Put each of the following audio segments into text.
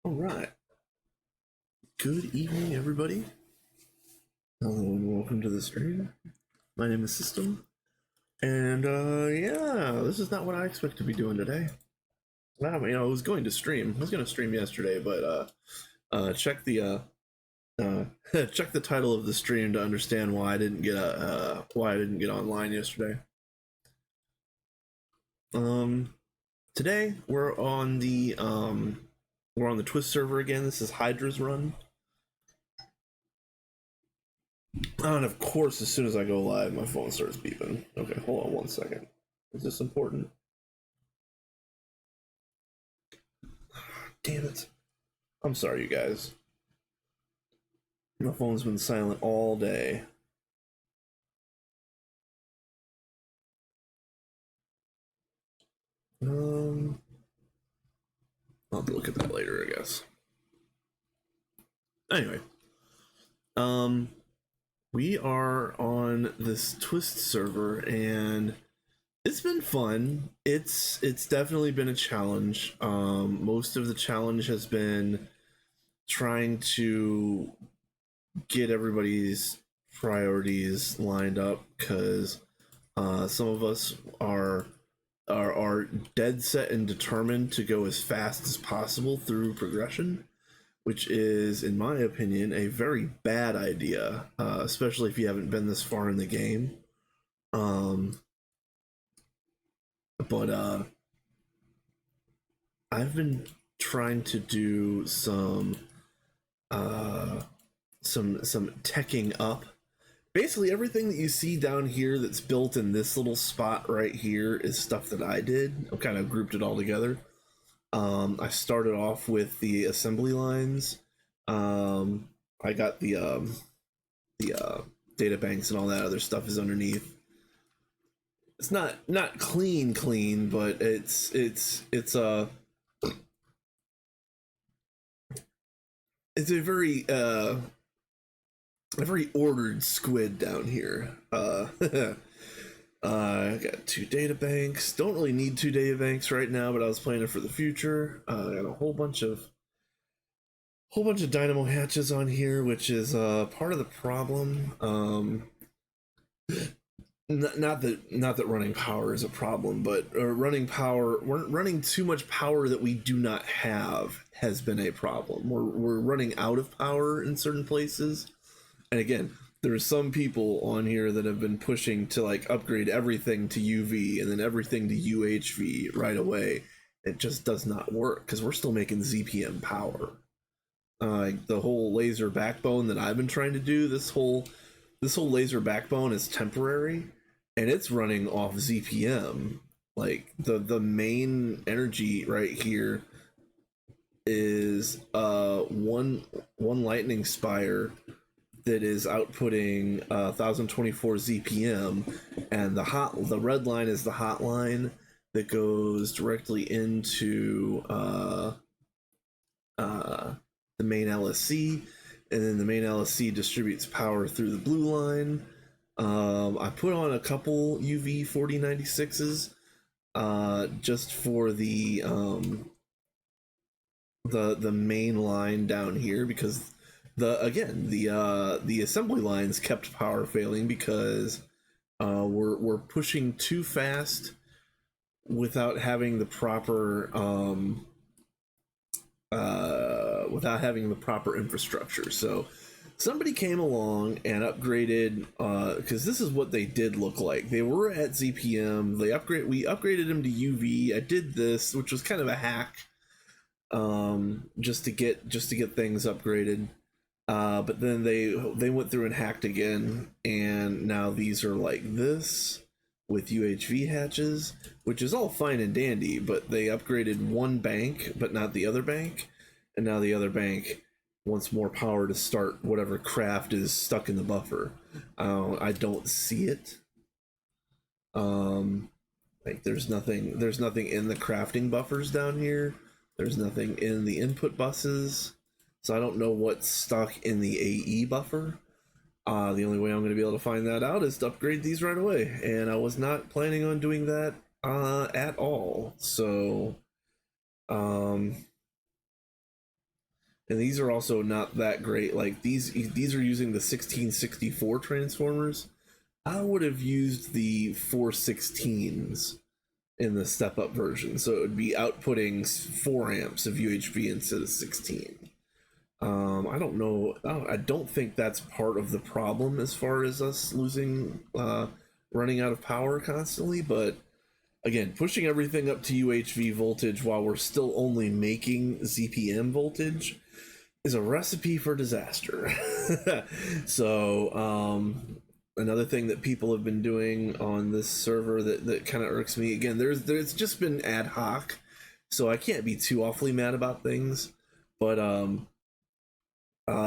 All right. Good evening, everybody. Hello and welcome to the stream. My name is System, and yeah, this is not what I expect to be doing today. I mean, I was going to stream. I was going to stream yesterday, but check the check the title of the stream to understand why I didn't get online yesterday. Today we're on the Twist server again. This is Hydra's run. And of course, as soon as I go live, my phone starts beeping. Okay, hold on one second. Is this important? Damn it. I'm sorry, you guys. My phone's been silent all day. I'll have to look at that later, I guess. Anyway, we are on this Twist server, and it's been fun. It's definitely been a challenge. Most of the challenge has been trying to get everybody's priorities lined up, because some of us are dead set and determined to go as fast as possible through progression, which is, in my opinion, a very bad idea, especially if you haven't been this far in the game. But I've been trying to do some teching up. Basically, everything that you see down here that's built in this little spot right here is stuff that I did. I've kind of grouped it all together. I started off with the assembly lines. I got the data banks and all that other stuff is underneath. It's not clean, but it's a very ordered squid down here. I got 2 data banks. Don't really need 2 data banks right now, but I was planning for the future. I got a whole bunch of dynamo hatches on here, which is part of the problem. Not that running power is a problem, but running too much power that we do not have has been a problem. We're running out of power in certain places, and again, there are some people on here that have been pushing to like upgrade everything to UV and then everything to UHV right away. It just does not work because we're still making ZPM power. The whole laser backbone that I've been trying to do, this whole laser backbone is temporary, and it's running off ZPM. Like the main energy right here is one lightning spire that is outputting 1024 ZPM, and the red line is the hot line that goes directly into the main LSC, and then the main LSC distributes power through the blue line. I put on a couple UV 4096s just for the main line down here, because the assembly lines kept power failing because we're pushing too fast without having the proper infrastructure. So somebody came along and upgraded, because this is what they did look like. They were at ZPM. We upgraded them to UV. I did this, which was kind of a hack, just to get things upgraded. But then they went through and hacked again, and now these are like this with UHV hatches, which is all fine and dandy, but they upgraded one bank but not the other bank, and now the other bank wants more power to start whatever craft is stuck in the buffer. I don't see it. Like there's nothing in the crafting buffers down here. There's nothing in the input buses. So I don't know what's stuck in the AE buffer. The only way I'm going to be able to find that out is to upgrade these right away, and I was not planning on doing that at all. So and these are also not that great. Like these are using the 1664 transformers. I would have used the 416s in the step up version, so it would be outputting 4 amps of UHV instead of 16. I don't know. I don't think that's part of the problem as far as us losing, running out of power constantly. But again, pushing everything up to UHV voltage while we're still only making ZPM voltage is a recipe for disaster. So, another thing that people have been doing on this server that kind of irks me, again, there's just been ad hoc, so I can't be too awfully mad about things, but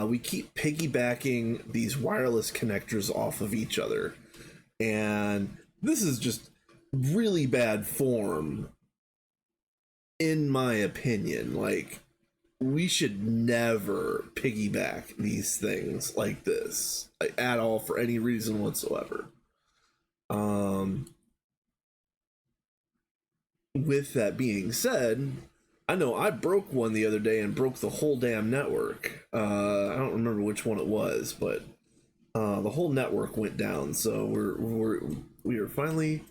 we keep piggybacking these wireless connectors off of each other, and this is just really bad form, in my opinion. Like, we should never piggyback these things like this, like, at all, for any reason whatsoever. With that being said, I know I broke one the other day and broke the whole damn network. I don't remember which one it was, but the whole network went down. So we are finally.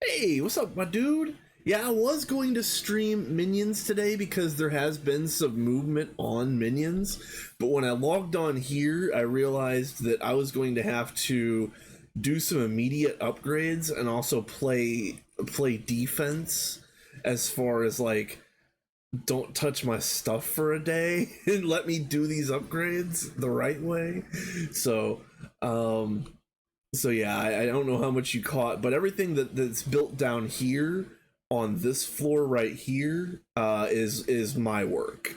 Hey, what's up, my dude? Yeah, I was going to stream Minions today because there has been some movement on Minions, but when I logged on here, I realized that I was going to have to do some immediate upgrades and also play defense, as far as like, don't touch my stuff for a day and let me do these upgrades the right way. So yeah, I don't know how much you caught, but everything that's built down here on this floor right here is my work.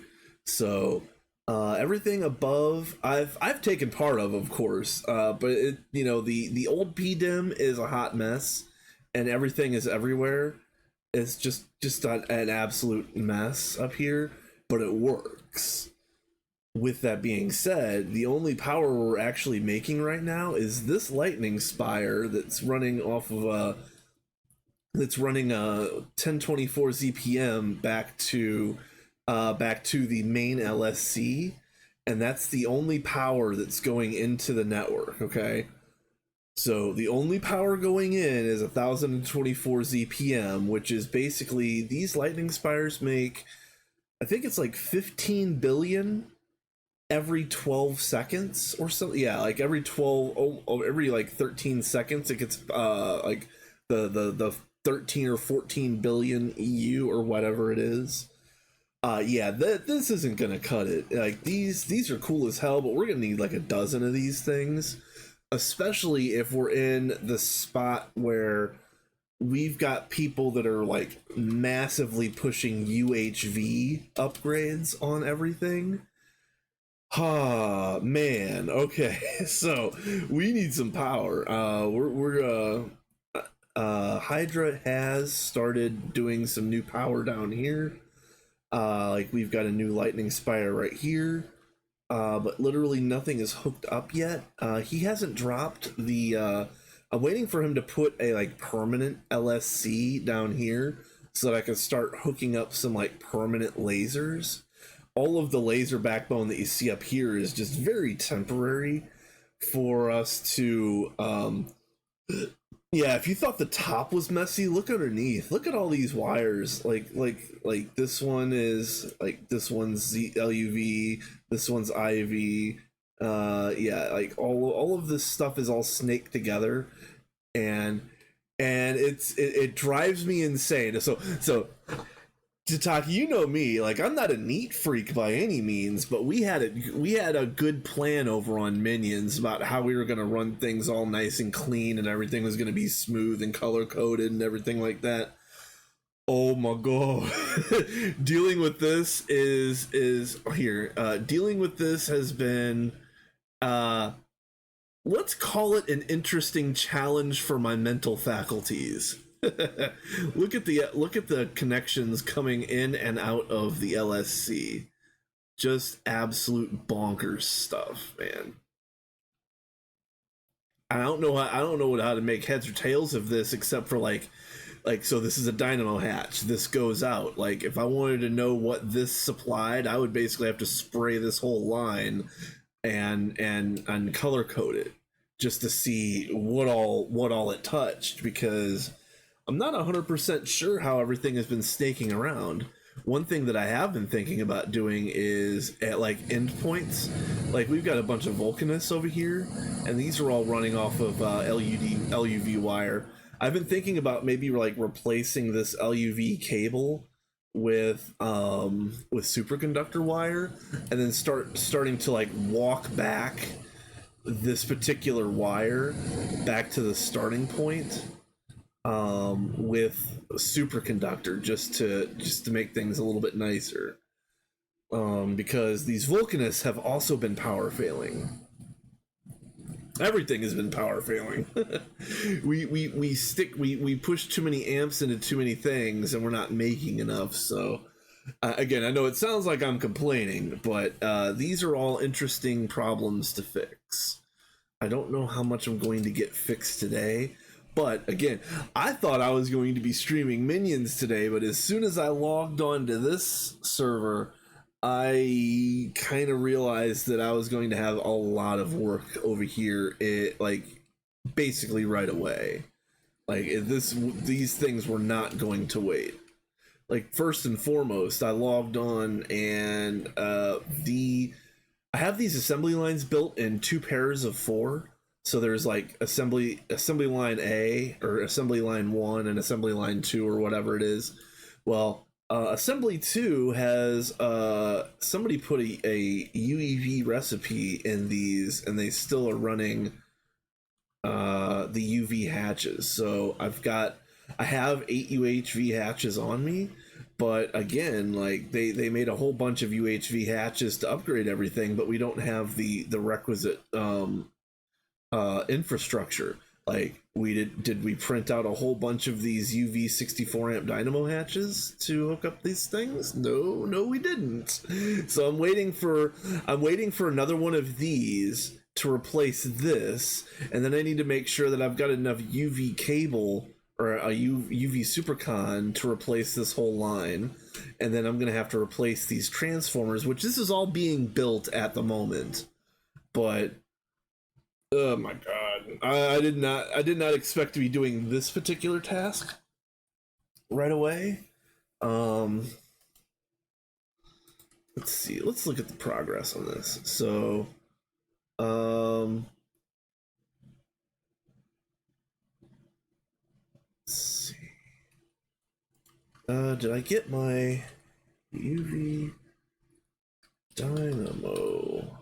So everything above I've taken part of course, but it, you know, the old PDIM is a hot mess, and everything is everywhere. It's just an absolute mess up here, but it works. With that being said, the only power we're actually making right now is this lightning spire that's running off of a 1024 ZPM back to the main LSC, and that's the only power that's going into the network. Okay, so the only power going in is 1024 ZPM, which is basically, these lightning spires make, I think it's like 15 billion every 12 seconds or something. Yeah, like every 12, every like 13 seconds it gets like the 13 or 14 billion EU or whatever it is. Yeah, this isn't gonna cut it. Like, these are cool as hell, but we're gonna need like a dozen of these things, especially if we're in the spot where we've got people that are like massively pushing UHV upgrades on everything. Man, okay. So we need some power. Hydra has started doing some new power down here. Like, we've got a new lightning spire right here, but literally nothing is hooked up yet. He hasn't dropped the I'm waiting for him to put a like permanent LSC down here so that I can start hooking up some like permanent lasers. All of the laser backbone that you see up here is just very temporary for us to yeah, if you thought the top was messy, look underneath. Look at all these wires. Like this one is like, this one's LUV, this one's IV. Yeah, like all of this stuff is all snaked together, and it drives me insane. So Tataki, you know me, like, I'm not a neat freak by any means, but we had a good plan over on Minions about how we were going to run things all nice and clean, and everything was going to be smooth and color coded and everything like that. Oh my god. Dealing with this is here. Dealing with this has been, let's call it an interesting challenge for my mental faculties. Look at the connections coming in and out of the LSC. Just absolute bonkers stuff, man. I don't know how to make heads or tails of this, except for like, Like, so this is a dynamo hatch. This goes out. Like, if I wanted to know what this supplied, I would basically have to spray this whole line and color code it just to see what all it touched, because I'm not 100% sure how everything has been snaking around. One thing that I have been thinking about doing is at like endpoints, like we've got a bunch of Vulcanists over here, and these are all running off of LUV wire. I've been thinking about maybe like replacing this LUV cable with superconductor wire, and then starting to like walk back this particular wire back to the starting point with a superconductor, just to make things a little bit nicer, because these Vulcanists have also been power failing. Everything has been power failing. we push too many amps into too many things, and we're not making enough. So again, I know it sounds like I'm complaining, but these are all interesting problems to fix. I don't know how much I'm going to get fixed today, but again, I thought I was going to be streaming Minions today, but as soon as I logged on to this server, I kind of realized that I was going to have a lot of work over here, like basically right away. Like these things were not going to wait. Like, first and foremost, I logged on, and I have these assembly lines built in 2 pairs of 4. So there's like assembly line A, or assembly line 1, and assembly line 2, or whatever it is. Well, assembly 2 has somebody put a UEV recipe in these, and they still are running the UV hatches. So I have 8 UHV hatches on me, but again, like they made a whole bunch of UHV hatches to upgrade everything, but we don't have the requisite infrastructure. Like, did we print out a whole bunch of these UV 64 amp dynamo hatches to hook up these things? No, we didn't. So I'm waiting for another one of these to replace this, and then I need to make sure that I've got enough UV cable, or a UV supercon, to replace this whole line. And then I'm gonna have to replace these transformers, which this is all being built at the moment. But oh my god, I did not expect to be doing this particular task right away. Let's see. Let's look at the progress on this. So, let's see. Did I get my UV dynamo?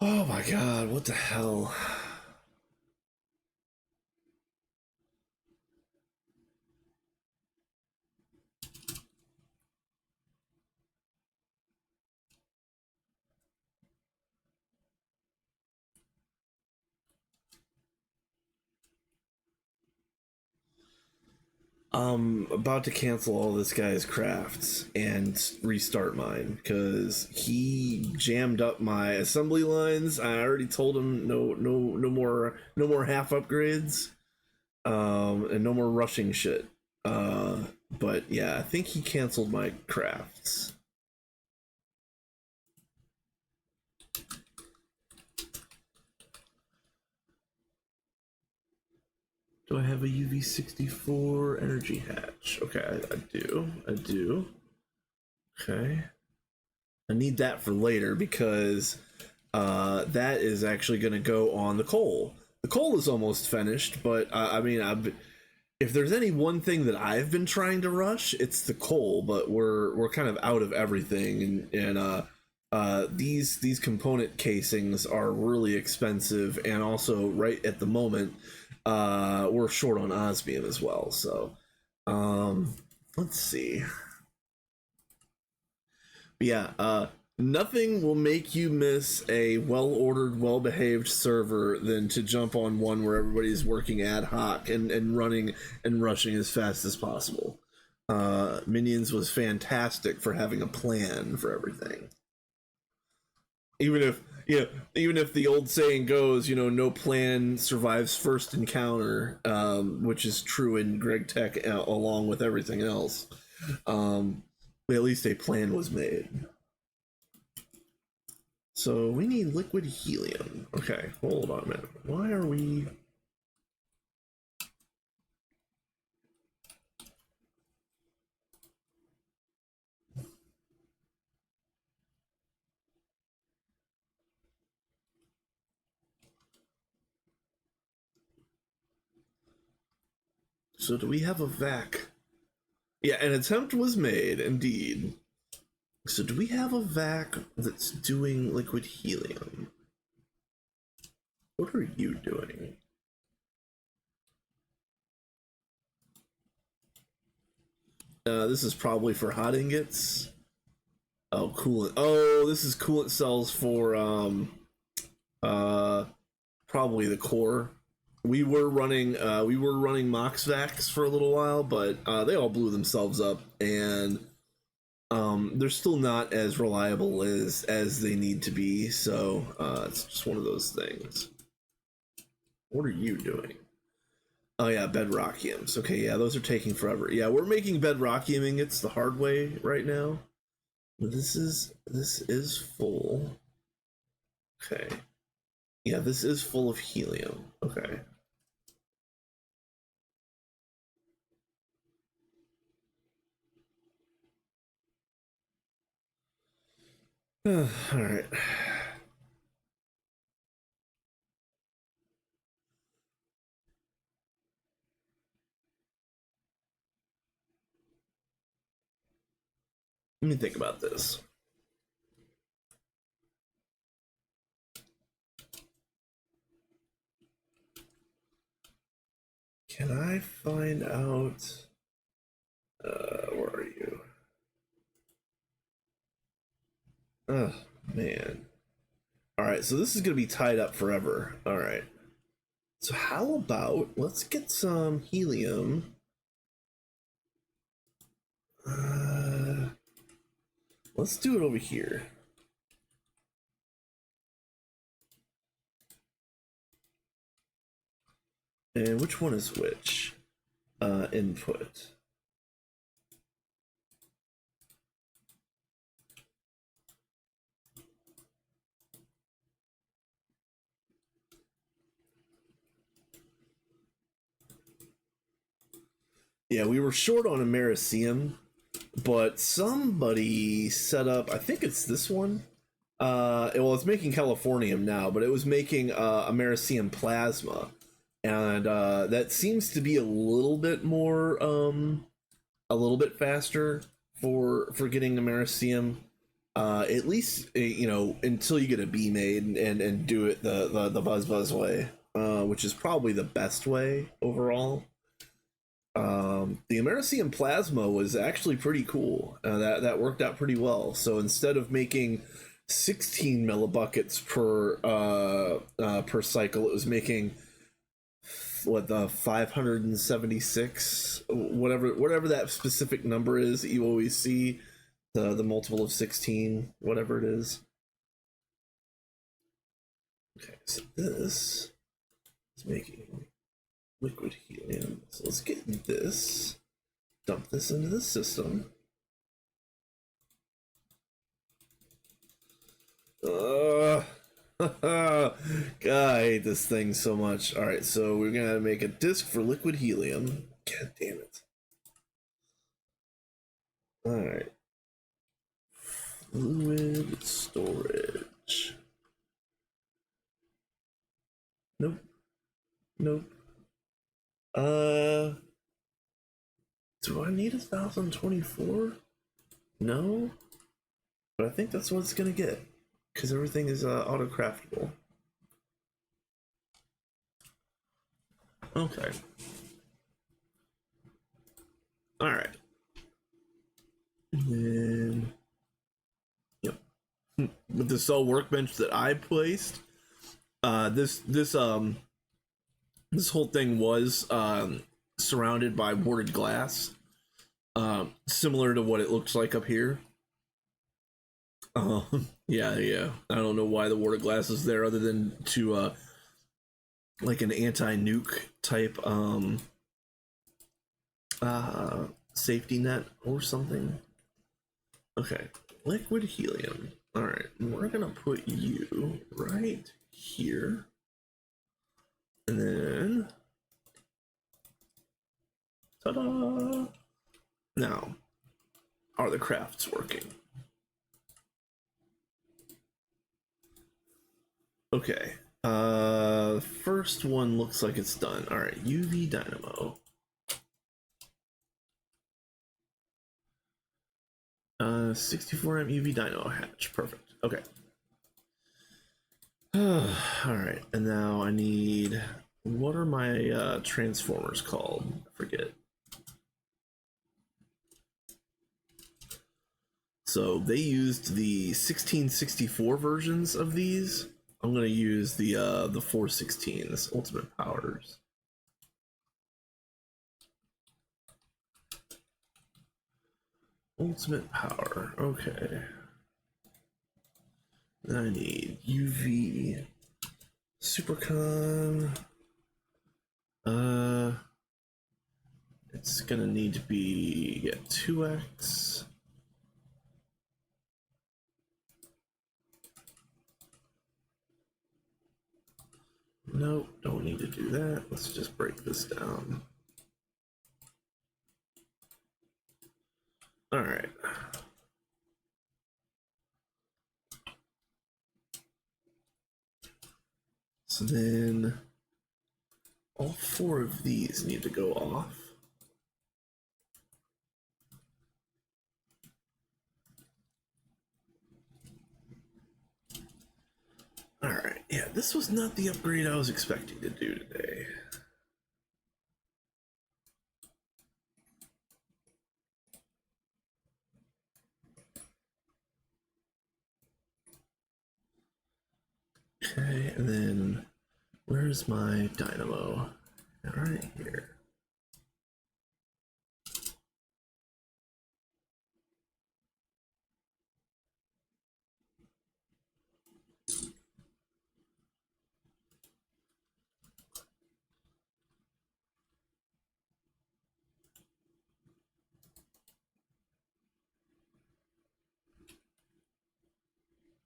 Oh my god, what the hell? I'm about to cancel all this guy's crafts and restart mine, because he jammed up my assembly lines. I already told him no more half upgrades, and no more rushing shit. But yeah, I think he canceled my crafts. Do I have a UV64 energy hatch? Okay, I do. Okay. I need that for later, because that is actually going to go on the coal. The coal is almost finished, but I mean, if there's any one thing that I've been trying to rush, it's the coal. But we're kind of out of everything, and these component casings are really expensive, and also right at the moment, we're short on osmium as well. So let's see. But yeah, Nothing will make you miss a well-ordered, well-behaved server than to jump on one where everybody's working ad hoc and running and rushing as fast as possible. Minions was fantastic for having a plan for everything. Even if even if the old saying goes, no plan survives first encounter, which is true in Greg Tech along with everything else. At least a plan was made. So we need liquid helium. Okay, hold on a minute. Why are we... So do we have a vac? Yeah, an attempt was made, indeed. So do we have a vac that's doing liquid helium? What are you doing? This is probably for hot ingots. Oh, coolant. Oh, this is coolant cells for probably the core. We were running Mox Vacs for a little while, but they all blew themselves up, and they're still not as reliable as they need to be. So it's just one of those things. What are you doing? Oh yeah, bedrockiums. Okay, yeah, those are taking forever. Yeah, we're making bedrockium ingots the hard way right now. This is full. Okay. Yeah, this is full of helium. Okay. All right. Let me think about this. Can I find out? Where are you? Oh, man. All right, so this is going to be tied up forever. All right. So how about let's get some helium. Let's do it over here. And which one is which? Input. Yeah, we were short on Americium, but somebody set up, I think it's this one. Well, it's making Californium now, but it was making Americium plasma. And that seems to be a little bit more, a little bit faster for getting Americium. At least, until you get a B made and do it the buzz way, which is probably the best way overall. The Americium plasma was actually pretty cool. That worked out pretty well. So instead of making 16 millibuckets per cycle, it was making the 576, whatever that specific number is that you always see, the multiple of 16, whatever it is. Okay, so this is making liquid helium. So let's get this, dump this into the system. God, I hate this thing so much. All right, so we're gonna make a disk for liquid helium. God damn it. All right. Fluid storage. Nope. Nope. Do I need 1024? No. But I think that's what it's gonna get, because everything is auto craftable. Okay. All right. And then, yep. cell workbench that I placed, this whole thing was surrounded by boarded glass, similar to what it looks like up here. Yeah. I don't know why the boarded glass is there, other than to like an anti-nuke type safety net or something. Okay, liquid helium. All right, we're gonna put you right here, and then ta-da! Now, are the crafts working? Okay. First one looks like it's done. All right, UV dynamo. 64 UV dynamo hatch. Perfect. Okay. All right, and now I need. What are my transformers called? I forget. So they used the 1664 versions of these. I'm gonna use the 416s, ultimate powers. Ultimate power. Okay. Then I need UV supercon. It's gonna need to be 2x. Nope, don't need to do that. Let's just break this down. All right. So then all 4 of these need to go off. All right, yeah, this was not the upgrade I was expecting to do today. Okay, and then where's my dynamo? Right here.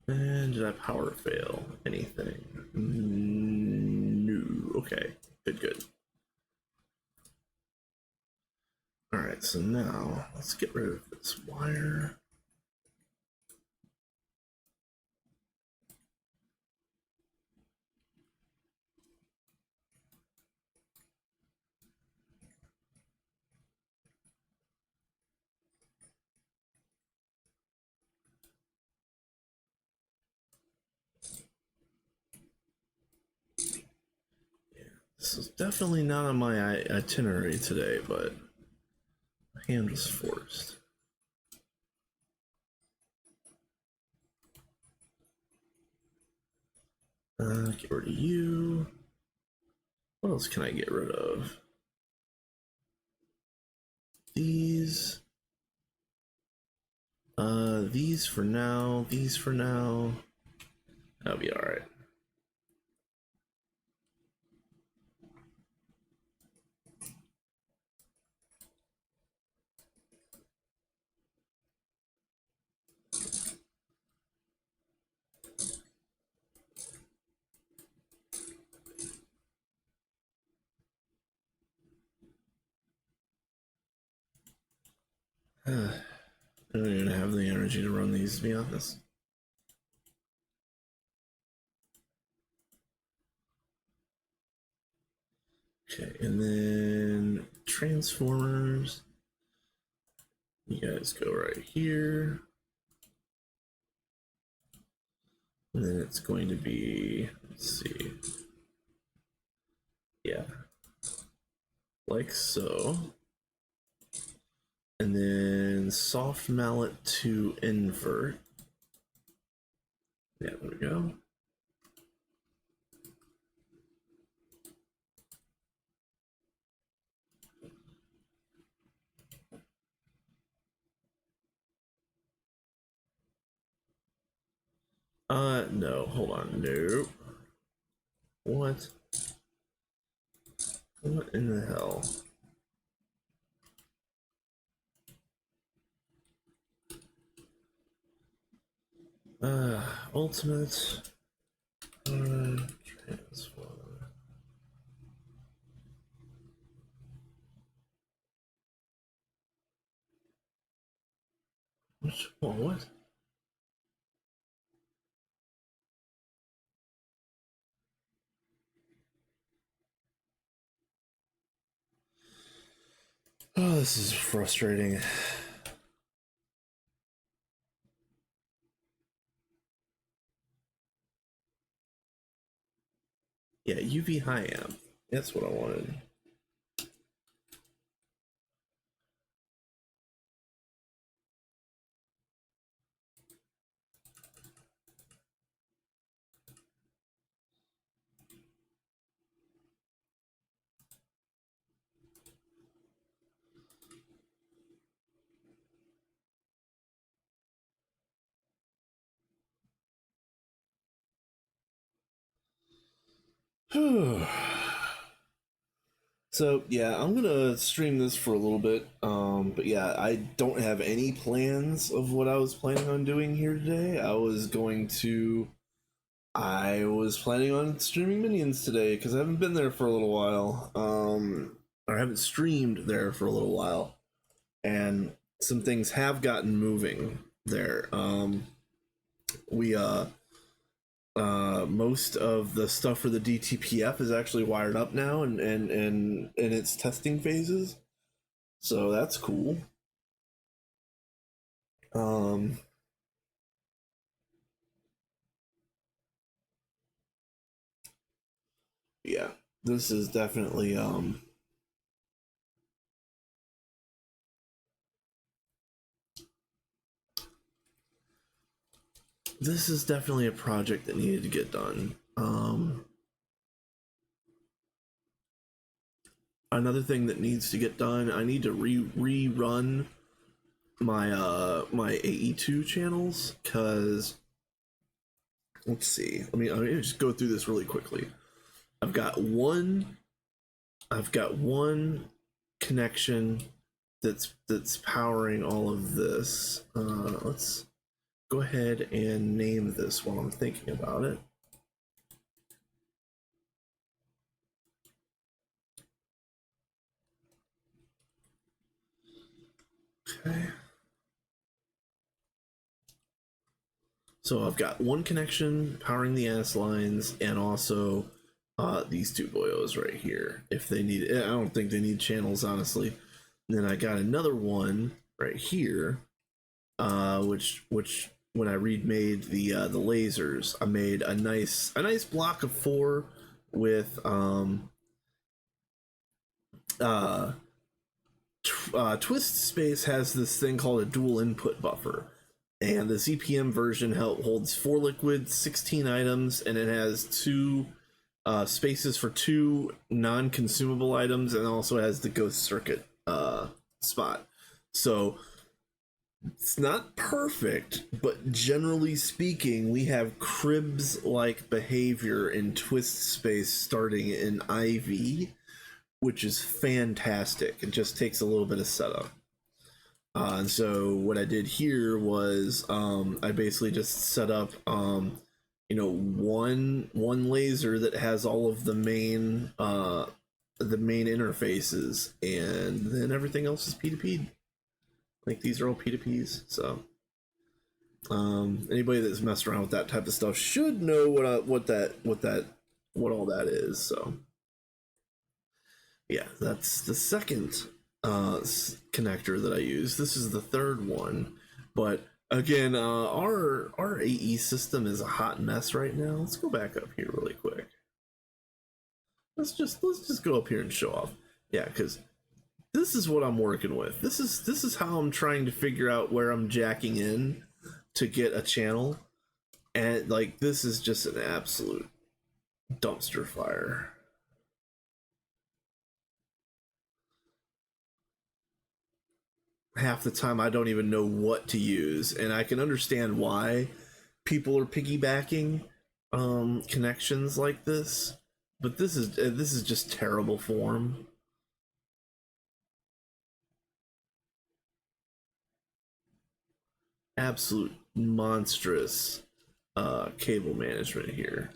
And did I power fail anything? No. Okay, good. All right, so now let's get rid of this wire. This is definitely not on my itinerary today, but my hand was forced. Get rid of you. What else can I get rid of? These. These for now. These for now. That'll be all right. I don't even have the energy to run these, to be honest. Okay, and then transformers. You guys go right here. And then it's going to be, let's see. Yeah. Like so. And then soft mallet to invert. Yeah, there we go. No, hold on, no. What? What in the hell? Ultimate. Transform. What? Oh, this is frustrating. Yeah, UV high amp. That's what I wanted. So yeah, I'm gonna stream this for a little bit. But yeah, I don't have any plans of what I was planning on doing here today. I was planning on streaming Minions today because I haven't been there for a little while. Or I haven't streamed there for a little while, and some things have gotten moving there. We Most of the stuff for the DTPF is actually wired up now and in its testing phases. So that's cool. Um yeah, this is definitely this is definitely a project that needed to get done. Another thing that needs to get done, I need to rerun my AE2 channels cuz let's see. Let me just go through this really quickly. I've got one I've got one connection that's powering all of this. Let's go ahead and name this while I'm thinking about it. Okay. So I've got one connection powering the ass lines and also these two boyos right here. If they need, I don't think they need channels honestly. And then I got another one right here, which when I remade the lasers, I made a nice block of 4 with Twist Space has this thing called a dual input buffer, and the ZPM version holds 4 liquids, 16 items, and it has 2 spaces for 2 non-consumable items, and also has the ghost circuit spot. So it's not perfect, but generally speaking, we have cribs like behavior in Twist Space starting in IV, which is fantastic. It just takes a little bit of setup. And so what I did here was I basically just set up one laser that has all of the main interfaces, and then everything else is P2P. Like these are all P2Ps. So anybody that's messed around with that type of stuff should know what all that is. So yeah, that's the second connector that I use. This is the third one, but again, our AE system is a hot mess right now. Let's go back up here really quick. Let's just go up here and show off. Yeah, because this is what I'm working with. This is how I'm trying to figure out where I'm jacking in to get a channel. And like, this is just an absolute dumpster fire. Half the time I don't even know what to use, and I can understand why people are piggybacking connections like this, but this is just terrible form. Absolute monstrous cable management here.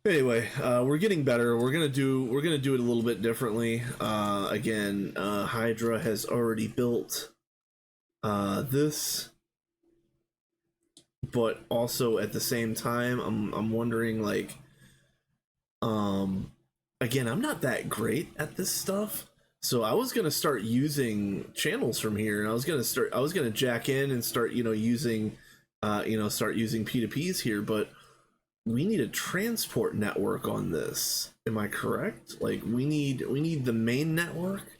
Anyway, we're getting better. We're gonna do it a little bit differently. Again, Hydra has already built this, but also at the same time, I'm wondering, like, again, I'm not that great at this stuff, so I was gonna start using channels from here, and I was gonna jack in and start, using, start using P2Ps here, but we need a transport network on this. Am I correct? Like, we need the main network,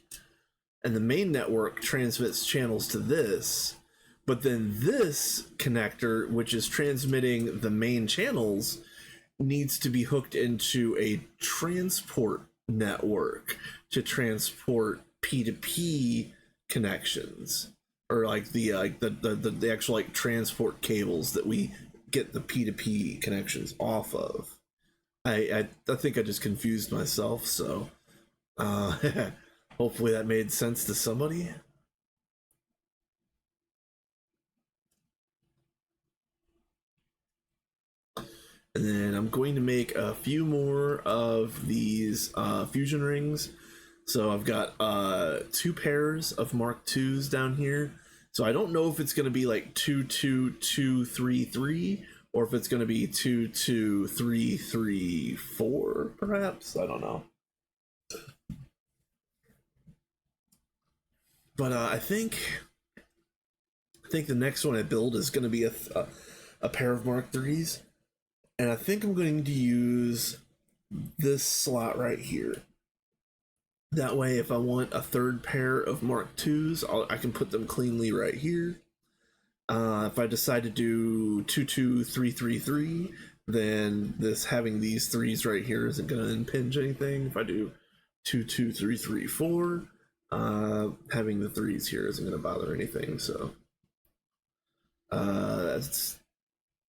and the main network transmits channels to this, but then this connector, which is transmitting the main channels, needs to be hooked into a transport network to transport P2P connections, or like the actual like transport cables that we get the P2P connections off of. I think I just confused myself, so hopefully that made sense to somebody. And then I'm going to make a few more of these fusion rings. So I've got 2 pairs of Mark IIs down here. So I don't know if it's going to be like 22233 or if it's going to be 22334, perhaps. I don't know. But I think the next one I build is going to be a pair of Mark IIIs, and I think I'm going to use this slot right here. That way, if I want a third pair of Mark IIs, I can put them cleanly right here. If I decide to do 22333, then this having these threes right here isn't going to impinge anything. If I do 22334, having the threes here isn't going to bother anything. So, that's,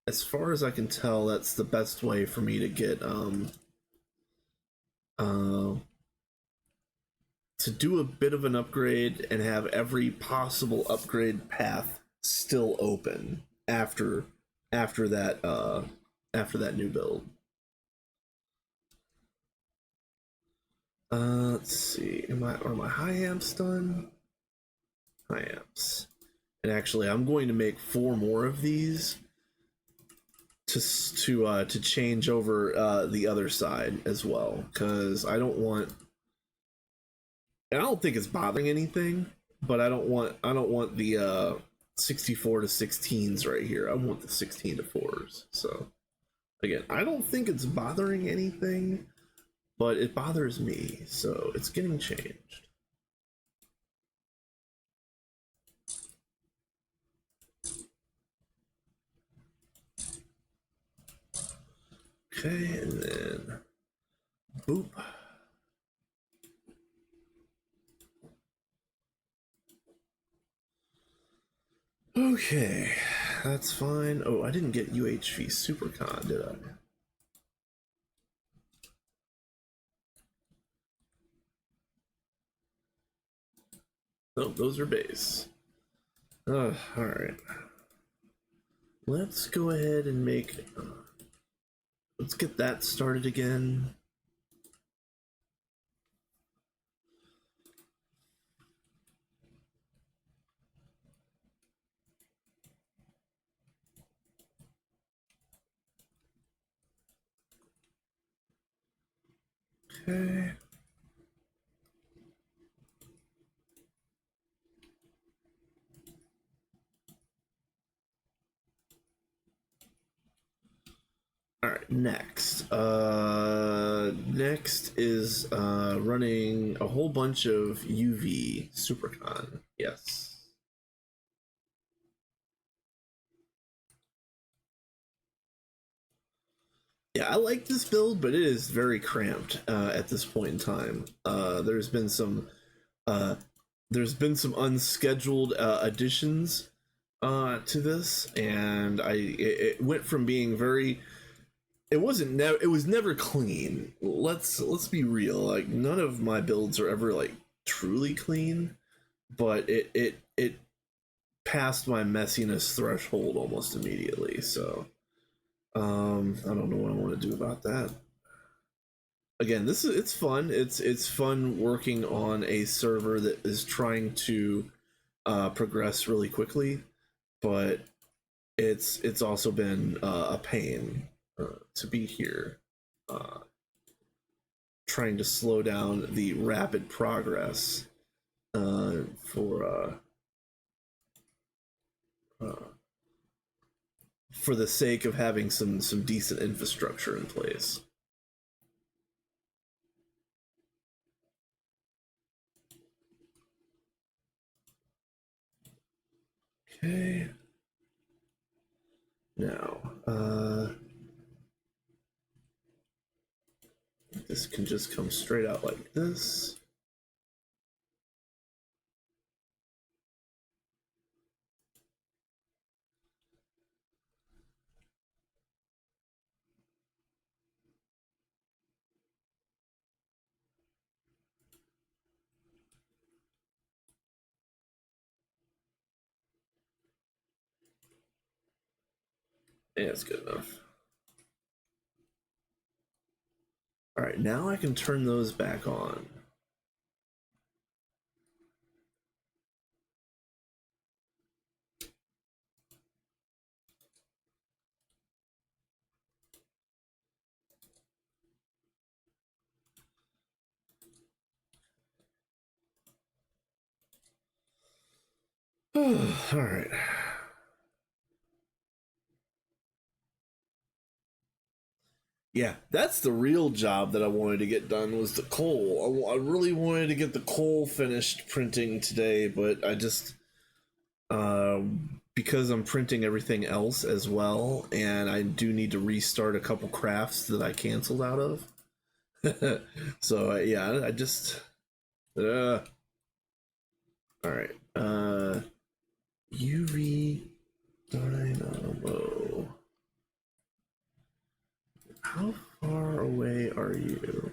as far as I can tell, that's the best way for me to get to do a bit of an upgrade and have every possible upgrade path still open after that new build. Let's see. Are my high amps done? High amps. And actually, I'm going to make 4 more of these to change over the other side as well, because I don't think it's bothering anything, but I don't want the 64 to 16s right here. I want the 16 to 4s. So again, I don't think it's bothering anything, but it bothers me, so it's getting changed. Okay, and then boop. Okay, that's fine. Oh, I didn't get UHV Supercon, did I? Oh, those are base. All right. Let's go ahead and make. Let's get that started again. Okay. All right, next. Next is running a whole bunch of UV Supercon. Yes. Yeah, I like this build, but it is very cramped at this point in time. Uh, there's been some unscheduled additions to this, and it went from being very. It wasn't never. It was never clean. Let's be real. Like none of my builds are ever like truly clean, but it passed my messiness threshold almost immediately. So I don't know what I want to do about that. Again, it's fun. It's fun working on a server that is trying to progress really quickly, but it's also been a pain to be here, uh, trying to slow down the rapid progress for uh, for the sake of having some decent infrastructure in place. Okay. Now, this can just come straight out like this. Yeah, it's good enough. All right, now I can turn those back on. All right. Yeah, that's the real job that I wanted to get done was the coal. I really wanted to get the coal finished printing today, but I just because I'm printing everything else as well, and I do need to restart a couple crafts that I canceled out of. So yeah, I just all right. UV Dynamo. How far away are you?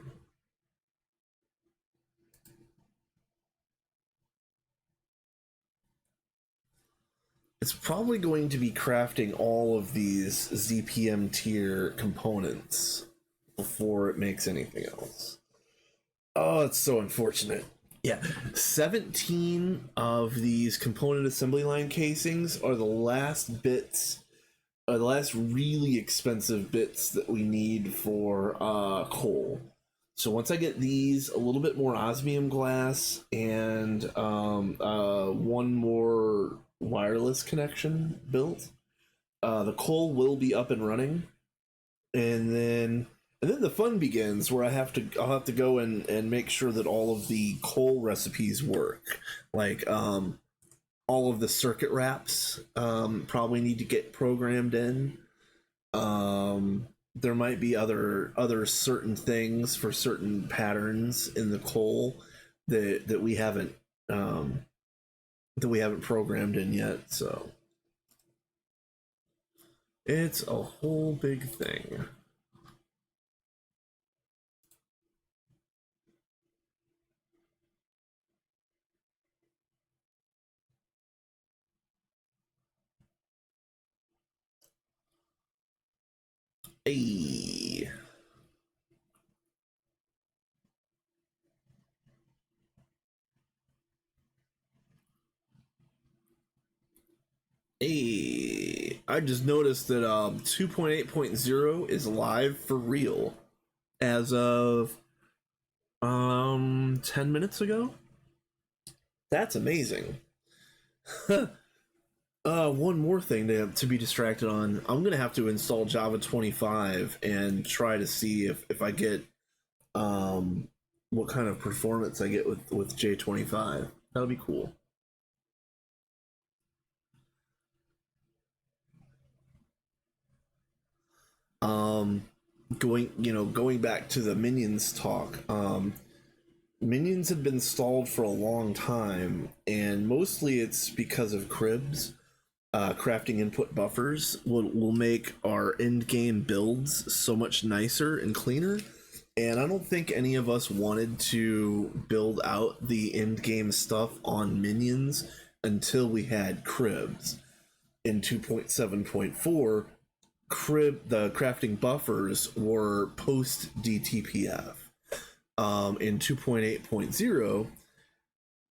It's probably going to be crafting all of these ZPM tier components before it makes anything else. Oh, it's so unfortunate. Yeah, 17 of these component assembly line casings are the last bits, the last really expensive bits that we need for coal. So once I get these, a little bit more osmium glass, and one more wireless connection built, the coal will be up and running, and then the fun begins where I'll have to go and make sure that all of the coal recipes work. Like all of the circuit wraps probably need to get programmed in. There might be other certain things for certain patterns in the coal that um, we haven't programmed in yet. So it's a whole big thing. Hey. Hey, I just noticed that 2.8.0 is live for real as of 10 minutes ago. That's amazing. One more thing to be distracted on. I'm gonna have to install Java 25 and try to see if I get what kind of performance I get with J25. That'll be cool. Um, going back to the minions talk. Minions have been stalled for a long time, and mostly it's because of cribs. Crafting input buffers will make our end game builds so much nicer and cleaner. And I don't think any of us wanted to build out the end game stuff on minions until we had cribs. In 2.7.4, the crafting buffers were post DTPF. In 2.8.0,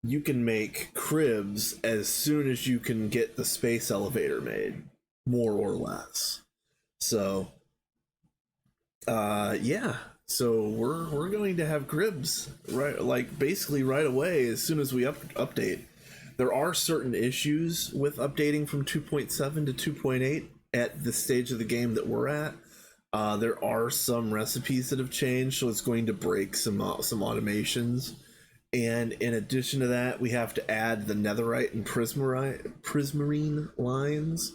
you can make cribs as soon as you can get the space elevator made, more or less. So, yeah. So we're going to have cribs right, like basically right away as soon as we update. There are certain issues with updating from 2.7 to 2.8 at the stage of the game that we're at. There are some recipes that have changed, so it's going to break some automations. And in addition to that, we have to add the netherite and prismarine lines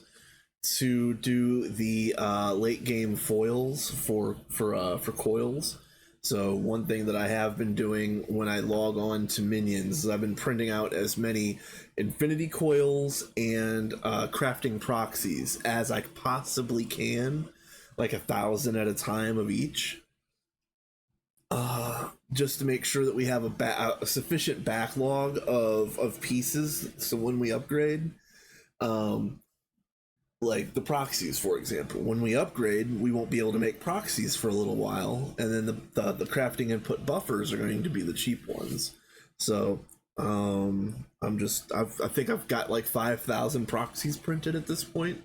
to do the late game foils for coils. So one thing that I have been doing when I log on to minions is I've been printing out as many infinity coils and crafting proxies as I possibly can, like 1,000 at a time of each. Just to make sure that we have a sufficient backlog of pieces, so when we upgrade, like the proxies, for example, when we upgrade, we won't be able to make proxies for a little while, and then the crafting input buffers are going to be the cheap ones. So I think I've got like 5,000 proxies printed at this point.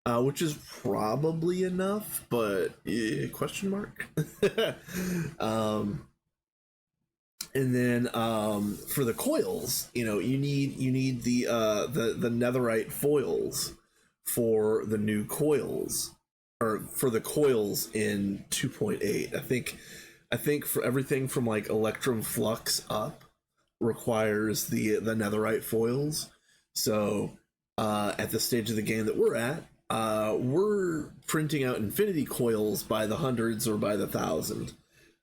Which is probably enough, but question mark. And then for the coils, you need the netherite foils for the new coils, or for the coils in 2.8. I think for everything from like Electrum Flux up requires the netherite foils. So at the stage of the game that we're at, we're printing out infinity coils by the hundreds or by the thousand.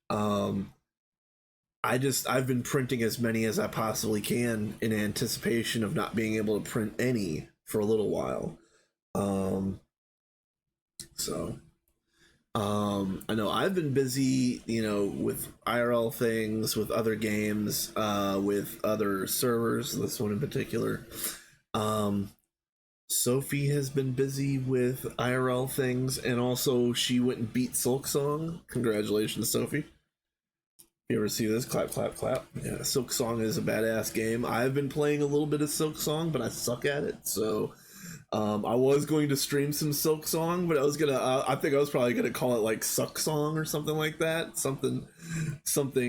I've been printing as many as I possibly can in anticipation of not being able to print any for a little while. I know I've been busy, with IRL things, with other games, with other servers, this one in particular. Sophie has been busy with IRL things, and also she went and beat Silksong. Congratulations, Sophie. You ever see this? Clap, clap, clap. Yeah, Silksong is a badass game. I've been playing a little bit of Silksong, but I suck at it, so I was going to stream some Silksong, but I think I was probably gonna call it like Suck Song or something like that. Something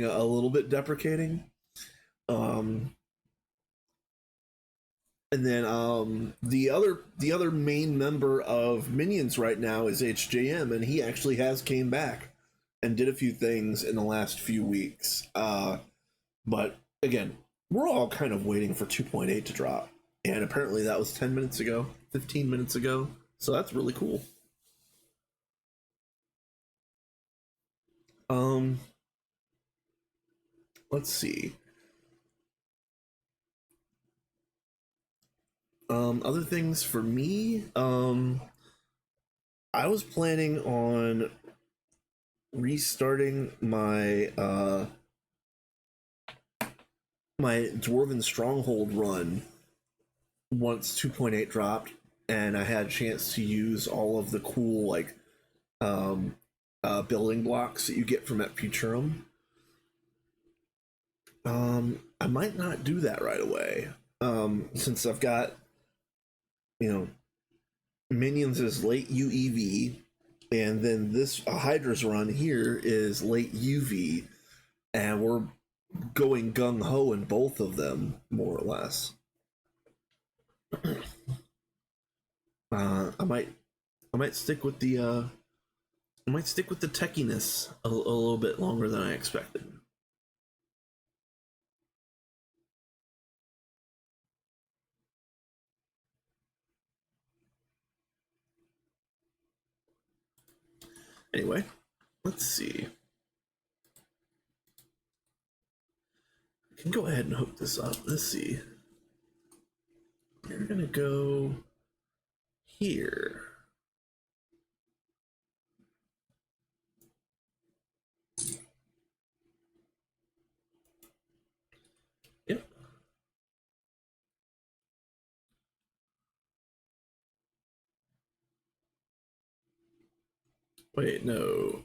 a little bit deprecating. And then the other main member of Minions right now is HJM, and he actually has came back and did a few things in the last few weeks. But again, we're all kind of waiting for 2.8 to drop, and apparently that was 10 minutes ago, 15 minutes ago. So that's really cool. Let's see. Other things for me, I was planning on restarting my my Dwarven Stronghold run once 2.8 dropped, and I had a chance to use all of the cool building blocks that you get from at Futurum. I might not do that right away, since I've got Minions is late UEV, and then this Hydra's run here is late UV, and we're going gung ho in both of them, more or less. I might stick with the techiness a little bit longer than I expected. Anyway, let's see. I can go ahead and hook this up. Let's see. We're gonna go here. Yep. Wait, no.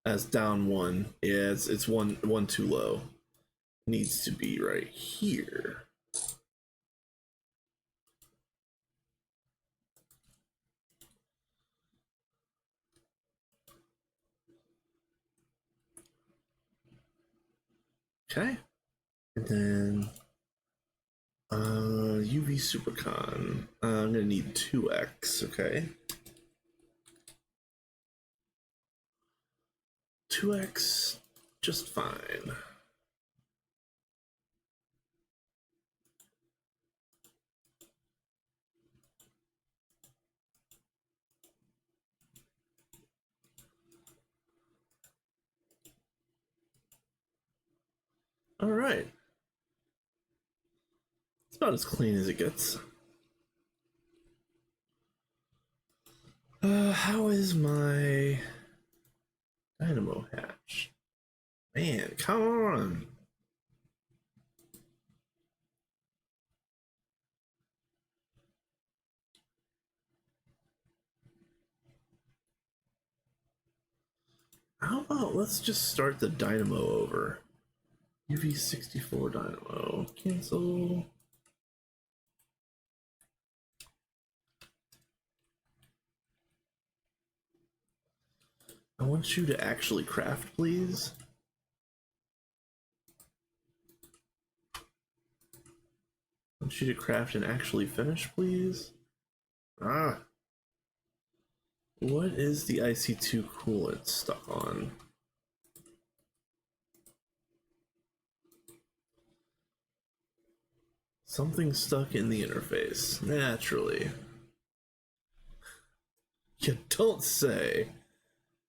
That's down one. Yeah, it's one too low. Needs to be right here. Okay. And then UV Supercon. I'm gonna need 2x, okay. 2x, just fine. All right. It's about as clean as it gets. How is my dynamo hatch? Man, come on. How about let's just start the dynamo over. UV64 dynamo. Cancel. I want you to actually craft, please. I want you to craft and actually finish, please. Ah. What is the IC2 coolant stuck on? Something stuck in the interface, naturally. You don't say.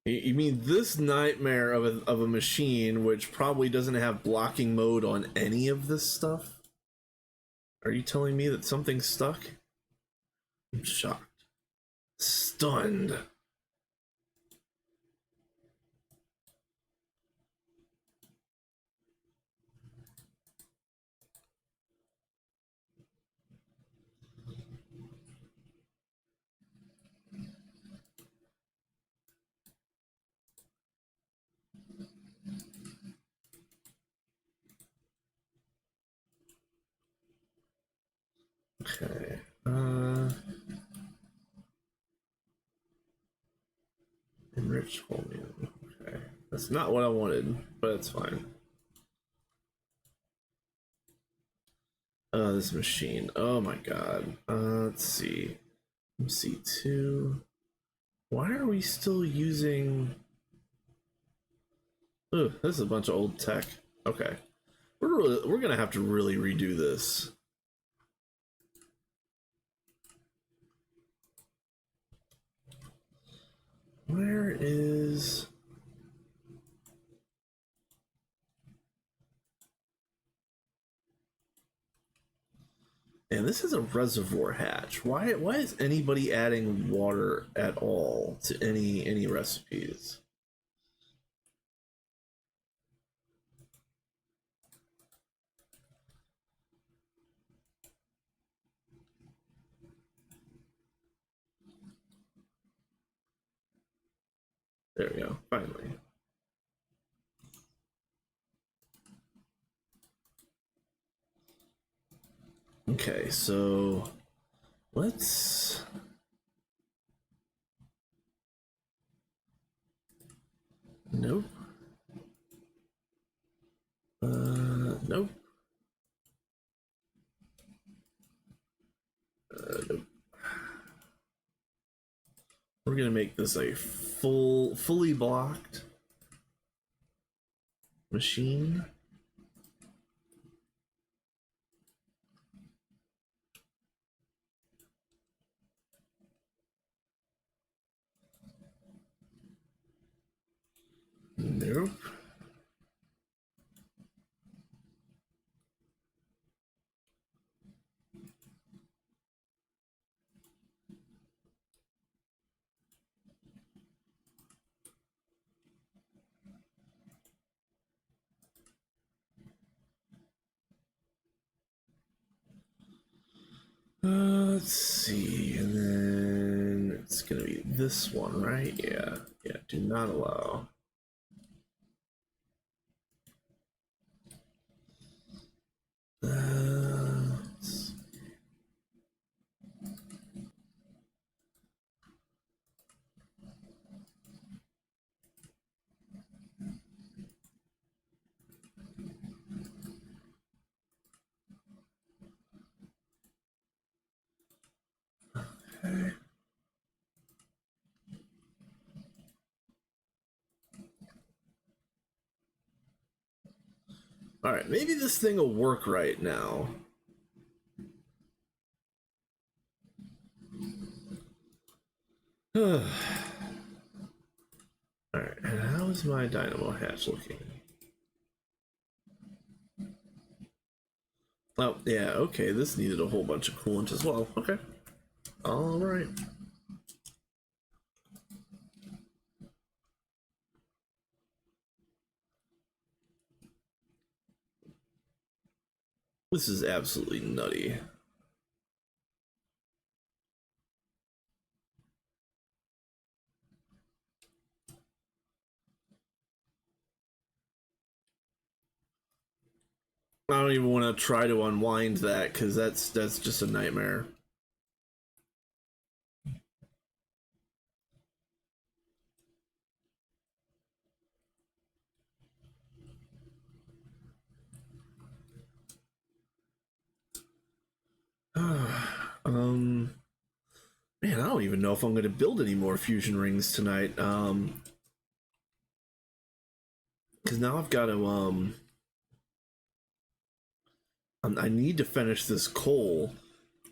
You mean this nightmare of a machine which probably doesn't have blocking mode on any of this stuff? Are you telling me that something's stuck? I'm shocked. Stunned. Okay. Enriched chromium. Okay. That's not what I wanted, but it's fine. This machine. Oh my god. Let's see. MC2. Why are we still using... Ugh, this is a bunch of old tech. Okay. We're gonna have to really redo this. Where is... And this is a reservoir hatch. Why is anybody adding water at all to any recipes? There we go, finally. Okay, so let's... Nope. Nope. We're gonna make this a fully blocked machine. Nope. Let's see, and then it's gonna be this one, right? Yeah, do not allow. Okay. All right, maybe this thing will work right now. All right, and how is my dynamo hatch looking? Oh, yeah, okay, this needed a whole bunch of coolant as well. Okay. All right. This is absolutely nutty. I don't even want to try to unwind that because that's just a nightmare. Man, I don't even know if I'm going to build any more fusion rings tonight. Because now I've got to I need to finish this coal,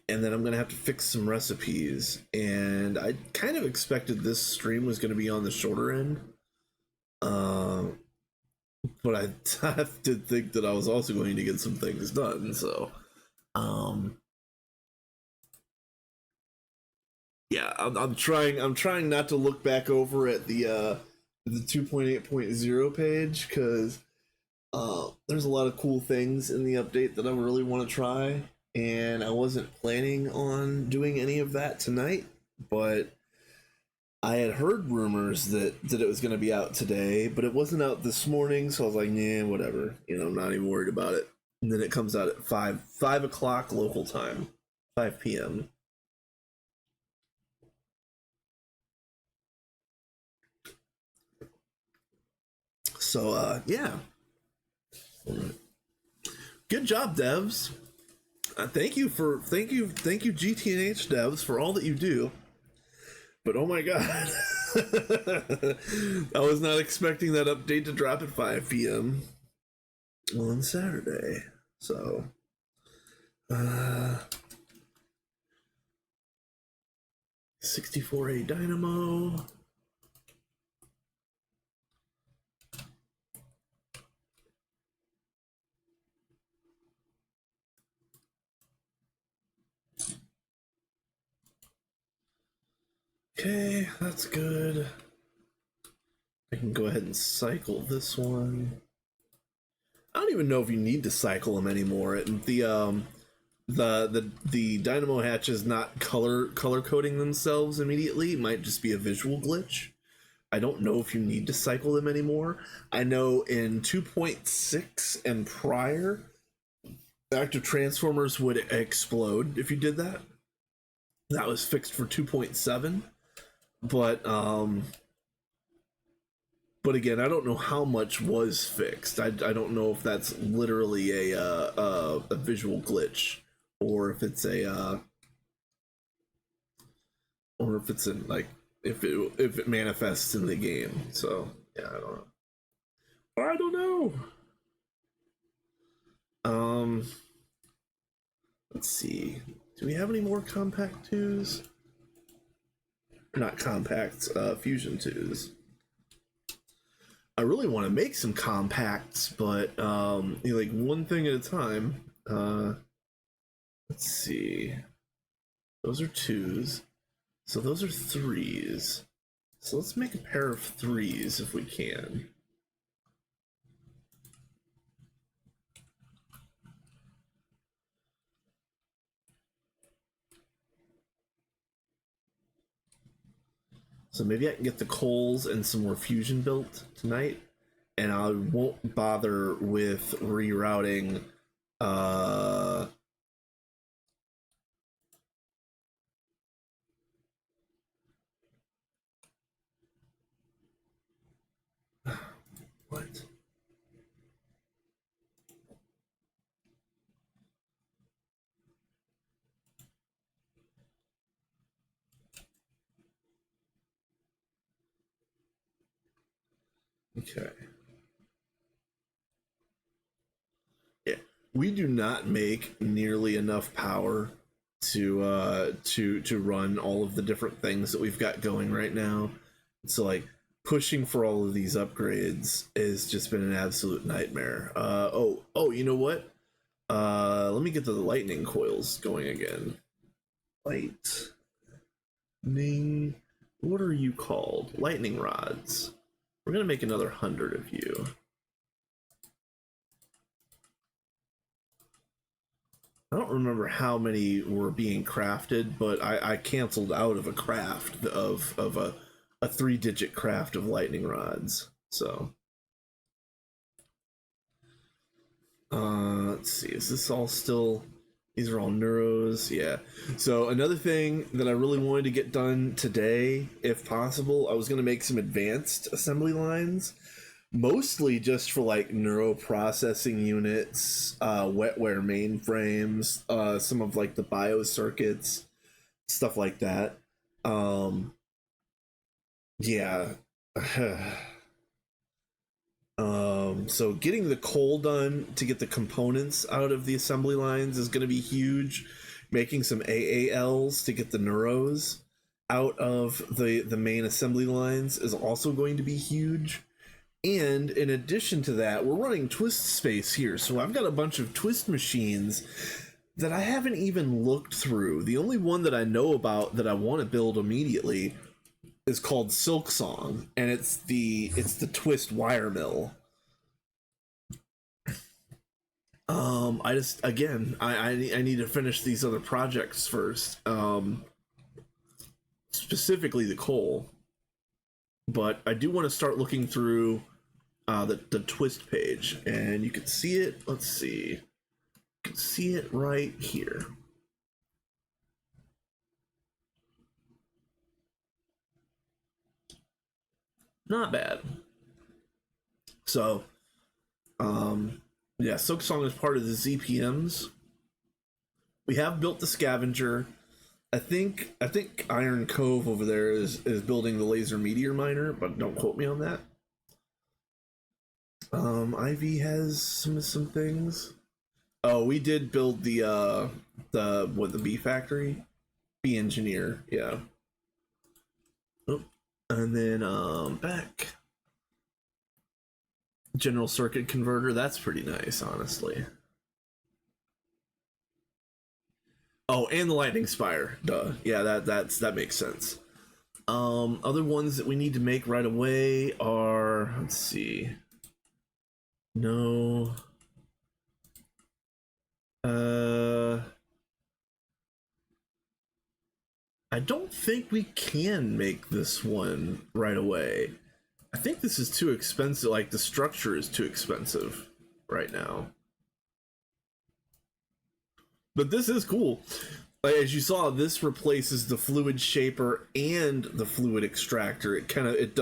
and then I'm gonna have to fix some recipes. And I kind of expected this stream was going to be on the shorter end, but I did think that I was also going to get some things done. So, yeah, I'm trying. I'm trying not to look back over at the 2.8.0 page because there's a lot of cool things in the update that I really want to try, and I wasn't planning on doing any of that tonight, but I had heard rumors that it was going to be out today, but it wasn't out this morning, so I was like, nah, whatever. I'm not even worried about it. And then it comes out at 5 o'clock local time, 5 p.m. So, yeah. Good job, devs. Thank you GTNH devs for all that you do. But oh my god, I was not expecting that update to drop at 5 p.m. on Saturday. So, 64A dynamo. Okay, that's good. I can go ahead and cycle this one. I don't even know if you need to cycle them anymore. The dynamo hatch is not color coding themselves immediately. It might just be a visual glitch. I don't know if you need to cycle them anymore. I know in 2.6 and prior, active transformers would explode if you did that. That was fixed for 2.7, but again, I don't know how much was fixed. I don't know if that's literally a visual glitch, or if it's a or if it's in like if it manifests in the game. So yeah, I don't know. Let's see. Do we have any more compact 2s? Not compacts, fusion 2s. I really want to make some compacts, but like one thing at a time. Let's see. Those are 2s. So those are 3s. So let's make a pair of 3s if we can. So maybe I can get the coals and some more fusion built tonight, and I won't bother with rerouting what? Okay. Yeah, we do not make nearly enough power to run all of the different things that we've got going right now. So like pushing for all of these upgrades has just been an absolute nightmare. Oh, you know what? Let me get the lightning coils going again. Lightning. What are you called? Lightning rods. We're gonna make another 100 of you. I don't remember how many were being crafted, but I canceled out of a craft of a 3-digit craft of lightning rods. So let's see, is this all still, these are all neuros? Yeah. So another thing that I really wanted to get done today, if possible, I was going to make some advanced assembly lines, mostly just for like neuro processing units, wetware mainframes, some of like the bio circuits, stuff like that. Yeah. So getting the coal done to get the components out of the assembly lines is going to be huge. Making some AALs to get the neuros out of the main assembly lines is also going to be huge. And in addition to that, we're running twist space here, so I've got a bunch of twist machines that I haven't even looked through. The only one that I know about that I want to build immediately is called Silk Song, and it's the twist wire mill. I just, again, I need to finish these other projects first. Specifically the coal, but I do want to start looking through the twist page, and you can see it. Let's see, you can see it right here. Not bad. So, yeah, Silk Song is part of the ZPMs. We have built the scavenger. I think Iron Cove over there is building the laser meteor miner, but don't quote me on that. Ivy has some things. Oh, we did build the bee factory, bee engineer, yeah. Oh, and then back general circuit converter. That's pretty nice, honestly. Oh, and the lightning spire. Duh. Yeah, that makes sense. Other ones that we need to make right away are, let's see. No. I don't think we can make this one right away. I think this is too expensive. Like, the structure is too expensive right now. But this is cool. Like, as you saw, this replaces the fluid shaper and the fluid extractor. It kind of it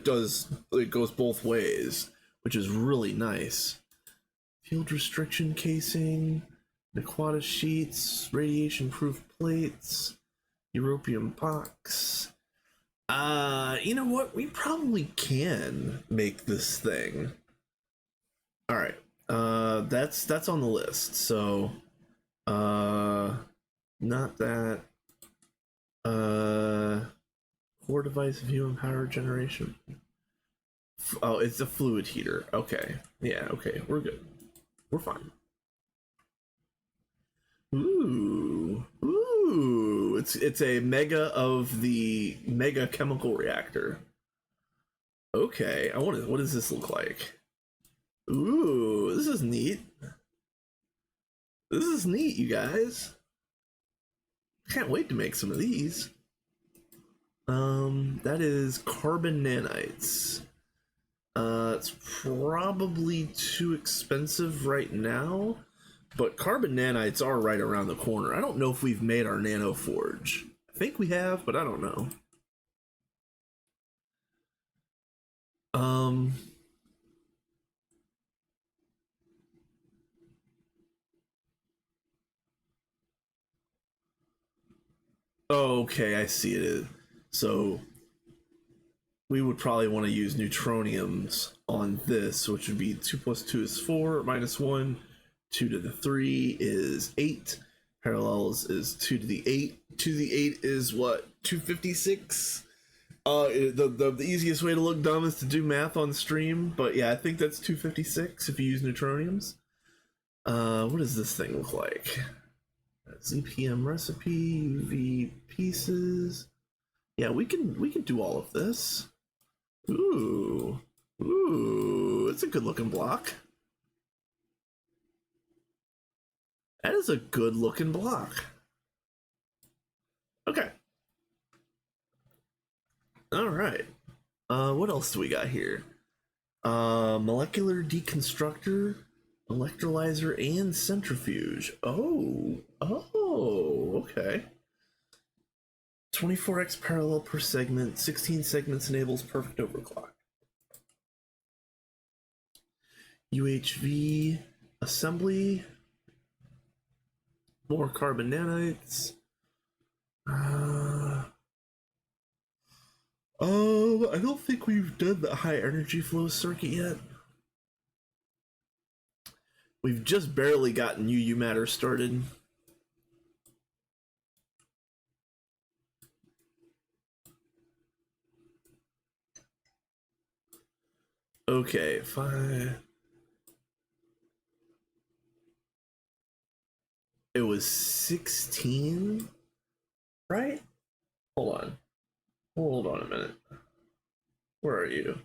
goes both ways, which is really nice. Field restriction casing, Naquata sheets, radiation proof plates, European box. You know what? We probably can make this thing. All right. That's on the list. So, not that. Core device of human power generation. Oh, it's a fluid heater. Okay. Yeah. Okay. We're good. We're fine. Ooh. Ooh. It's a mega of the mega chemical reactor. Okay. I want to. What does this look like? Ooh, this is neat. This is neat, you guys. Can't wait to make some of these. That is carbon nanites. It's probably too expensive right now, but carbon nanites are right around the corner. I don't know if we've made our nano forge. I think we have, but I don't know. Okay, I see it. So we would probably want to use neutroniums on this, which would be 2 plus 2 is 4, minus 1, 2 to the 3 is 8, parallels is 2 to the 8. 2 to the 8 is what? 256? The easiest way to look dumb is to do math on stream, but yeah, I think that's 256 if you use neutroniums. What does this thing look like? ZPM recipe, UV pieces. Yeah, we can do all of this. Ooh. Ooh, it's a good looking block. That is a good looking block. Okay. All right. What else do we got here? Molecular deconstructor, electrolyzer, and centrifuge. Oh, okay. 24x parallel per segment, 16 segments enables perfect overclock. UHV assembly, more carbon nanites. I don't think we've done the high energy flow circuit yet. We've just barely gotten UU matter started. Okay, fine. It was 16, right? Hold on a minute. Where are you?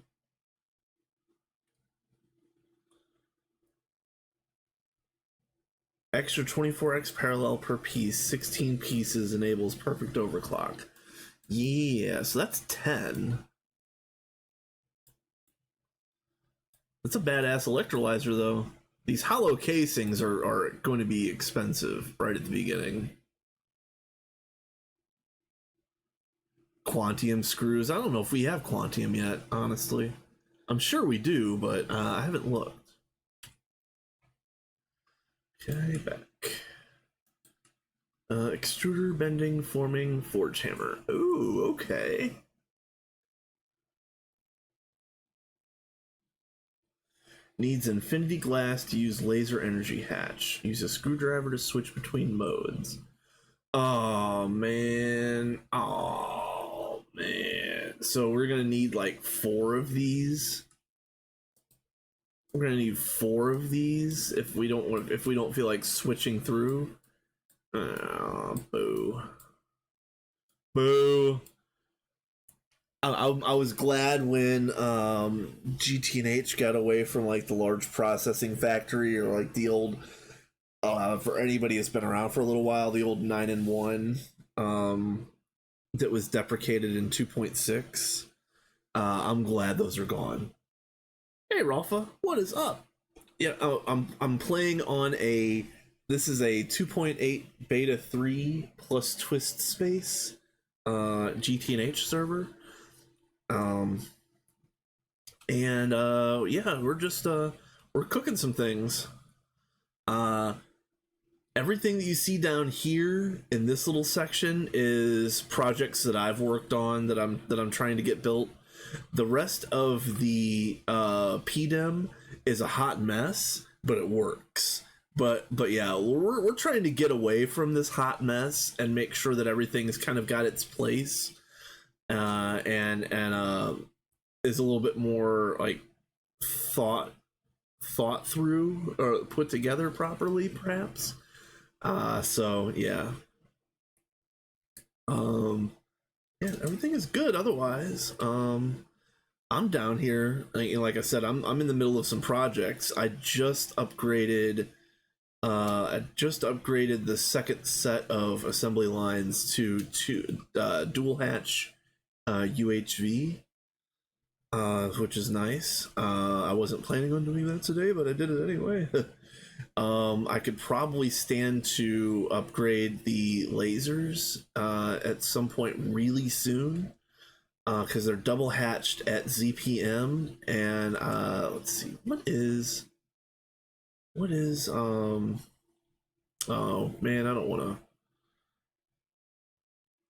Extra 24x parallel per piece, 16 pieces enables perfect overclock. Yeah, so that's 10. That's a badass electrolyzer, though. These hollow casings are going to be expensive right at the beginning. Quantium screws. I don't know if we have Quantium yet, honestly. I'm sure we do, but I haven't looked. Okay, back. Extruder, bending, forming, forge hammer. Ooh, okay. Needs infinity glass to use laser energy hatch. Use a screwdriver to switch between modes. Oh, man. Oh, man. So we're going to need like 4 of these. We're going to need 4 of these if we don't feel like switching through. Oh, boo. Boo. I was glad when GTNH got away from like the large processing factory or like the old for anybody that's been around for a little while, the old 9-in-1 that was deprecated in 2.6. I'm glad those are gone. Hey Rafa, what is up? Yeah, I'm playing on this is a 2.8 beta 3 plus twist space GTNH server. Yeah, we're just we're cooking some things. everything that you see down here in this little section is projects that I've worked on that I'm trying to get built. The rest of the PDEM is a hot mess, but it works. But yeah, we're trying to get away from this hot mess and make sure that everything's kind of got its place, and is a little bit more like thought through or put together properly, perhaps. So yeah. Yeah, everything is good otherwise. I'm down here, like I said, I'm in the middle of some projects. I just upgraded the second set of assembly lines to dual hatch UHV, which is nice. I wasn't planning on doing that today, but I did it anyway. I could probably stand to upgrade the lasers at some point really soon, because they're double hatched at ZPM. And let's see, what is oh man, I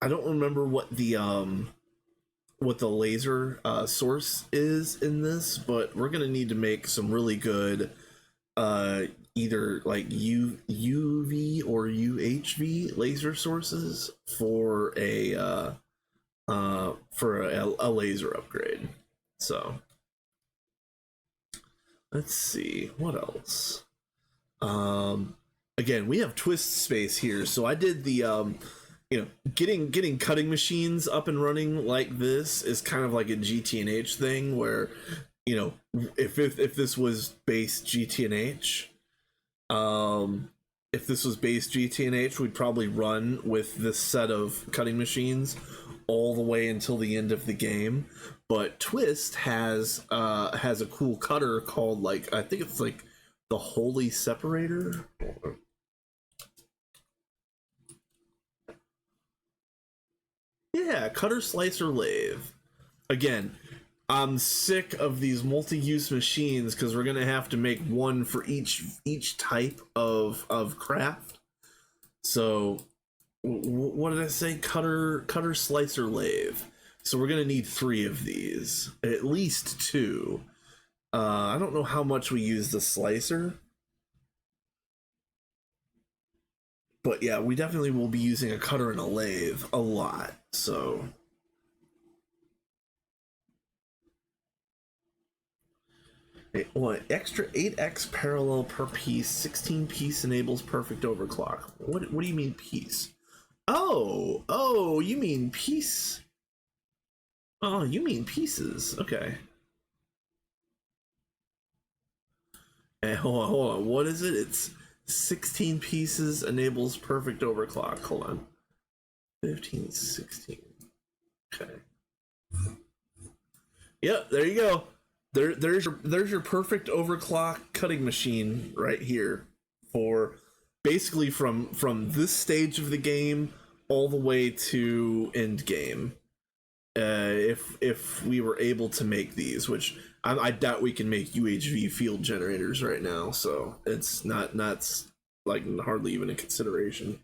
don't remember what the laser source is in this, but we're gonna need to make some really good either like UV or UHV laser sources for a laser upgrade. So let's see what else. Again, we have twist space here, so I did the getting cutting machines up and running like this is kind of like a GTNH thing, where if this was base GTNH, we'd probably run with this set of cutting machines all the way until the end of the game. But Twist has a cool cutter called, like, I think it's like the Holy Separator. Yeah, cutter slicer lathe. Again, I'm sick of these multi-use machines because we're gonna have to make one for each type of craft. So what did I say? Cutter slicer lathe. So we're gonna need 3 of these, at least 2. I don't know how much we use the slicer, but yeah, we definitely will be using a cutter and a lathe a lot. So what, extra 8x parallel per piece, 16 piece enables perfect overclock. What do you mean piece? Oh, you mean piece. Oh, you mean pieces. Okay. Hey, hold on. What is it? It's 16 pieces enables perfect overclock. Hold on. 15, 16. Okay. Yep, there you go. There's your perfect overclock cutting machine right here, for basically from this stage of the game all the way to end game. If we were able to make these, which I doubt we can make UHV field generators right now, so it's not like hardly even a consideration.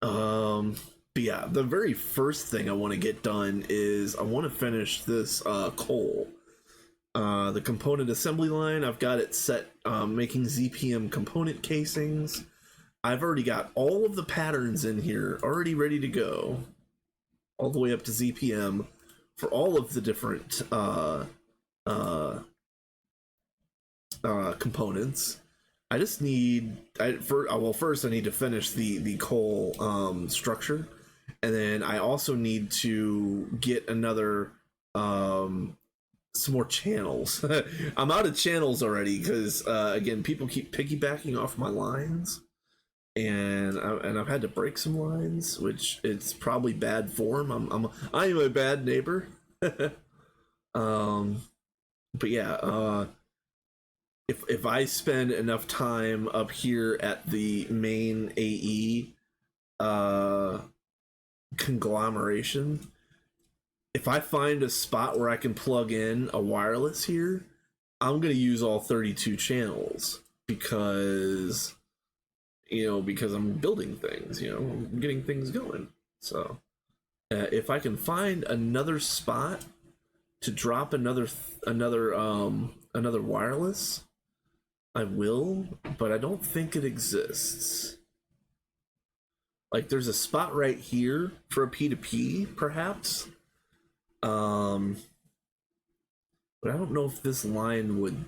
But yeah, the very first thing I want to get done is I want to finish this coal. The component assembly line, I've got it set making ZPM component casings. I've already got all of the patterns in here already ready to go, all the way up to ZPM for all of the different components. I just need first I need to finish the coal structure, and then I also need to get another some more channels. I'm out of channels already because again, people keep piggybacking off my lines, and I've had to break some lines, which it's probably bad form. I am a bad neighbor. But yeah, if I spend enough time up here at the main AE conglomeration, if I find a spot where I can plug in a wireless here, I'm gonna use all 32 channels, because you know, because I'm building things, you know, I'm getting things going. So if I can find another spot to drop another wireless, I will, but I don't think it exists. Like there's a spot right here for a P2P, perhaps. But I don't know if this line would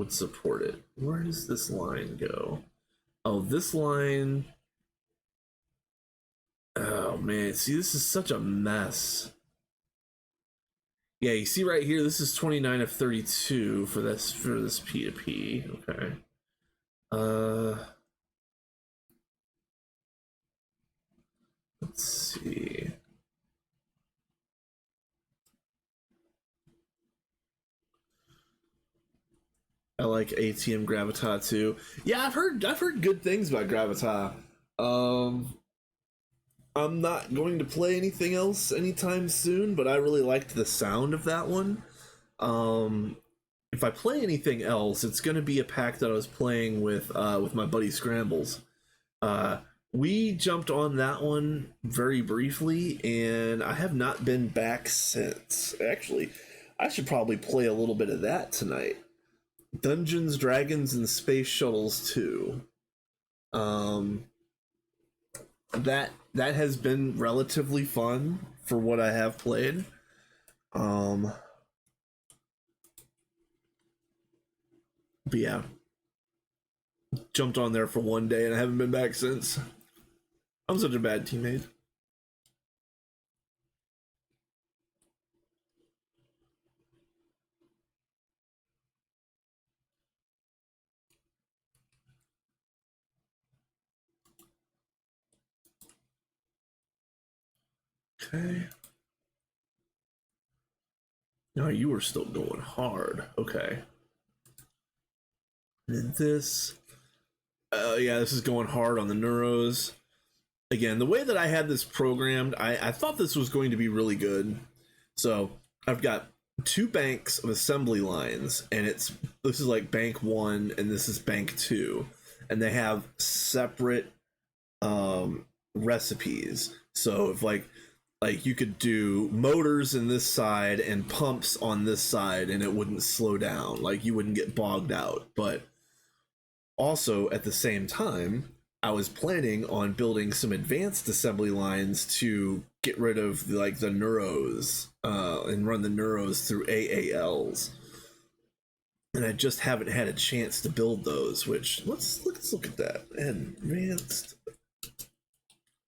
support it. Where does this line go? Oh, this line. Oh man, see, this is such a mess. Yeah, you see right here, this is 29 of 32 for this P2P. Okay. Let's see. I like ATM Gravita too. Yeah, I've heard good things about Gravita. I'm not going to play anything else anytime soon, but I really liked the sound of that one. If I play anything else, it's going to be a pack that I was playing with my buddy Scrambles. We jumped on that one very briefly, and I have not been back since. Actually, I should probably play a little bit of that tonight. Dungeons, Dragons, and Space Shuttles 2. That has been relatively fun for what I have played. But yeah, jumped on there for one day and I haven't been back since. I'm such a bad teammate. Okay. No, you were still going hard. Okay. And this. Yeah, this is going hard on the neuros. Again, the way that I had this programmed, I thought this was going to be really good. So I've got 2 banks of assembly lines, and this is like bank 1 and this is bank 2, and they have separate recipes. So if like you could do motors in this side and pumps on this side, and it wouldn't slow down, like you wouldn't get bogged out. But also at the same time, I was planning on building some advanced assembly lines to get rid of the neuros and run the neuros through AALs. And I just haven't had a chance to build those, which let's look at that.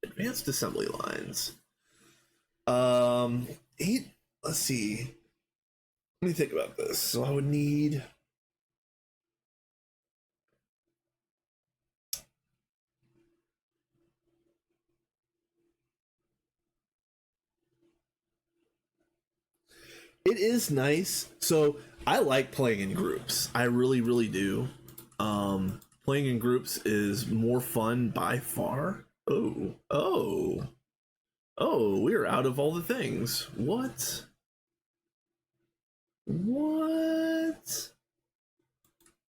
Advanced assembly lines. Let's see. Let me think about this. So I would need it is nice. So I like playing in groups. I really, really do. Playing in groups is more fun by far. Oh, we're out of all the things. What?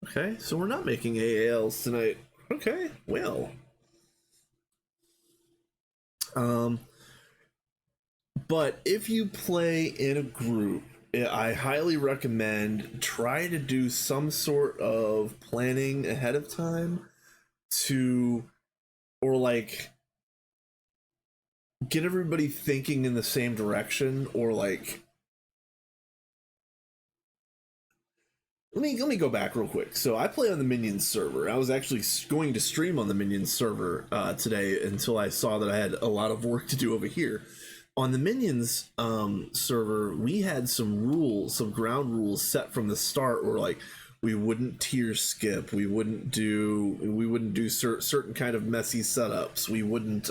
Okay, so we're not making AALs tonight. Okay, well. But if you play in a group, I highly recommend try to do some sort of planning ahead of time or like get everybody thinking in the same direction, or like let me go back real quick. So I play on the Minions server. I was actually going to stream on the Minions server today until I saw that I had a lot of work to do over here. On the Minions server, we had some ground rules set from the start, where like we wouldn't tier skip, we wouldn't do certain kind of messy setups, we wouldn't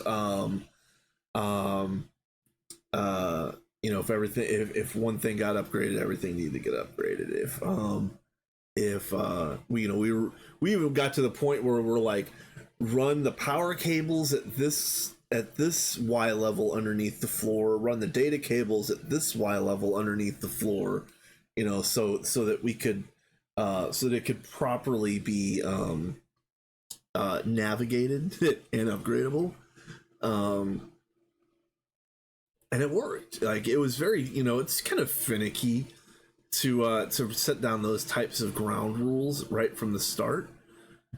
if one thing got upgraded, everything needed to get upgraded. We even got to the point where we're like, run the power cables at this Y level underneath the floor, run the data cables at this Y level underneath the floor, so that we could so that it could properly be navigated and upgradable. And it worked. Like, it was very, it's kind of finicky to set down those types of ground rules right from the start,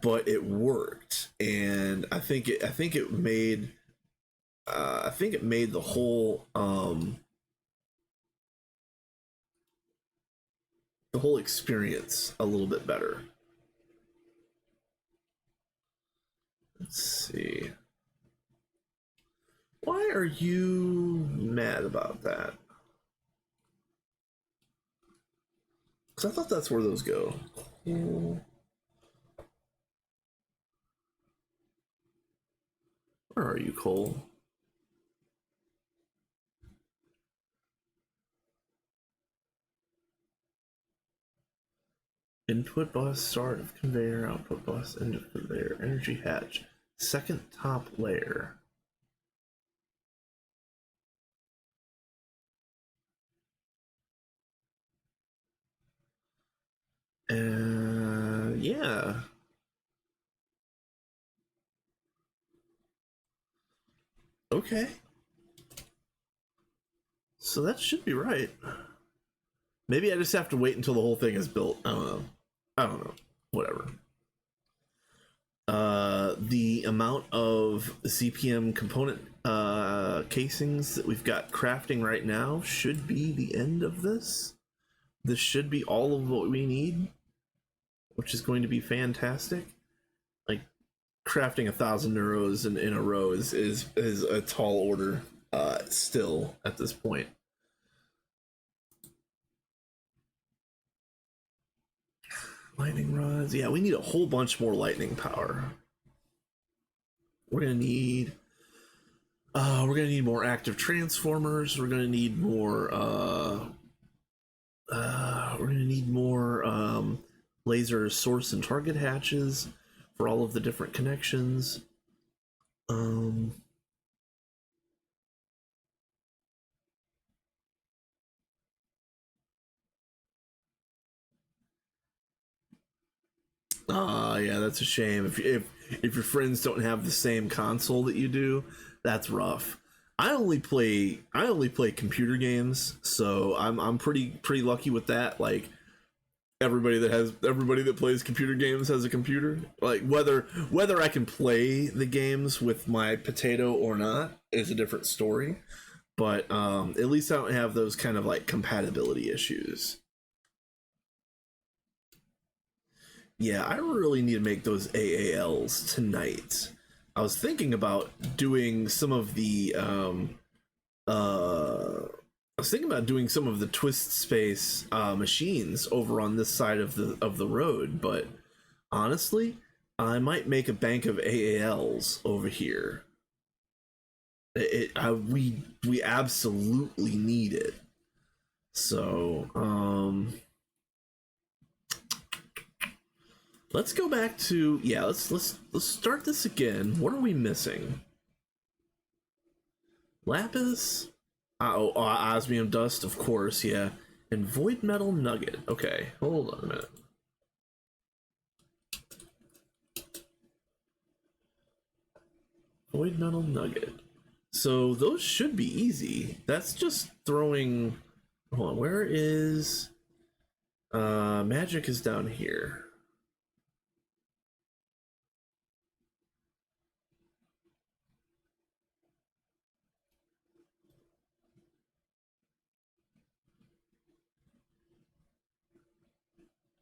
but it worked. And I think it made the whole experience a little bit better. Let's see. Why are you mad about that? Because I thought that's where those go. Cool. Where are you, Cole? Input bus, start of conveyor, output bus, end of conveyor, energy hatch, second top layer. Yeah. Okay. So that should be right. Maybe I just have to wait until the whole thing is built. I don't know. Whatever. The amount of CPM component casings that we've got crafting right now should be the end of this. This should be all of what we need, which is going to be fantastic. Like, crafting 1,000 neuros in a row is a tall order still at this point. Lightning rods. Yeah, we need a whole bunch more lightning power. We're gonna need more active transformers. We're gonna need more laser source and target hatches for all of the different connections. Yeah, that's a shame. If your friends don't have the same console that you do, that's rough. I only play computer games, so I'm pretty lucky with that. Like, everybody that plays computer games has a computer. Like, whether I can play the games with my potato or not is a different story. But at least I don't have those kind of like compatibility issues. Yeah, I really need to make those AALs tonight. I was thinking about doing some of the twist space machines over on this side of the road, but honestly, I might make a bank of AALs over here. We absolutely need it. So let's go back to let's start this again. What are we missing? Lapis, osmium dust, of course, yeah, and void metal nugget. Okay, hold on a minute. Void metal nugget. So those should be easy. That's just throwing. Hold on, where is magic is down here.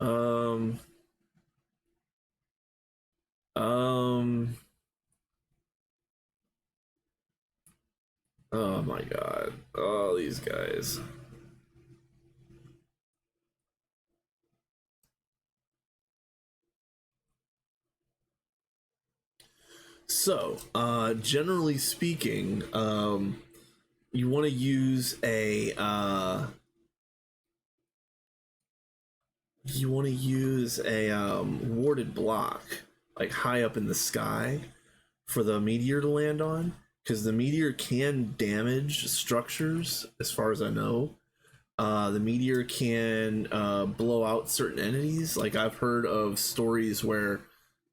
Um oh my god. Oh, these guys. So, generally speaking, you want to use a warded block, like high up in the sky, for the meteor to land on, because the meteor can damage structures. As far as I know, the meteor can blow out certain entities. Like, I've heard of stories where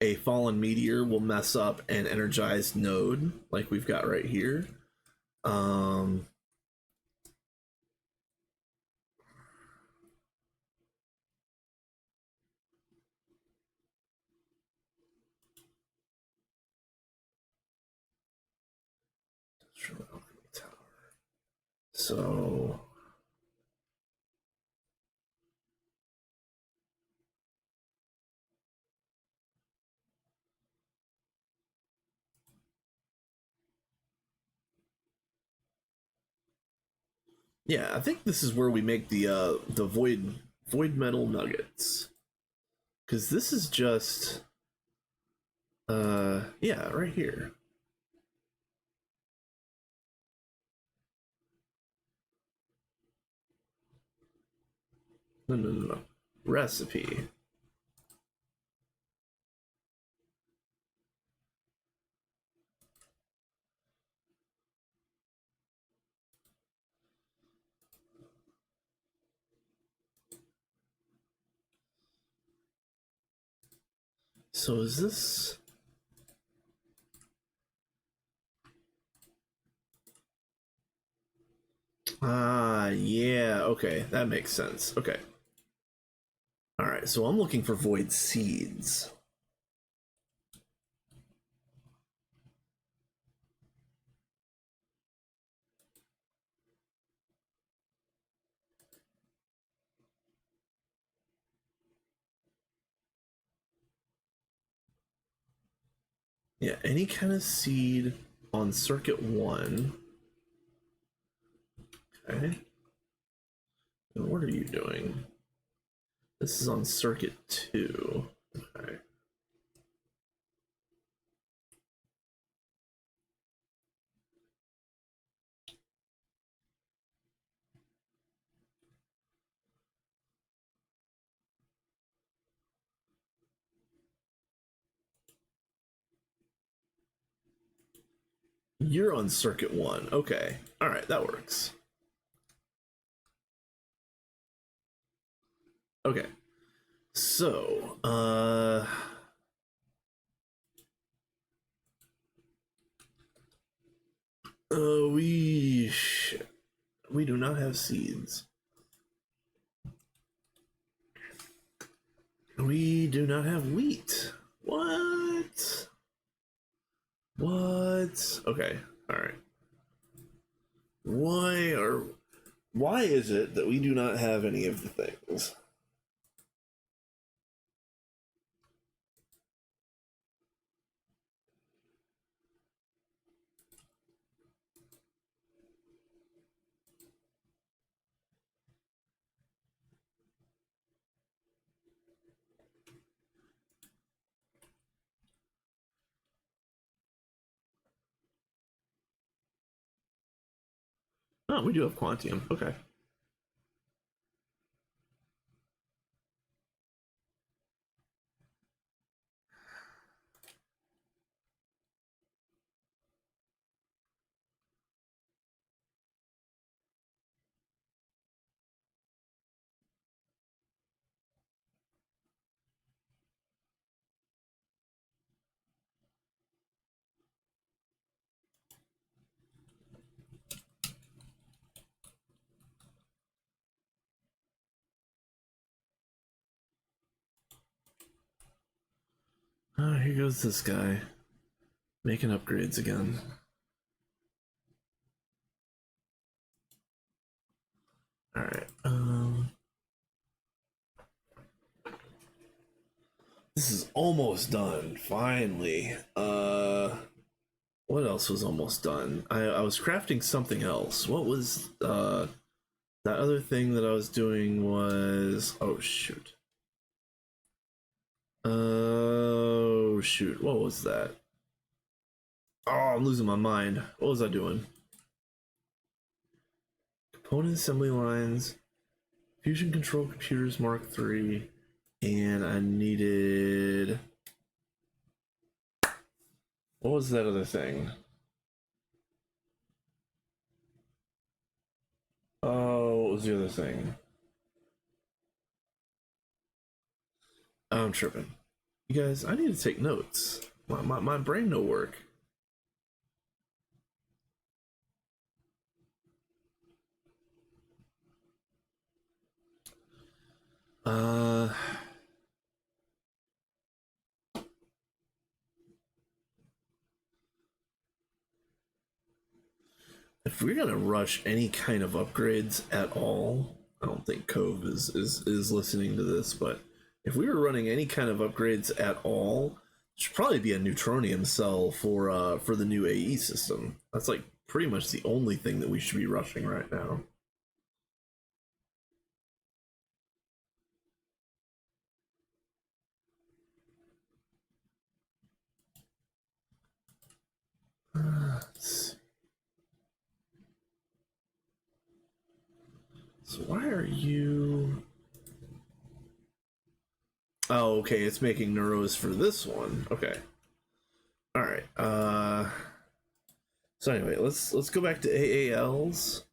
a fallen meteor will mess up an energized node like we've got right here. Um, so yeah, I think this is where we make the void metal nuggets, because this is just yeah, right here. No. Recipe. So is this? Ah, yeah. Okay, that makes sense. Okay. All right. So I'm looking for void seeds. Yeah, any kind of seed on circuit 1. Okay. And what are you doing? This is on circuit 2. Okay. You're on circuit 1. Okay. All right, that works. Okay. So, we do not have seeds. We do not have wheat. What? What? Okay. All right. Why is it that we do not have any of the things? Oh, we do have quantium. Okay. Here goes this guy making upgrades again. All right. This is almost done. Finally. What else was almost done? I was crafting something else. What was that other thing that I was doing was, oh shoot. Oh shoot. What was that? Oh, I'm losing my mind. What was I doing? Component assembly lines, fusion control computers Mark III, and I needed, what was that other thing? Oh, what was the other thing? Oh, I'm tripping. You guys, I need to take notes. My brain no work. If we're gonna rush any kind of upgrades at all, I don't think Cove is listening to this, but if we were running any kind of upgrades at all, it should probably be a neutronium cell for the new AE system. That's like pretty much the only thing that we should be rushing right now. Let's see. So why are you? Oh, okay, it's making neuros for this one. Okay. All right. So anyway, let's go back to AALs.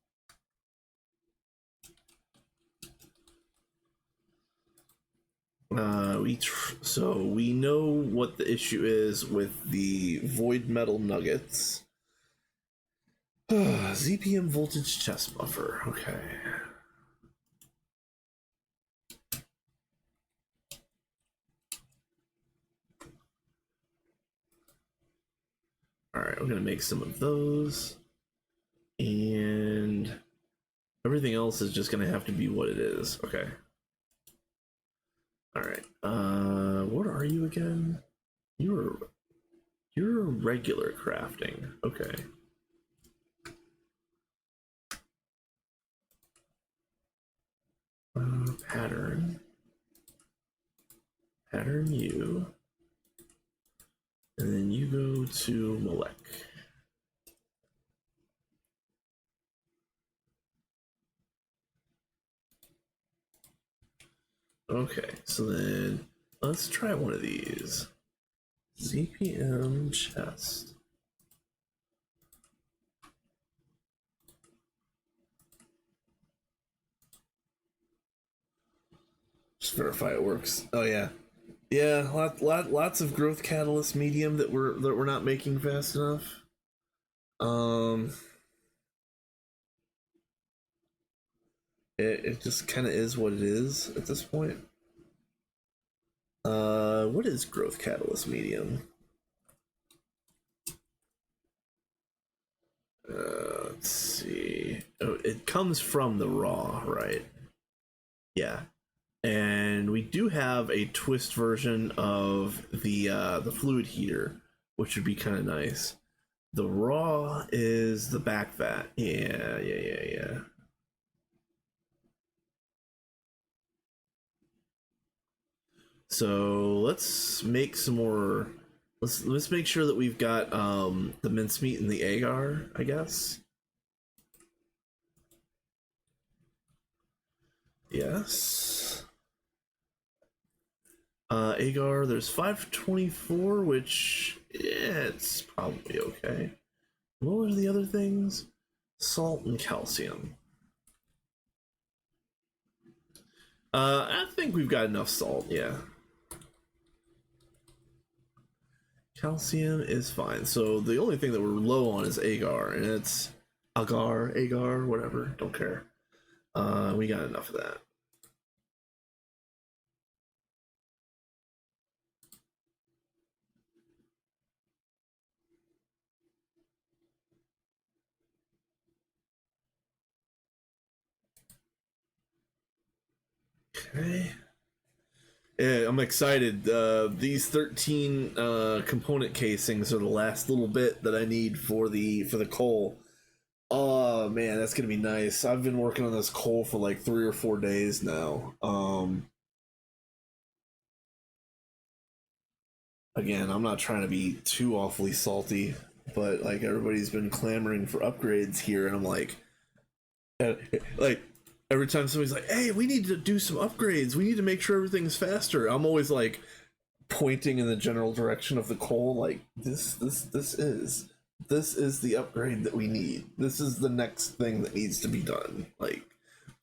So we know what the issue is with the void metal nuggets. ZPM voltage chest buffer. Okay. All right, we're gonna make some of those, and everything else is just gonna have to be what it is. Okay. All right. What are you again? You're regular crafting. Okay. Pattern you, and then you go to Molek. Okay, so then let's try one of these. ZPM chest. Just verify it works. Oh yeah, yeah. Lots of growth catalyst medium that we're not making fast enough. It just kind of is what it is at this point. What is growth catalyst medium? Let's see. Oh, it comes from the raw, right? Yeah. And we do have a twist version of the fluid heater, which would be kind of nice. The raw is the back vat. Yeah. So let's make some more. Let's make sure that we've got the mincemeat and the agar, I guess. Yes. Agar, there's 524, which yeah, it's probably okay. What were the other things? Salt and calcium. I think we've got enough salt, yeah. Calcium is fine. So the only thing that we're low on is agar, and it's agar, whatever. Don't care. We got enough of that. Okay. Yeah, I'm excited. These 13 component casings are the last little bit that I need for the coal. Oh man, that's gonna be nice. I've been working on this coal for like 3 or 4 days now. Again, I'm not trying to be too awfully salty, but like everybody's been clamoring for upgrades here, and I'm like every time somebody's like, "Hey, we need to do some upgrades. We need to make sure everything's faster." I'm always like pointing in the general direction of the coal, like this is the upgrade that we need. This is the next thing that needs to be done. Like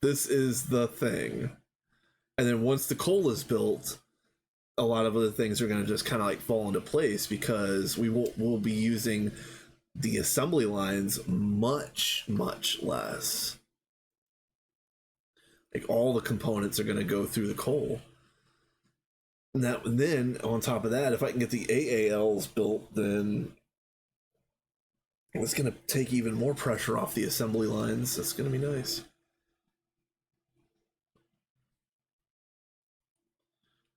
this is the thing. And then once the coal is built, a lot of other things are going to just kind of like fall into place because we'll be using the assembly lines much less. Like all the components are going to go through the coal. And then on top of that, if I can get the AALs built, then it's going to take even more pressure off the assembly lines. That's going to be nice.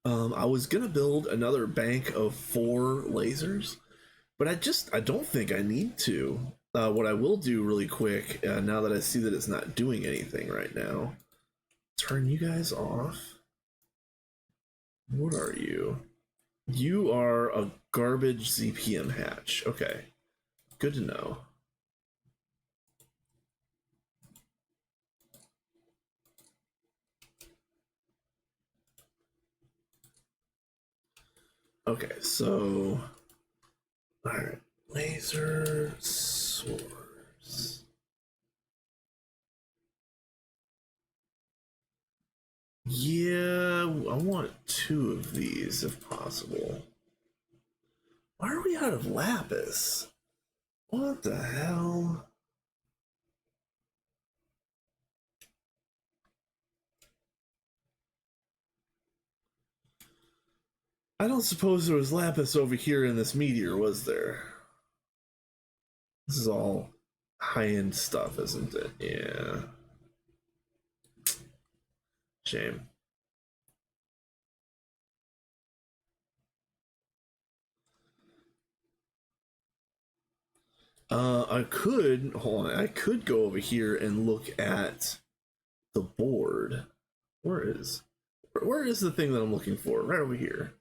I was going to build another bank of 4 lasers, but I don't think I need to. What I will do really quick, now that I see that it's not doing anything right now, turn you guys off. What are you? You are a garbage ZPM hatch. Okay. Good to know. Okay, so... Alright. Laser source. Yeah, I want 2 of these if possible. Why are we out of lapis? What the hell? I don't suppose there was lapis over here in this meteor, was there? This is all high-end stuff, isn't it? Yeah. Shame. I could, hold on, I could go over here and look at the board. Where is the thing that I'm looking for? Right over here.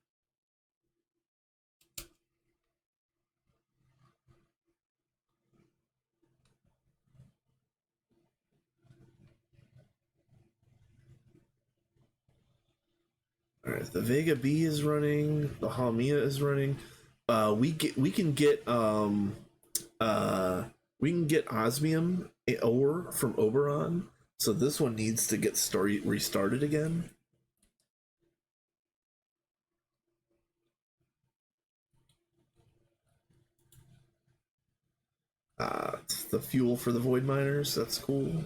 Alright, the Vega B is running, the Hamia is running. We can get osmium ore from Oberon, so this one needs to get restarted again. The fuel for the void miners, that's cool.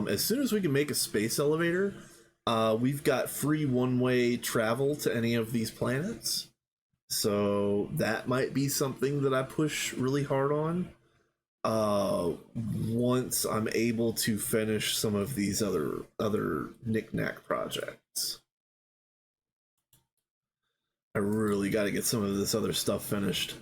As soon as we can make a space elevator, we've got free one-way travel to any of these planets. So that might be something that I push really hard on. Once I'm able to finish some of these other knick-knack projects. I really got to get some of this other stuff finished.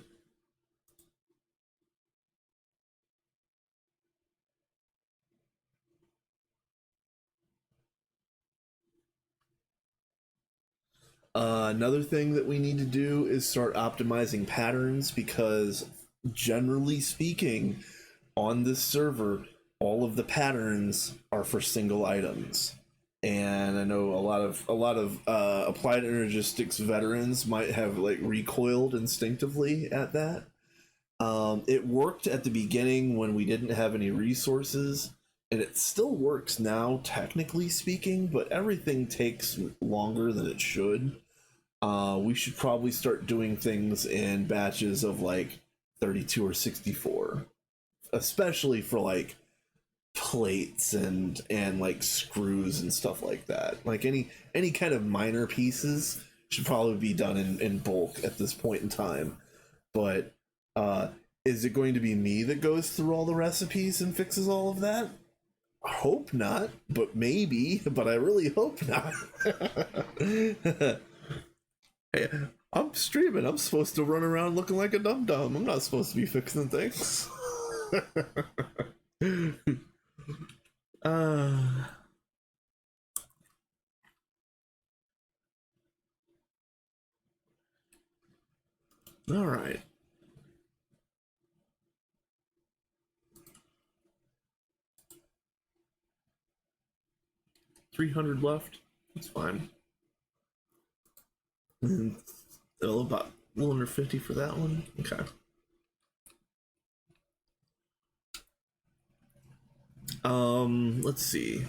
Another thing that we need to do is start optimizing patterns because, generally speaking, on this server, all of the patterns are for single items. And I know a lot of applied energistics veterans might have like recoiled instinctively at that. It worked at the beginning when we didn't have any resources, and it still works now, technically speaking, but everything takes longer than it should. We should probably start doing things in batches of like 32 or 64, especially for like plates and like screws and stuff like that. Like any kind of minor pieces should probably be done in bulk at this point in time. But is it going to be me that goes through all the recipes and fixes all of that? I hope not, but maybe. But I really hope not. Hey, I'm streaming. I'm supposed to run around looking like a dum-dum. I'm not supposed to be fixing things. uh, all right. 300 left. That's fine. And about a little under 50 for that one. Okay. Let's see.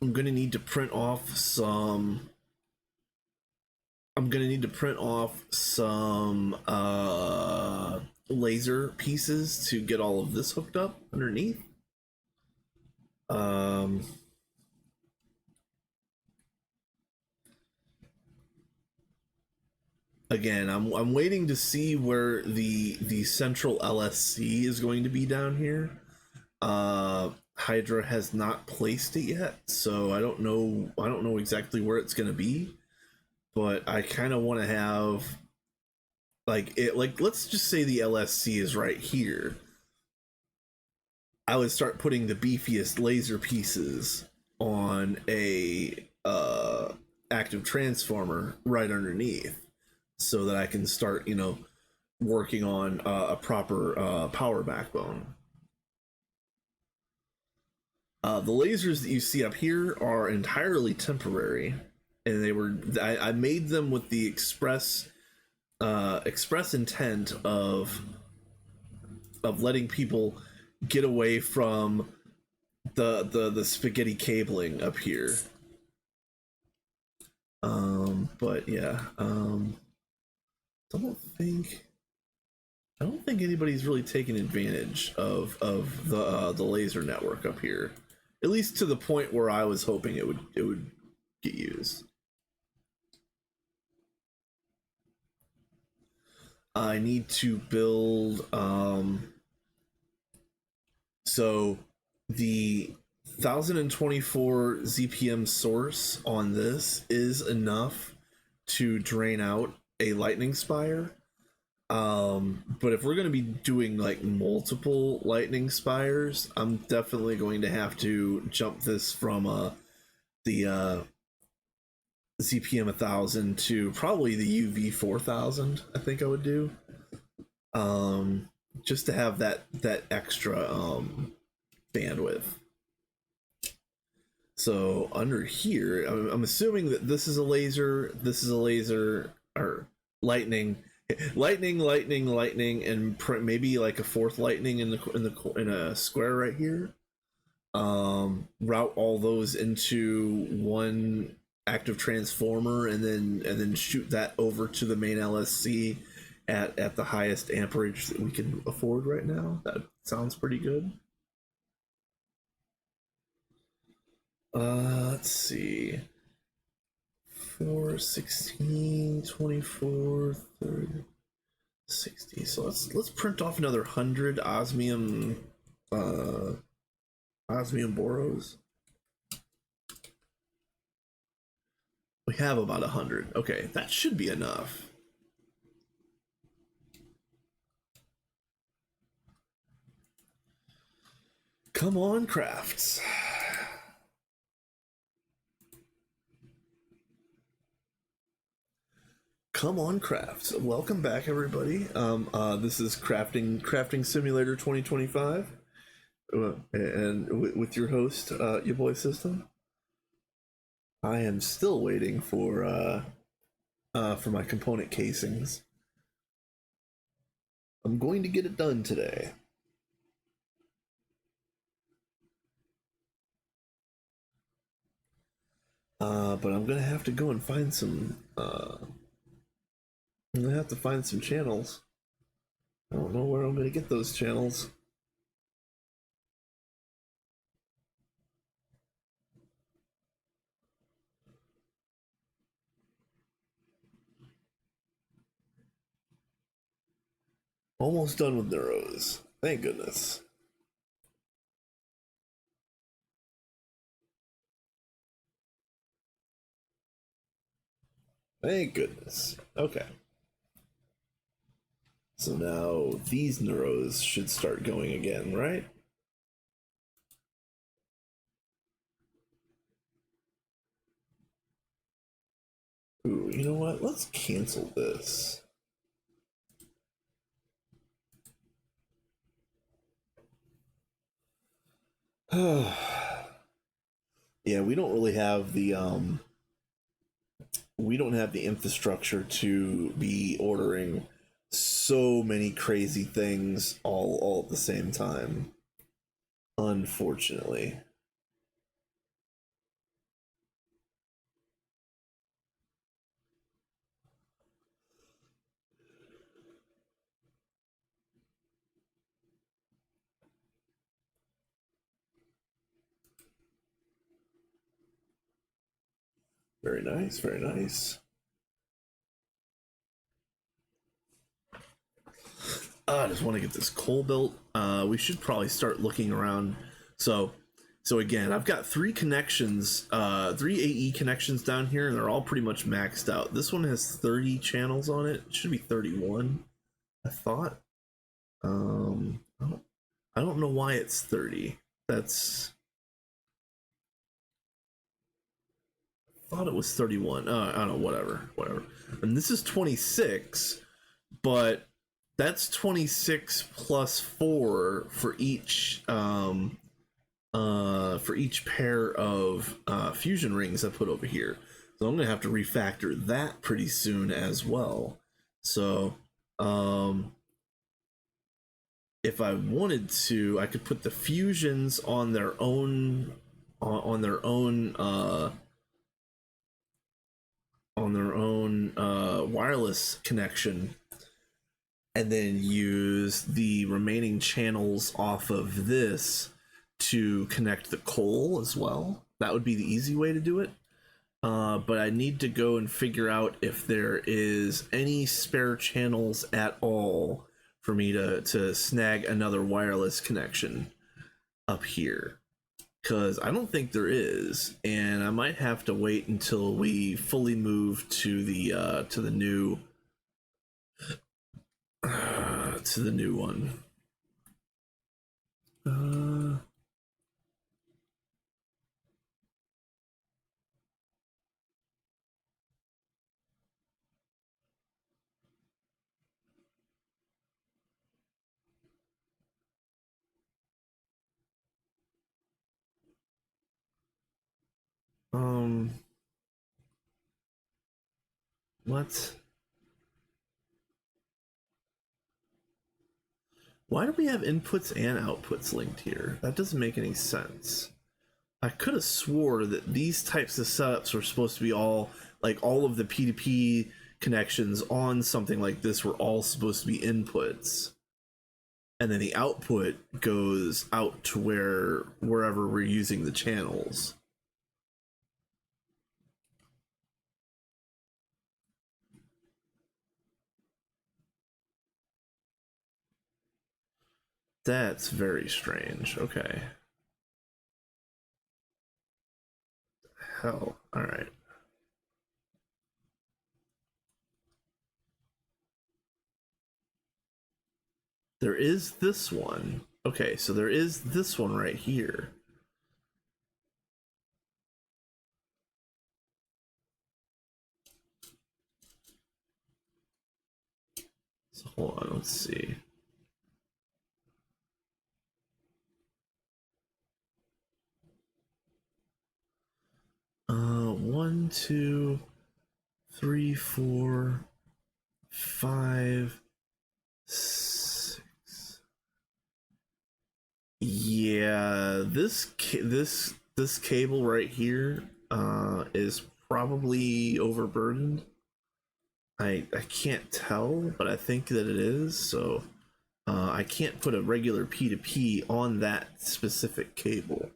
I'm gonna need to print off some. I'm gonna need to print off some laser pieces to get all of this hooked up underneath. Again, I'm waiting to see where the central LSC is going to be down here. Hydra has not placed it yet, so I don't know exactly where it's going to be, but I kind of want to have like let's just say the LSC is right here. I would start putting the beefiest laser pieces on a active transformer right underneath, so that I can start, working on a proper power backbone. The lasers that you see up here are entirely temporary, and I made them with the express intent of letting people get away from the spaghetti cabling up here. But yeah, I don't think anybody's really taken advantage of the laser network up here, at least to the point where I was hoping it would get used. I need to build so the 1024 ZPM source on this is enough to drain out a lightning spire. But if we're going to be doing like multiple lightning spires, I'm definitely going to have to jump this from the ZPM 1000 to probably the UV 4000. I think I would do, just to have that extra bandwidth. So under here, I'm assuming that this is a laser, or lightning, and maybe like a fourth lightning in a square right here. Route all those into one active transformer, and then shoot that over to the main LSC at the highest amperage that we can afford right now. That sounds pretty good. Let's see. 4, 16, 24, 30, 60. So let's print off another 100 osmium boros. We have about 100. Okay, that should be enough. Come on, crafts. Come on, crafts. Welcome back, everybody. This is Crafting Simulator 2025, and with your host, your boy System. I am still waiting for my component casings. I'm going to get it done today. But I'm gonna have to go and find some. I'm gonna have to find some channels. I don't know where I'm gonna get those channels. Almost done with Neuros. Thank goodness. Thank goodness. Okay. So now these Neuros should start going again, right? Ooh, you know what? Let's cancel this. Yeah, we don't really have the infrastructure to be ordering so many crazy things all at the same time, unfortunately. Very nice, very nice. I just want to get this coal built. We should probably start looking around. So again, I've got 3 connections, 3 AE connections down here, and they're all pretty much maxed out. This one has 30 channels on it. It should be 31, I thought. I don't know why it's 30. That's... I thought it was 31. I don't know, whatever. And this is 26, but that's 26 plus 4 for each pair of fusion rings I put over here. So I'm gonna have to refactor that pretty soon as well. So if I wanted to, I could put the fusions on their own wireless connection, and then use the remaining channels off of this to connect the coal as well. That would be the easy way to do it. But I need to go and figure out if there is any spare channels at all for me to snag another wireless connection up here. Because I don't think there is, and I might have to wait until we fully move to the new one. What? Why do we have inputs and outputs linked here? That doesn't make any sense. I could have swore that these types of setups were supposed to be all, like, all of the P2P connections on something like this were all supposed to be inputs. And then the output goes out to wherever we're using the channels. That's very strange. Okay. Hell. Alright. There is this one. Okay, so there is this one right here. So hold on, let's see. One, two, 3, 4, 5, 6. Yeah, this cable right here is probably overburdened. I can't tell, but I think that it is. So I can't put a regular P2P on that specific cable.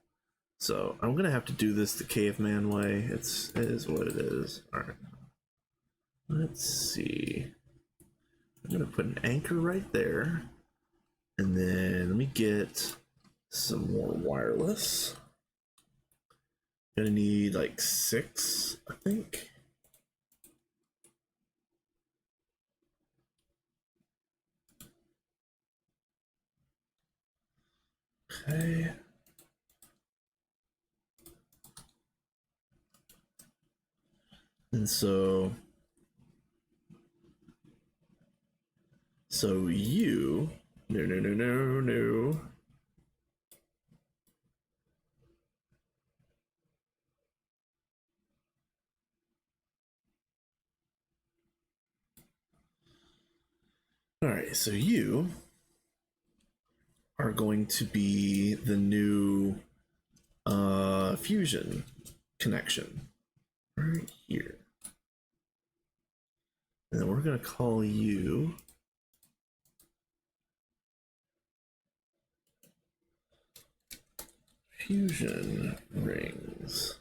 So I'm gonna have to do this the caveman way. It is what it is. All right. Let's see. I'm gonna put an anchor right there, and then let me get some more wireless. Gonna need like 6, I think. Okay. And so you, no. All right, so you are going to be the new fusion connection right here. And then we're going to call you fusion rings.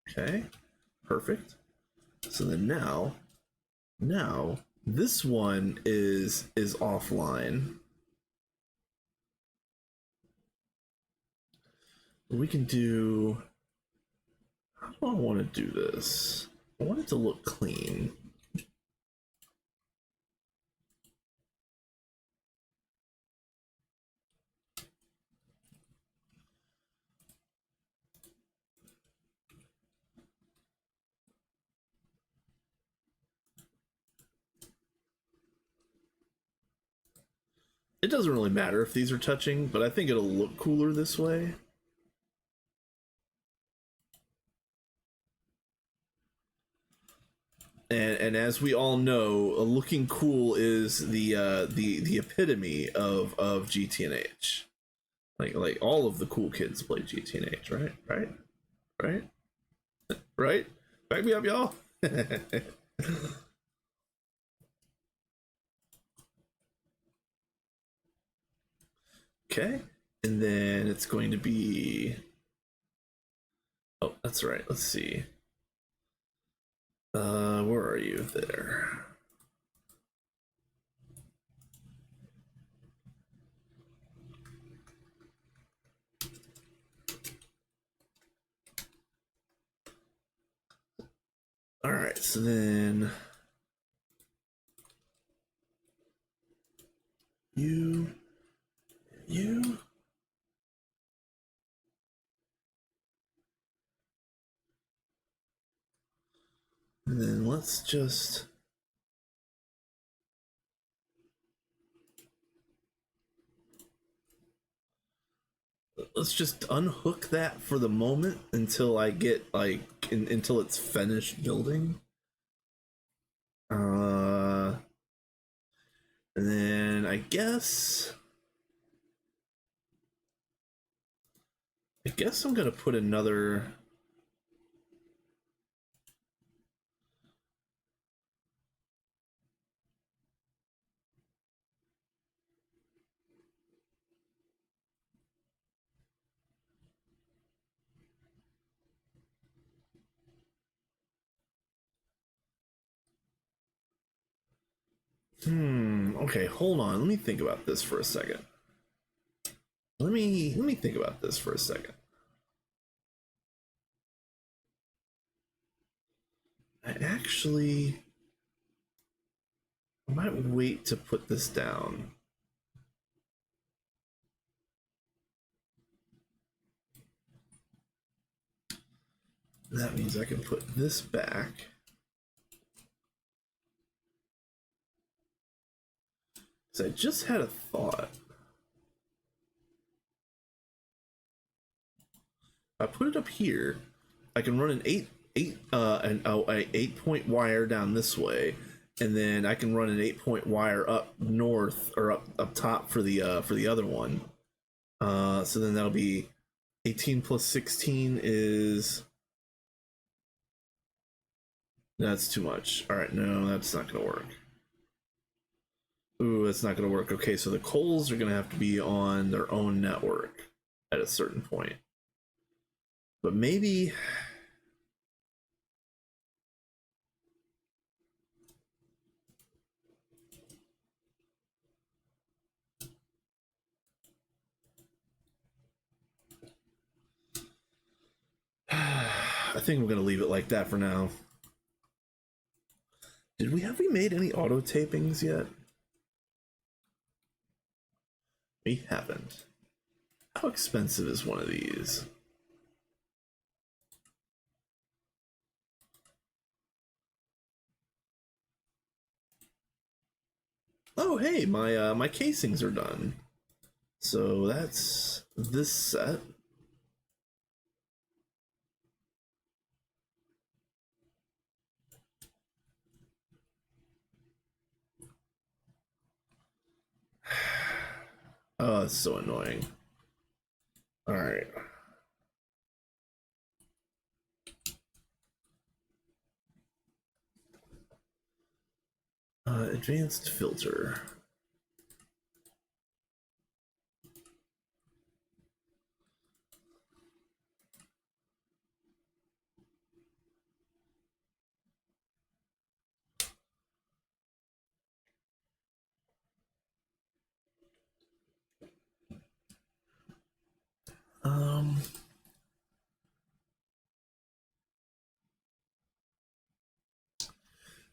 Okay, perfect. So then now this one is offline. We can do, how do I want to do this? I want it to look clean. It doesn't really matter if these are touching, but I think it'll look cooler this way. And as we all know, looking cool is the epitome of GTNH. Like all of the cool kids play GTNH, right? Right? Back me up, y'all. Okay, and then it's going to be. Oh, that's right. Let's see. Where are you there? All right, so then you, and then let's just. Let's just unhook that for the moment until I get like until it's finished building. And then I guess I'm gonna put another. Okay, hold on. Let me think about this for a second. Let me think about this for a second. I might wait to put this down. That means I can put this back. So I just had a thought. I put it up here. I can run an 8-point wire down this way, and then I can run an 8-point wire up north or up top for the other one. So then that'll be 18 plus 16 is. That's too much. All right, no, that's not gonna work. Ooh, that's not gonna work. Okay, so the coals are gonna have to be on their own network at a certain point. But maybe. I think I'm gonna leave it like that for now. Have we made any auto tapings yet? We haven't. How expensive is one of these? Oh, hey, my casings are done. So that's this set. Oh, it's so annoying. All right. Advanced filter.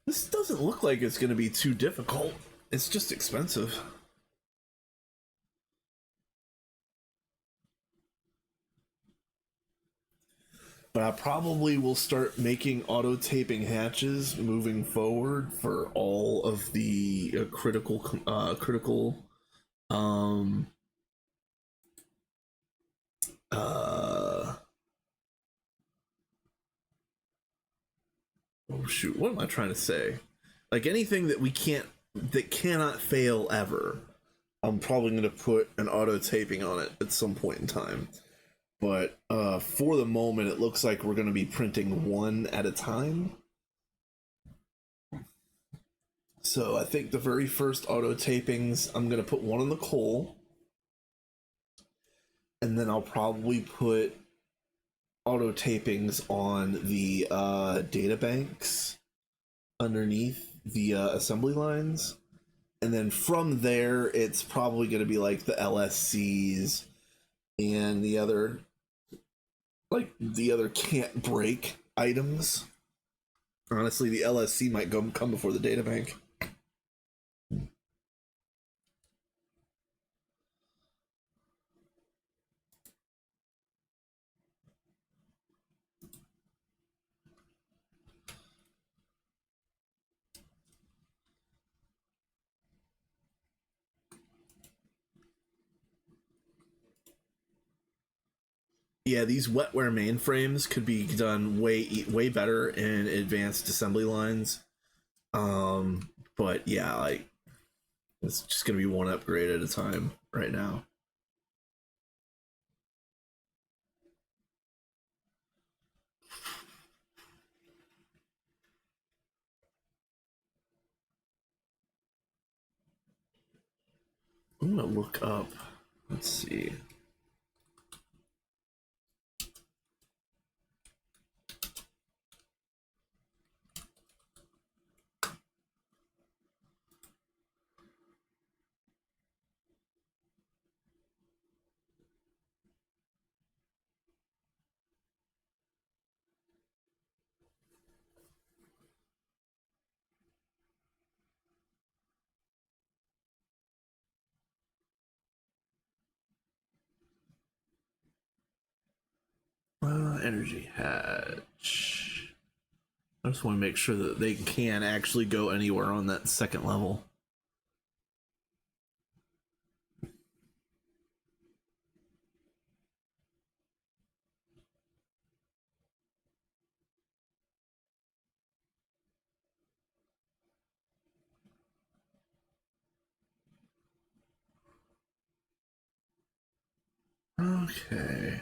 This doesn't look like it's going to be too difficult. It's just expensive. But I probably will start making auto taping hatches moving forward for all of the critical um uh oh shoot, what am I trying to say? Like anything that cannot fail ever. I'm probably going to put an auto taping on it at some point in time. But for the moment, it looks like we're going to be printing one at a time. So I think the very first auto tapings, I'm going to put one on the coal. And then I'll probably put auto tapings on the data banks underneath the assembly lines. And then from there, it's probably going to be like the LSCs and the other can't break items. Honestly, the LSC might come before the data bank. Yeah, these wetware mainframes could be done way better in advanced assembly lines. But yeah, like it's just gonna be one upgrade at a time right now. I'm gonna look up. Let's see. Energy hatch. I just want to make sure that they can actually go anywhere on that second level. Okay.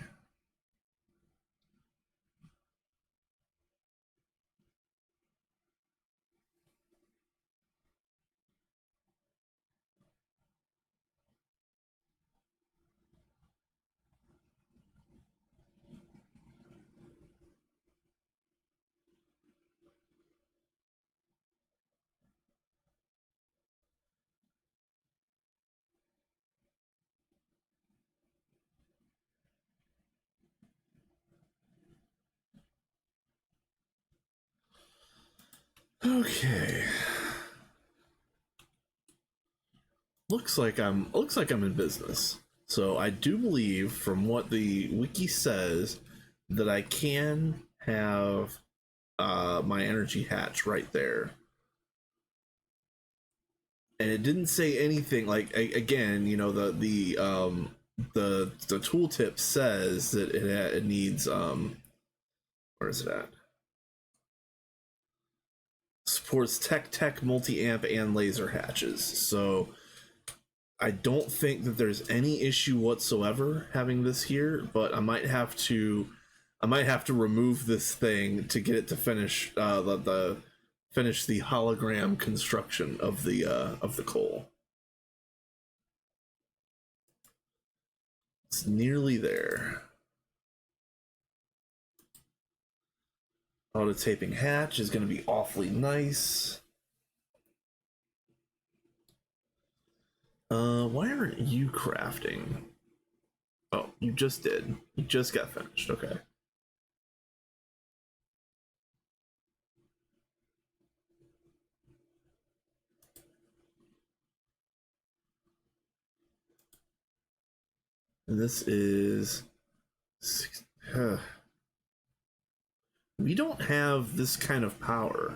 Okay. Looks like I'm in business. So I do believe, from what the wiki says, that I can have my energy hatch right there. And it didn't say anything like, again, you know, the tooltip says that it needs where is it at? Supports tech multi-amp and laser hatches. So I don't think that there's any issue whatsoever having this here, but I might have to remove this thing to get it to finish finish the hologram construction of the coal. It's nearly there. Auto taping hatch is going to be awfully nice. Why aren't you crafting? Oh, you just did. You just got finished. Okay. And this is we don't have this kind of power.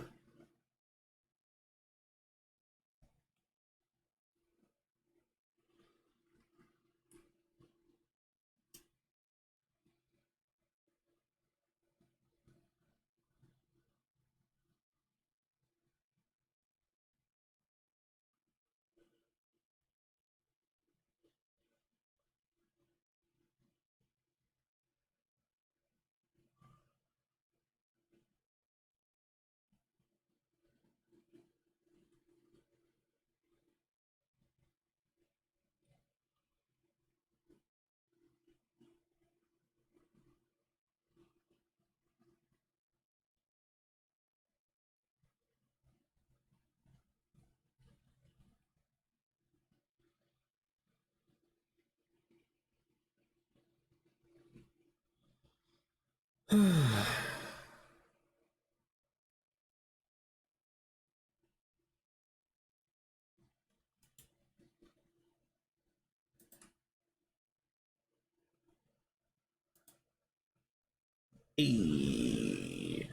Hey,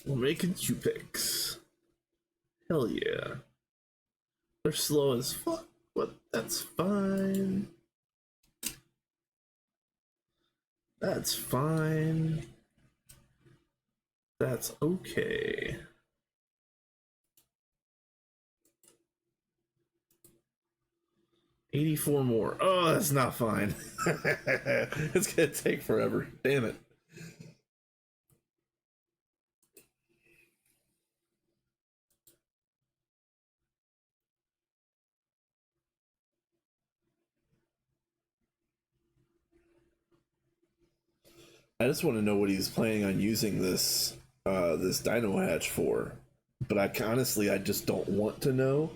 we're making 2 picks. Hell yeah. They're slow as fuck, but that's fine. That's fine. That's okay. $84 more. Oh, that's not fine. It's gonna take forever. Damn it. I just want to know what he's planning on using this Dino Hatch for. But I just don't want to know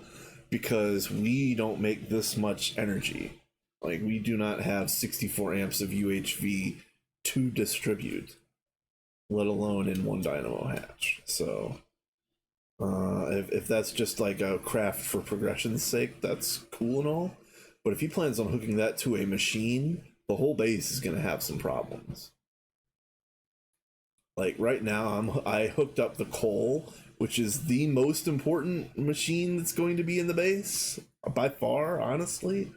because we don't make this much energy. Like we do not have 64 amps of UHV to distribute, let alone in one Dynamo Hatch. So if that's just like a craft for progression's sake, that's cool and all. But if he plans on hooking that to a machine, the whole base is going to have some problems. Like right now, I hooked up the coal, which is the most important machine that's going to be in the base by far, honestly.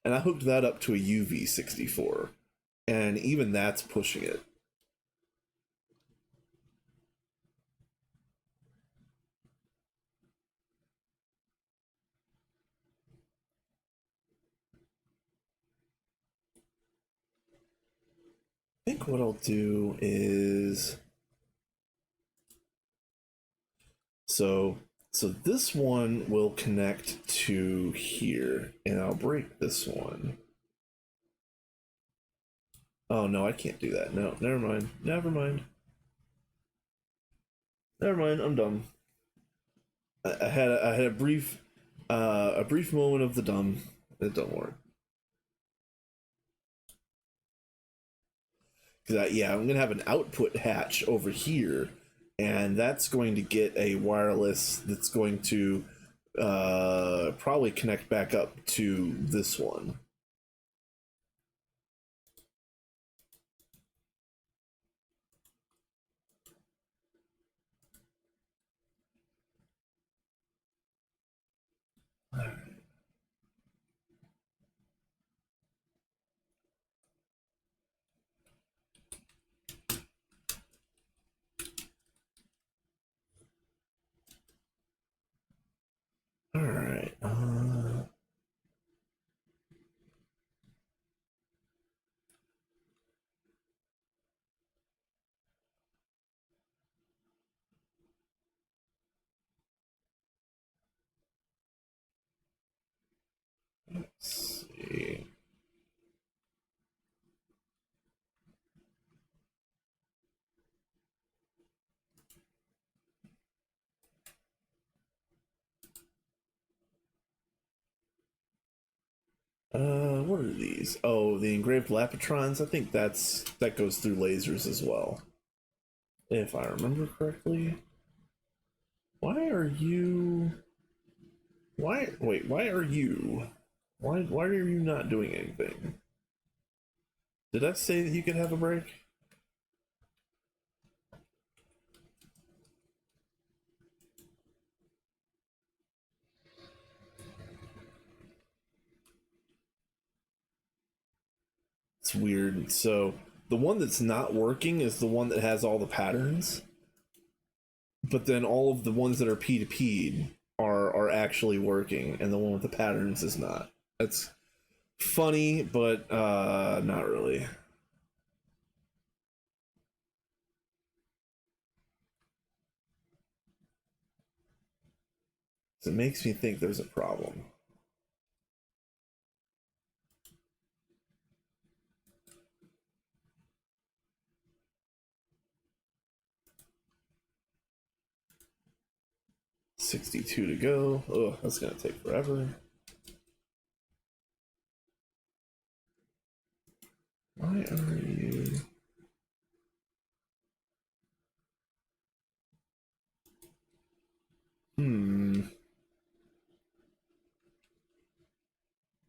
And I hooked that up to a UV64, and even that's pushing it. I think what I'll do is so this one will connect to here, and I'll break this one. Oh no, I can't do that. No, never mind. Never mind. Never mind. I'm dumb. I had a brief moment of the dumb. It don't work. Because yeah, I'm gonna have an output hatch over here, and that's going to get a wireless that's going to probably connect back up to this one. All right. what are these? Oh, the engraved Lapitrons. I think that goes through lasers as well, if I remember correctly. Why are you? Why? Wait. Why are you? Why are you not doing anything? Did I say that you could have a break? It's weird. So the one that's not working is the one that has all the patterns, but then all of the ones that are P2P are actually working, and the one with the patterns is not. That's funny, but not really. So it makes me think there's a problem. $62 to go. Oh, that's gonna take forever. Why are you?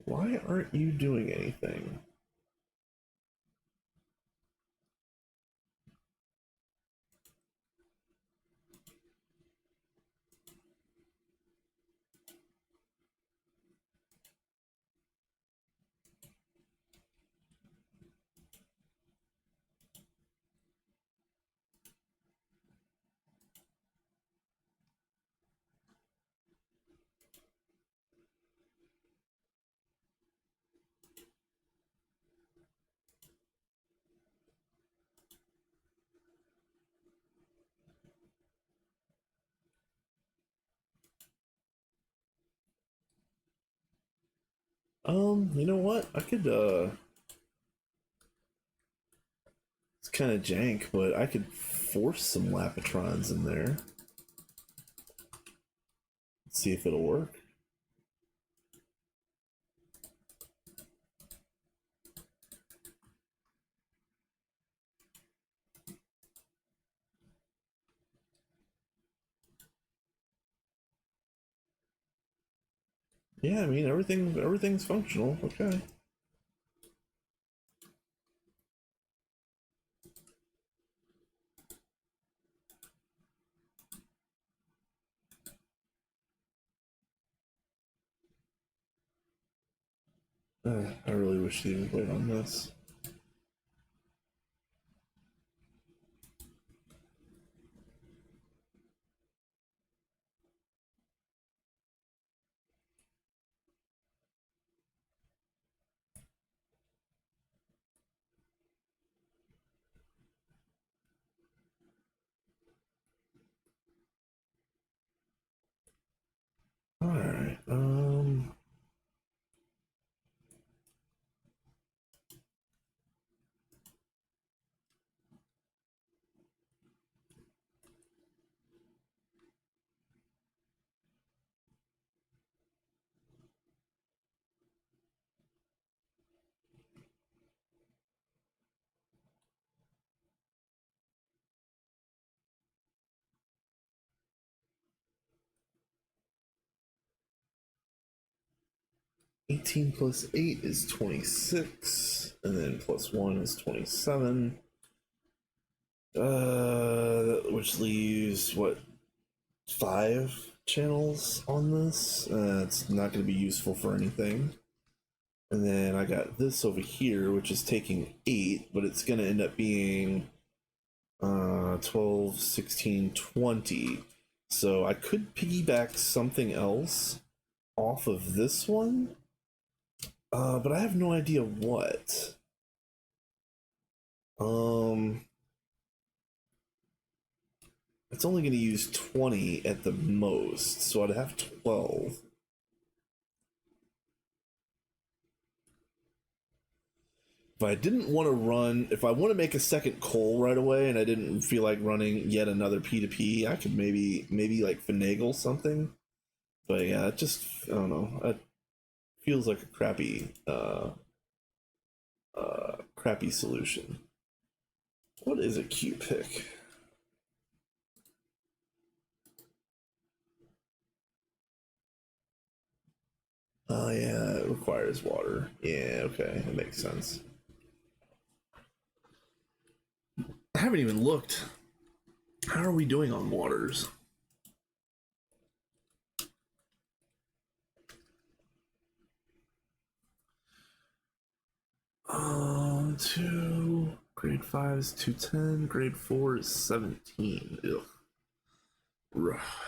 Why aren't you doing anything? You know what? I could it's kind of jank, but I could force some Lapitrons in there. Let's see if it'll work. Yeah, I mean everything's functional. Okay. I really wish they would wait on this. All right. 18 plus 8 is 26, and then plus 1 is 27. Which leaves what, 5 channels on this? It's not going to be useful for anything. And then I got this over here, which is taking 8, but it's going to end up being 12, 16, 20. So I could piggyback something else off of this one, but I have no idea what. It's only going to use 20 at the most, so I'd have 12. If I didn't want to run, if I want to make a second coal right away, and I didn't feel like running yet another P2P, I could maybe like finagle something. But yeah, it just, I don't know. It feels like a crappy crappy solution. What is a Q pick? Oh yeah, it requires water. Yeah, okay, that makes sense. I haven't even looked. How are we doing on waters? Two grade 5 is 210, grade 4 is 17. Ugh. Rough.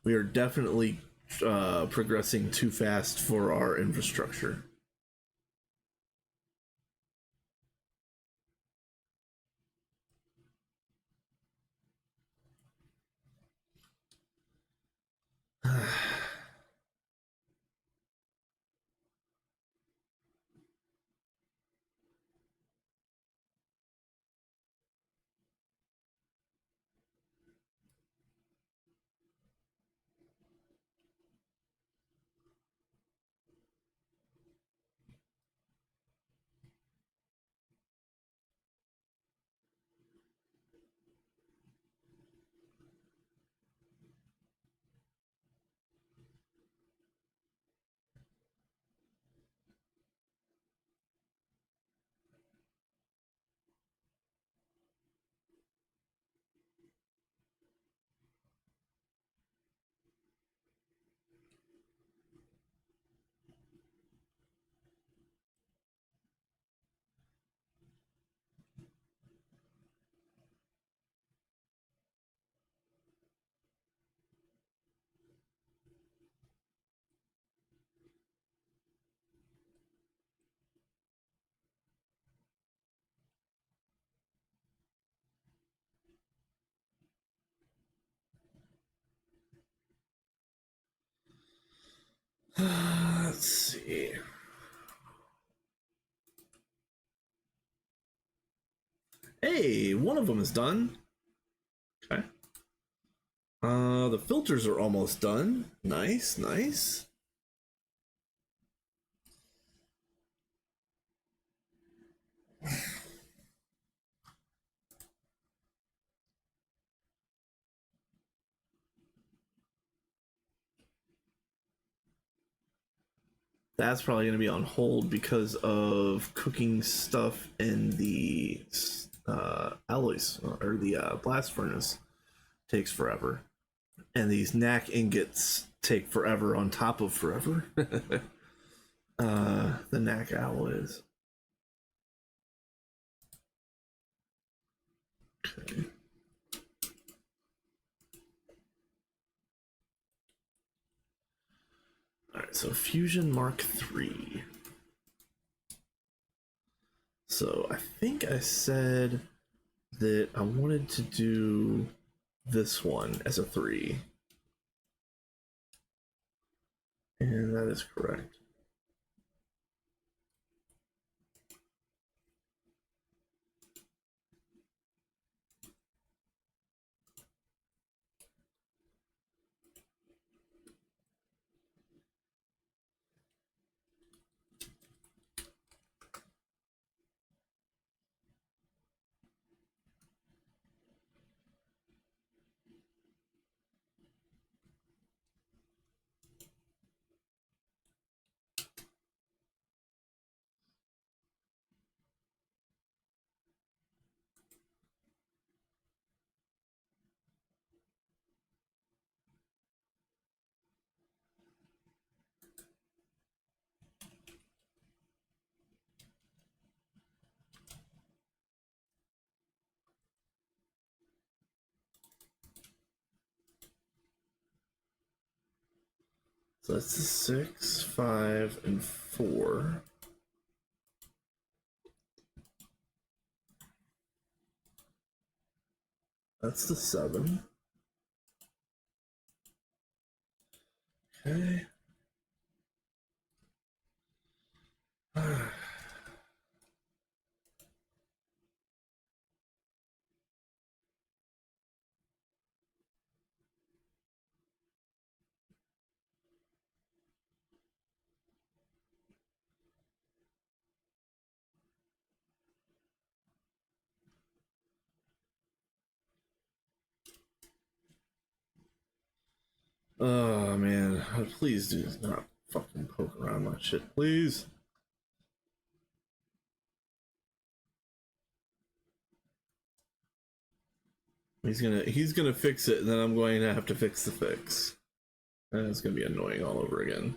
We are definitely progressing too fast for our infrastructure. Let's see. Hey, one of them is done. Okay. The filters are almost done. Nice, nice. That's probably going to be on hold because of cooking stuff in the alloys or the blast furnace takes forever, and these knack ingots take forever on top of forever. The knack alloys. Okay. All right, so Fusion Mark III. So I think I said that I wanted to do this one as a 3. And that is correct. So that's the 6, 5, and 4. That's the 7. Okay. Oh man, please do not fucking poke around my shit, please. He's gonna fix it, and then I'm going to have to fix the fix. And it's gonna be annoying all over again.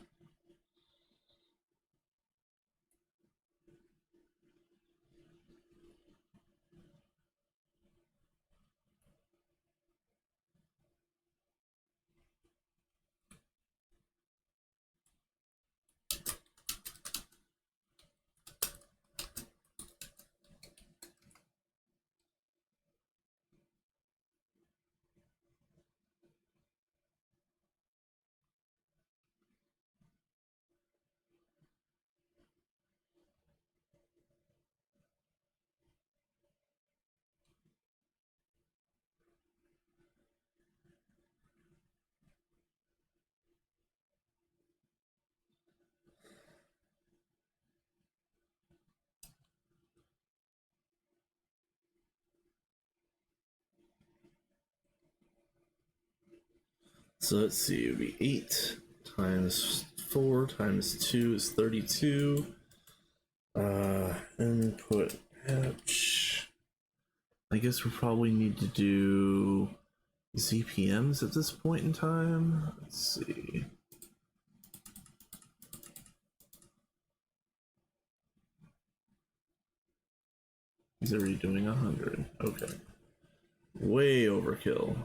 So let's see, it would be 8 times 4 times 2 is 32. Input hatch. I guess we probably need to do ZPMs at this point in time. Let's see. He's already doing 100. Okay. Way overkill.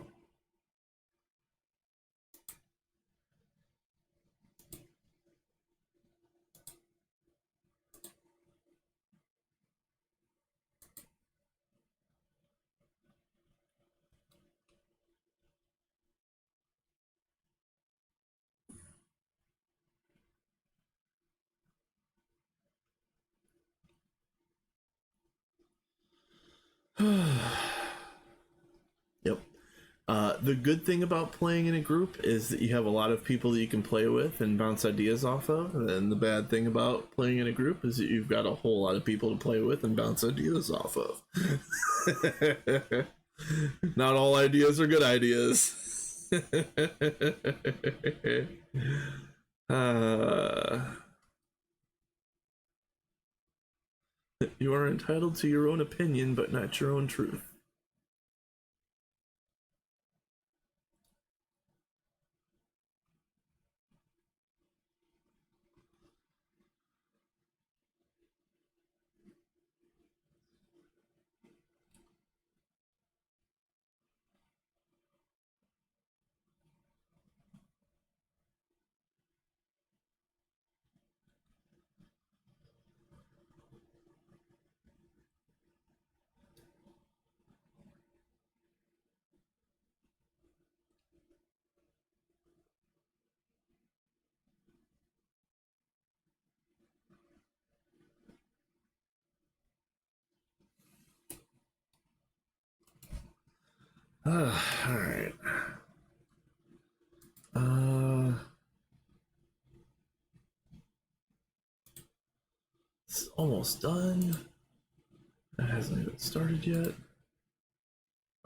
Yep. The good thing about playing in a group is that you have a lot of people that you can play with and bounce ideas off of. And then the bad thing about playing in a group is that you've got a whole lot of people to play with and bounce ideas off of. Not all ideas are good ideas. You are entitled to your own opinion, but not your own truth. All right. It's almost done. That hasn't even started yet.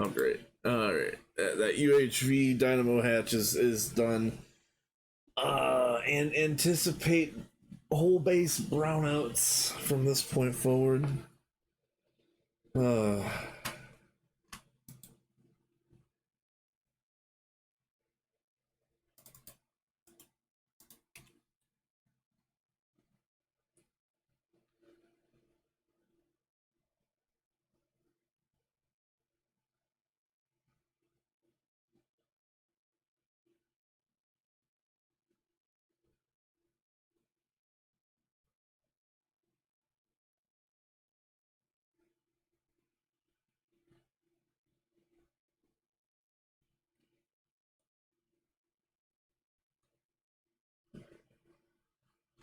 Oh, great. All right. That UHV dynamo hatch is done. And anticipate whole base brownouts from this point forward. Uh,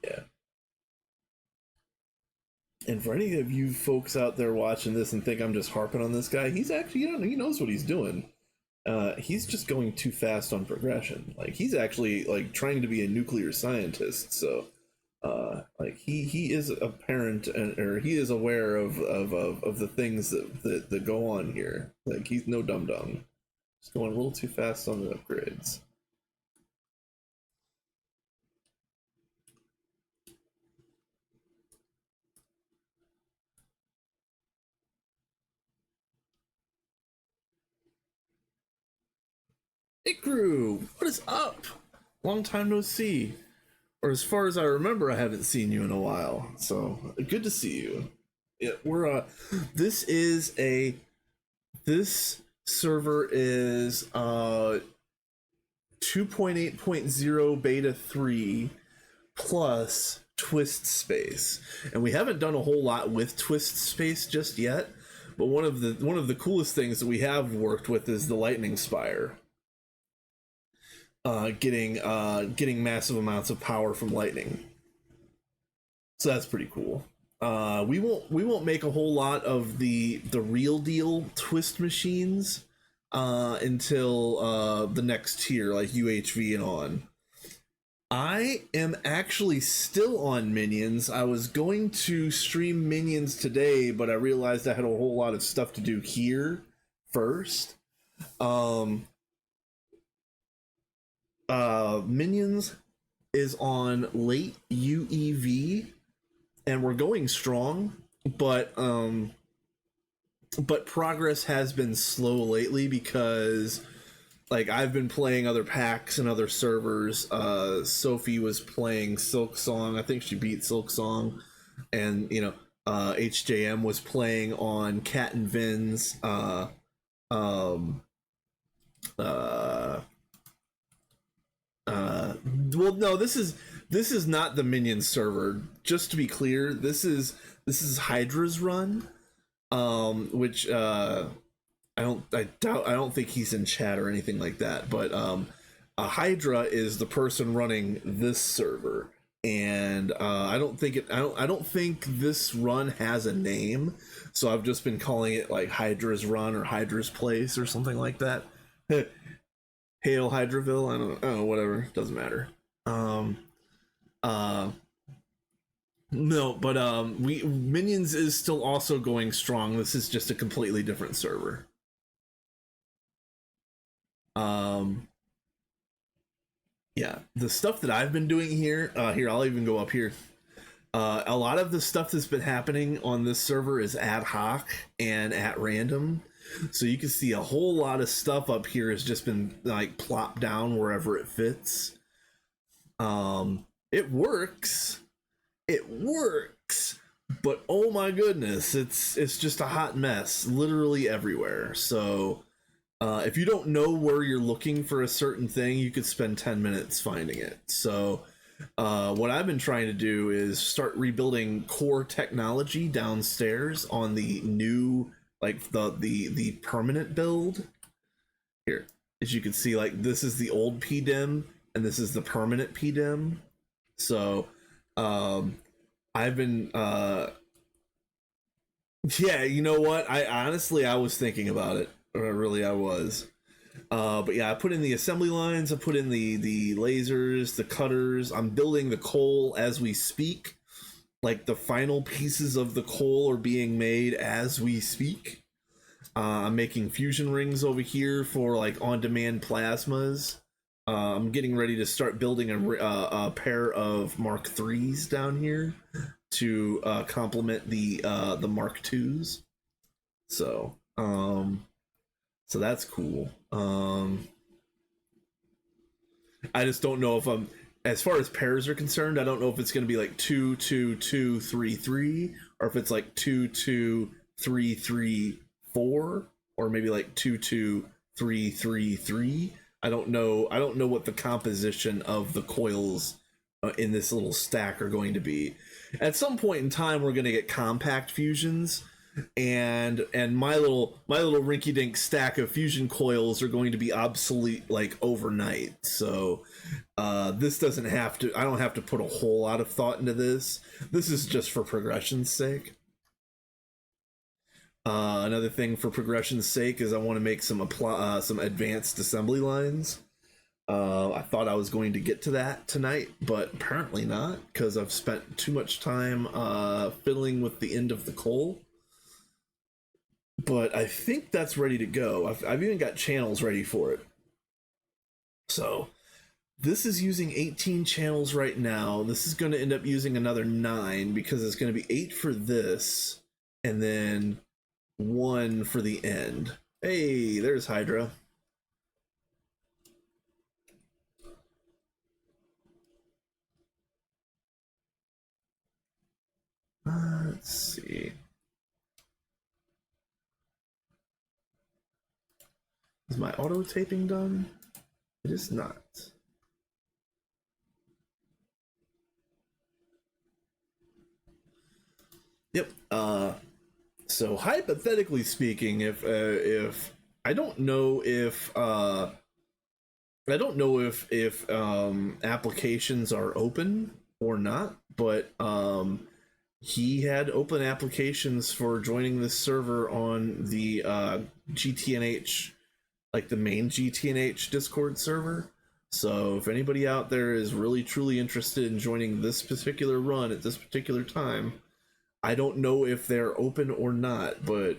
yeah. And for any of you folks out there watching this and think I'm just harping on this guy, he's actually, he knows what he's doing. He's just going too fast on progression. Like he's actually like trying to be a nuclear scientist. So, like he is apparent and or he is aware of the things that go on here. Like he's no dum dum. Just going a little too fast on the upgrades. Ikru, what is up? Long time no see. Or as far as I remember, I haven't seen you in a while. So good to see you. Yeah, we're this is a this server is 2.8.0 beta 3 plus twist space. And we haven't done a whole lot with twist space just yet, but one of the coolest things that we have worked with is the lightning spire. Getting massive amounts of power from lightning. So that's pretty cool. We won't make a whole lot of the real deal twist machines until the next tier, like UHV and on. I am actually still on minions. I was going to stream minions today, but I realized I had a whole lot of stuff to do here first. Minions is on late UEV, and we're going strong, but progress has been slow lately because, like, I've been playing other packs and other servers. Sophie was playing Silk Song. I think she beat Silk Song, and HJM was playing on Cat and Vin's. Well, no, this is not the minion server. Just to be clear, this is Hydra's run, which I don't think he's in chat or anything like that. But Hydra is the person running this server, and I don't think this run has a name, so I've just been calling it like Hydra's run or Hydra's place or something like that. Hail Hydraville, I don't know, whatever, doesn't matter. No, but Minions is still also going strong. This is just a completely different server. Yeah, the stuff that I've been doing here, I'll even go up here. A lot of the stuff that's been happening on this server is ad hoc and at random. So you can see a whole lot of stuff up here has just been like plopped down wherever it fits. It works, but oh my goodness, it's just a hot mess literally everywhere. So if you don't know where you're looking for a certain thing, you could spend 10 minutes finding it. So what I've been trying to do is start rebuilding core technology downstairs on the new, like the permanent build. Here, as you can see, like this is the old PDIM and this is the permanent PDIM. So I've been yeah, you know what, I was thinking about it, or really I was. But yeah, I put in the assembly lines, I put in the lasers, the cutters. I'm building the coal as we speak. Like the final pieces of the coal are being made as we speak. I'm making fusion rings over here for like on-demand plasmas. I'm getting ready to start building a pair of Mark IIIs down here to complement the Mark IIs. So that's cool. I just don't know if as far as pairs are concerned, I don't know if it's going to be like 2 2 2 3 3 or if it's like 2 2 3 3 4 or maybe like 2 2 3 3 3. I don't know what the composition of the coils in this little stack are going to be. At some point in time, we're going to get compact fusions, and my little rinky-dink stack of fusion coils are going to be obsolete like overnight. So this doesn't have to, I don't have to put a whole lot of thought into this. This is just for progression's sake. Another thing for progression's sake is I want to make some advanced assembly lines. I thought I was going to get to that tonight, but apparently not, because I've spent too much time fiddling with the end of the coal. But I think that's ready to go. I've even got channels ready for it. So this is using 18 channels right now. This is going to end up using another 9 because it's going to be 8 for this and then 1 for the end. Hey, there's Hydra. Let's see. Is my auto taping done? It is not. Yep. So hypothetically speaking, if I don't know if applications are open or not, but he had open applications for joining this server on the GTNH, like the main GTNH Discord server. So if anybody out there is really truly interested in joining this particular run at this particular time, I don't know if they're open or not, but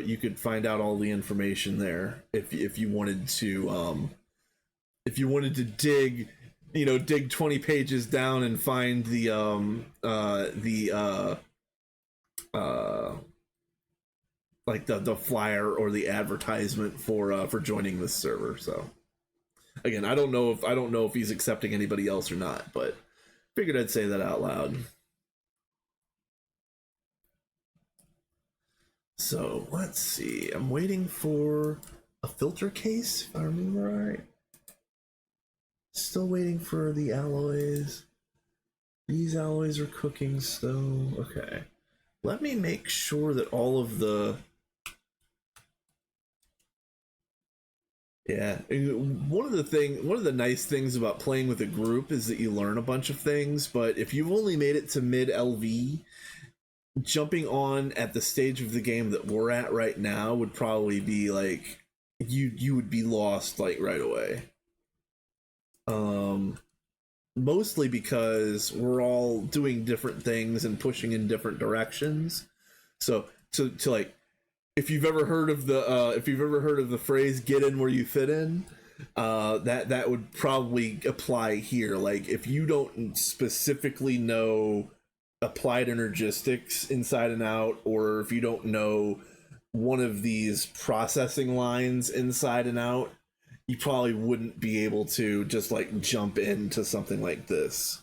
you could find out all the information there if you wanted to dig, dig 20 pages down and find uh like the flyer or the advertisement for joining this server. So again, I don't know if he's accepting anybody else or not, but figured I'd say that out loud. So let's see. I'm waiting for a filter case, if I remember right. Still waiting for the alloys. These alloys are cooking still. Okay. Let me make sure that all of the... Yeah. One of the nice things about playing with a group is that you learn a bunch of things, but if you've only made it to mid LV, jumping on at the stage of the game that we're at right now would probably be like you would be lost like right away. Mostly because we're all doing different things and pushing in different directions. So to like, if you've ever heard of the phrase "get in where you fit in," that would probably apply here. Like if you don't specifically know applied energistics inside and out, or if you don't know one of these processing lines inside and out, you probably wouldn't be able to just like jump into something like this.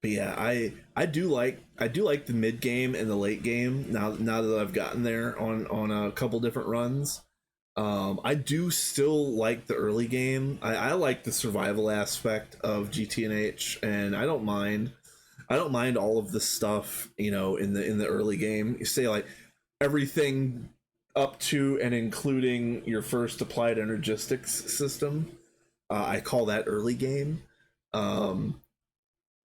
But yeah, I do like the mid game and the late game now that I've gotten there on a couple different runs. I do still like the early game. I like the survival aspect of GTNH, and I don't mind all of the stuff in the early game. You say like everything up to and including your first applied energistics system. I call that early game. Um,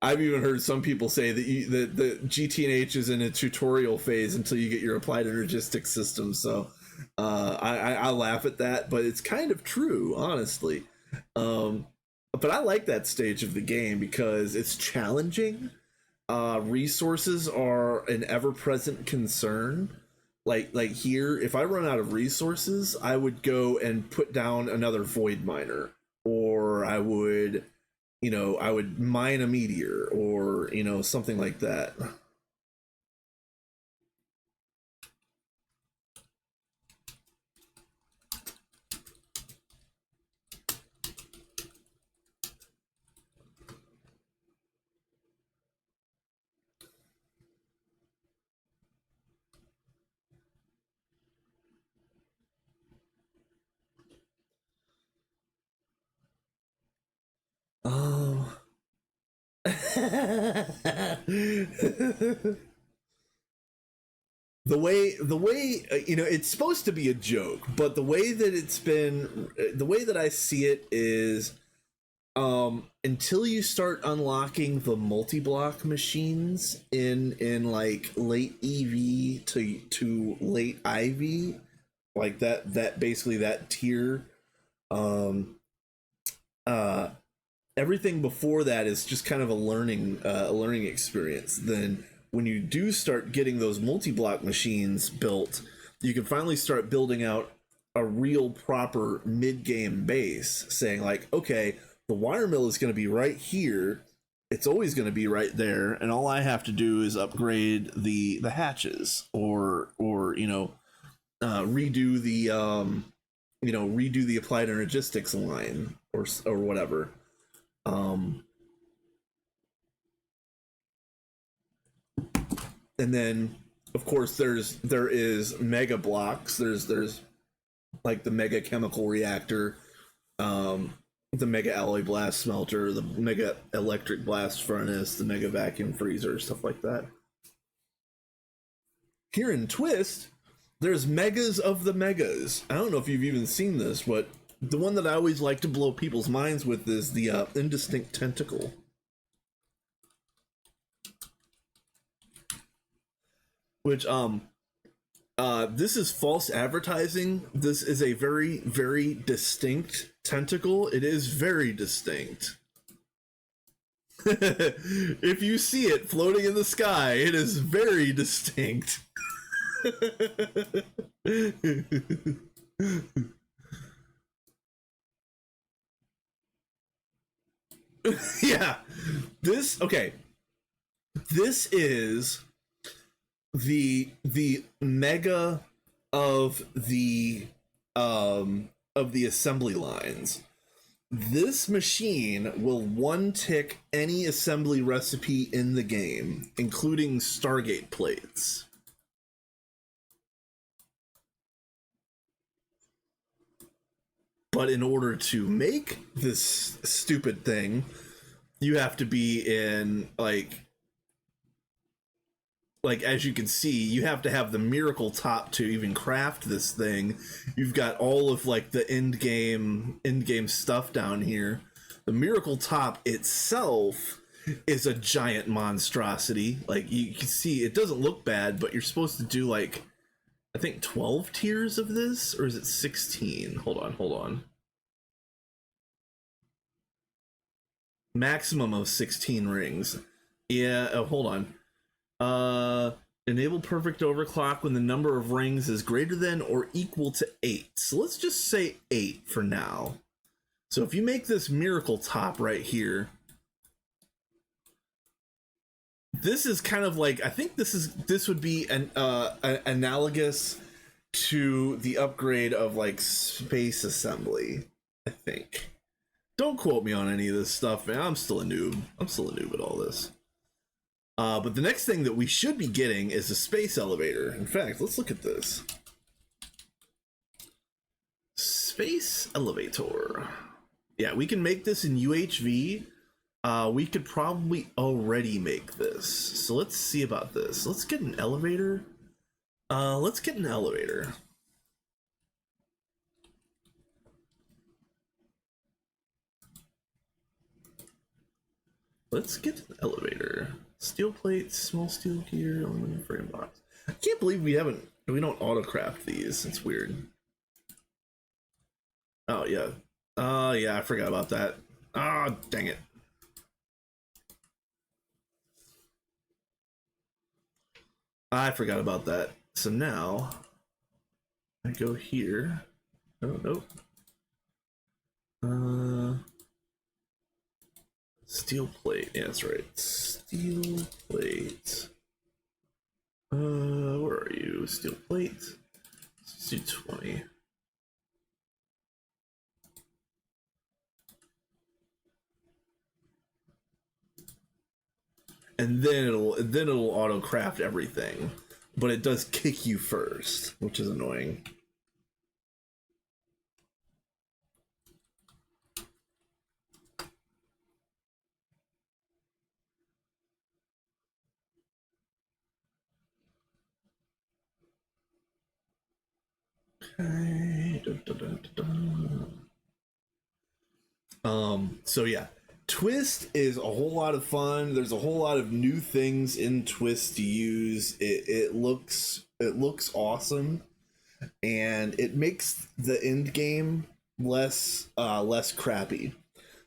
I've even heard some people say that the GTNH is in a tutorial phase until you get your applied energistics system. So I laugh at that, but it's kind of true, honestly. Um, but I like that stage of the game because it's challenging. Resources are an ever-present concern. Like here, if I run out of resources, I would go and put down another void miner, or I would mine a meteor, or something like that. Oh. The way it's supposed to be a joke, but the way that I see it is, until you start unlocking the multi-block machines in like late EV to late IV, like that basically that tier, um uh everything before that is just kind of a learning experience. Then when you do start getting those multi-block machines built, you can finally start building out a real proper mid-game base, saying like, okay, the wire mill is going to be right here, it's always going to be right there, and all I have to do is upgrade the hatches, or redo the redo the applied energistics line, or whatever. And then of course there is mega blocks. There's like the mega chemical reactor, the mega alloy blast smelter, the mega electric blast furnace, the mega vacuum freezer, stuff like that. Here in Twist, there's megas of the megas. I don't know if you've even seen this, but the one that I always like to blow people's minds with is the indistinct tentacle. Which this is false advertising. This is a very, very distinct tentacle. It is very distinct. If you see it floating in the sky, it is very distinct. Yeah. Okay. This is the mega of the assembly lines. This machine will one tick any assembly recipe in the game, including Stargate plates. But in order to make this stupid thing, you have to be in like as you can see, you have to have the miracle top to even craft this thing. You've got all of like the end game stuff down here. The miracle top itself is a giant monstrosity. Like you can see, it doesn't look bad, but you're supposed to do like, I think 12 tiers of this, or is it 16? Hold on. Maximum of 16 rings. Yeah, hold on. Enable perfect overclock when the number of rings is greater than or equal to 8. So let's just say 8 for now. So if you make this miracle top right here, this is kind of like, I think this would be an analogous to the upgrade of like space assembly, I think. Don't quote me on any of this stuff, man. I'm still a noob at all this. But the next thing that we should be getting is a space elevator. In fact, let's look at this. Space elevator. Yeah, we can make this in UHV. We could probably already make this. So let's see about this. Let's get an elevator. Let's get an elevator. Let's get an elevator. Steel plates, small steel gear, aluminum frame box. I can't believe we don't autocraft these. It's weird. Oh yeah. Yeah, I forgot about that. Ah, dang it. I forgot about that. So now I go here. Oh nope. Steel plate. Yeah, that's right. Steel plate. Where are you? Steel plate. Let's do 20. And then it'll auto craft everything, but it does kick you first, which is annoying. Okay. So yeah, Twist is a whole lot of fun. There's a whole lot of new things in Twist to use. It looks awesome, and it makes the end game less crappy.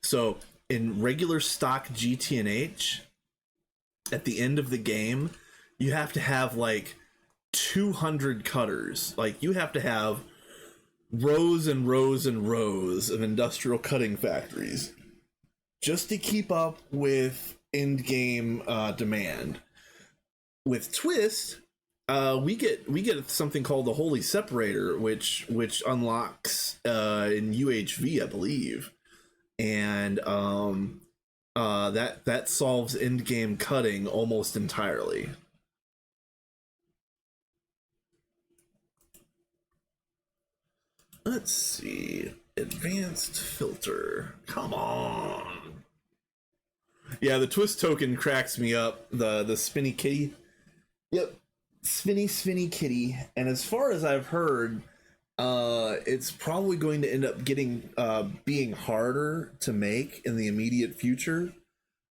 So in regular stock GTNH, at the end of the game, you have to have like 200 cutters. Like, you have to have rows and rows and rows of industrial cutting factories just to keep up with end game demand. With Twist, we get something called the Holy Separator, which unlocks in UHV, I believe, and that solves end game cutting almost entirely. Let's see, advanced filter. Come on. Yeah, the Twist token cracks me up. The spinny kitty. Yep, spinny kitty. And as far as I've heard, it's probably going to end up getting being harder to make in the immediate future.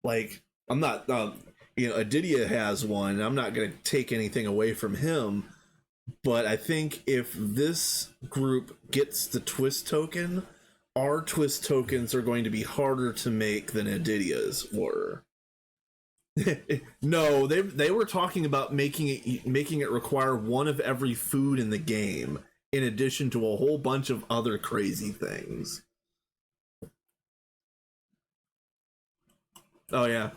Like, I'm not, Adidia has one. I'm not going to take anything away from him, but I think if this group gets the Twist token, our Twist tokens are going to be harder to make than Adidia's were. No, they were talking about making it require one of every food in the game, in addition to a whole bunch of other crazy things. Oh yeah.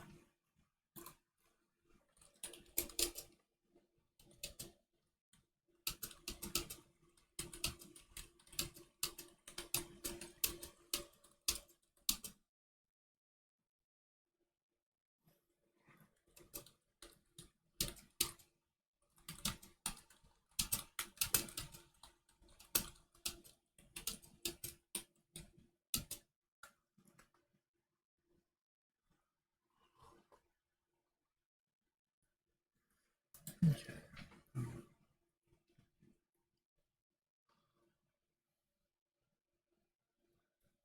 Okay.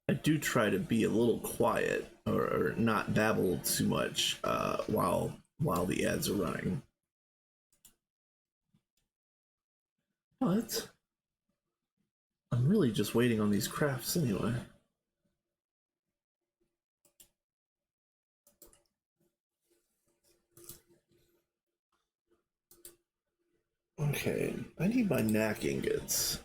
I do try to be a little quiet or not babble too much while the ads are running. What? I'm really just waiting on these crafts anyway. Okay, I need my knack ingots.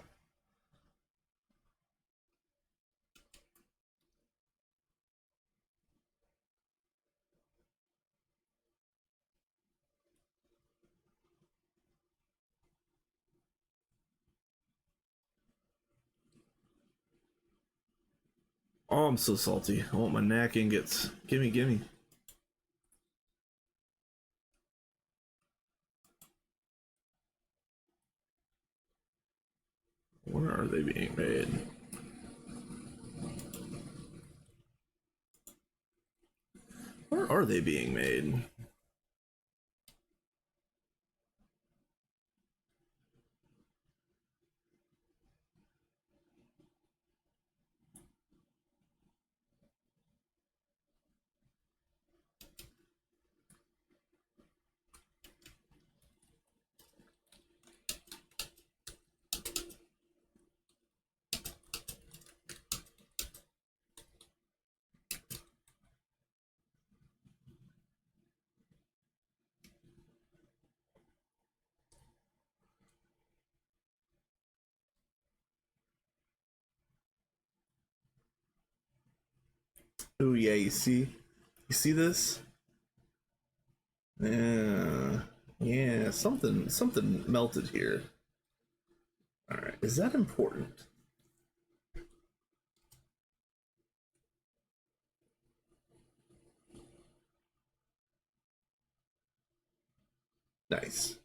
Oh, I'm so salty. I want my knack ingots. Gimme. Where are they being made? Where are they being made? Oh yeah, you see this? Yeah, something melted here. All right, is that important? Nice.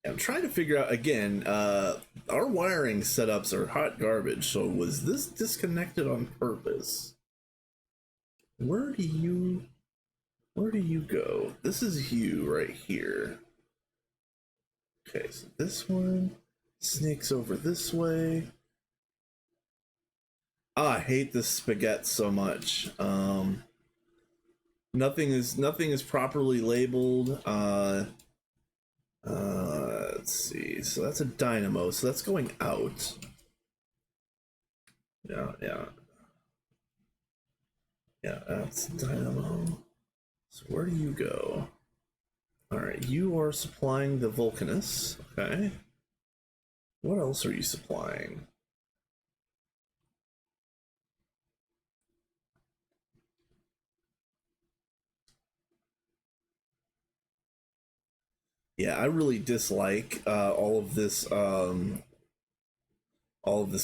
I'm trying to figure out again. Our wiring setups are hot garbage. So was this disconnected on purpose? Where do you go? This is you right here. Okay, so this one snakes over this way. Ah, I hate this spaghetti so much. Nothing is properly labeled. Let's see. So that's a dynamo. So that's going out. Yeah. Yeah, that's dynamo. So where do you go? All right, you are supplying the Vulcanus. Okay. What else are you supplying? Yeah, I really dislike all of this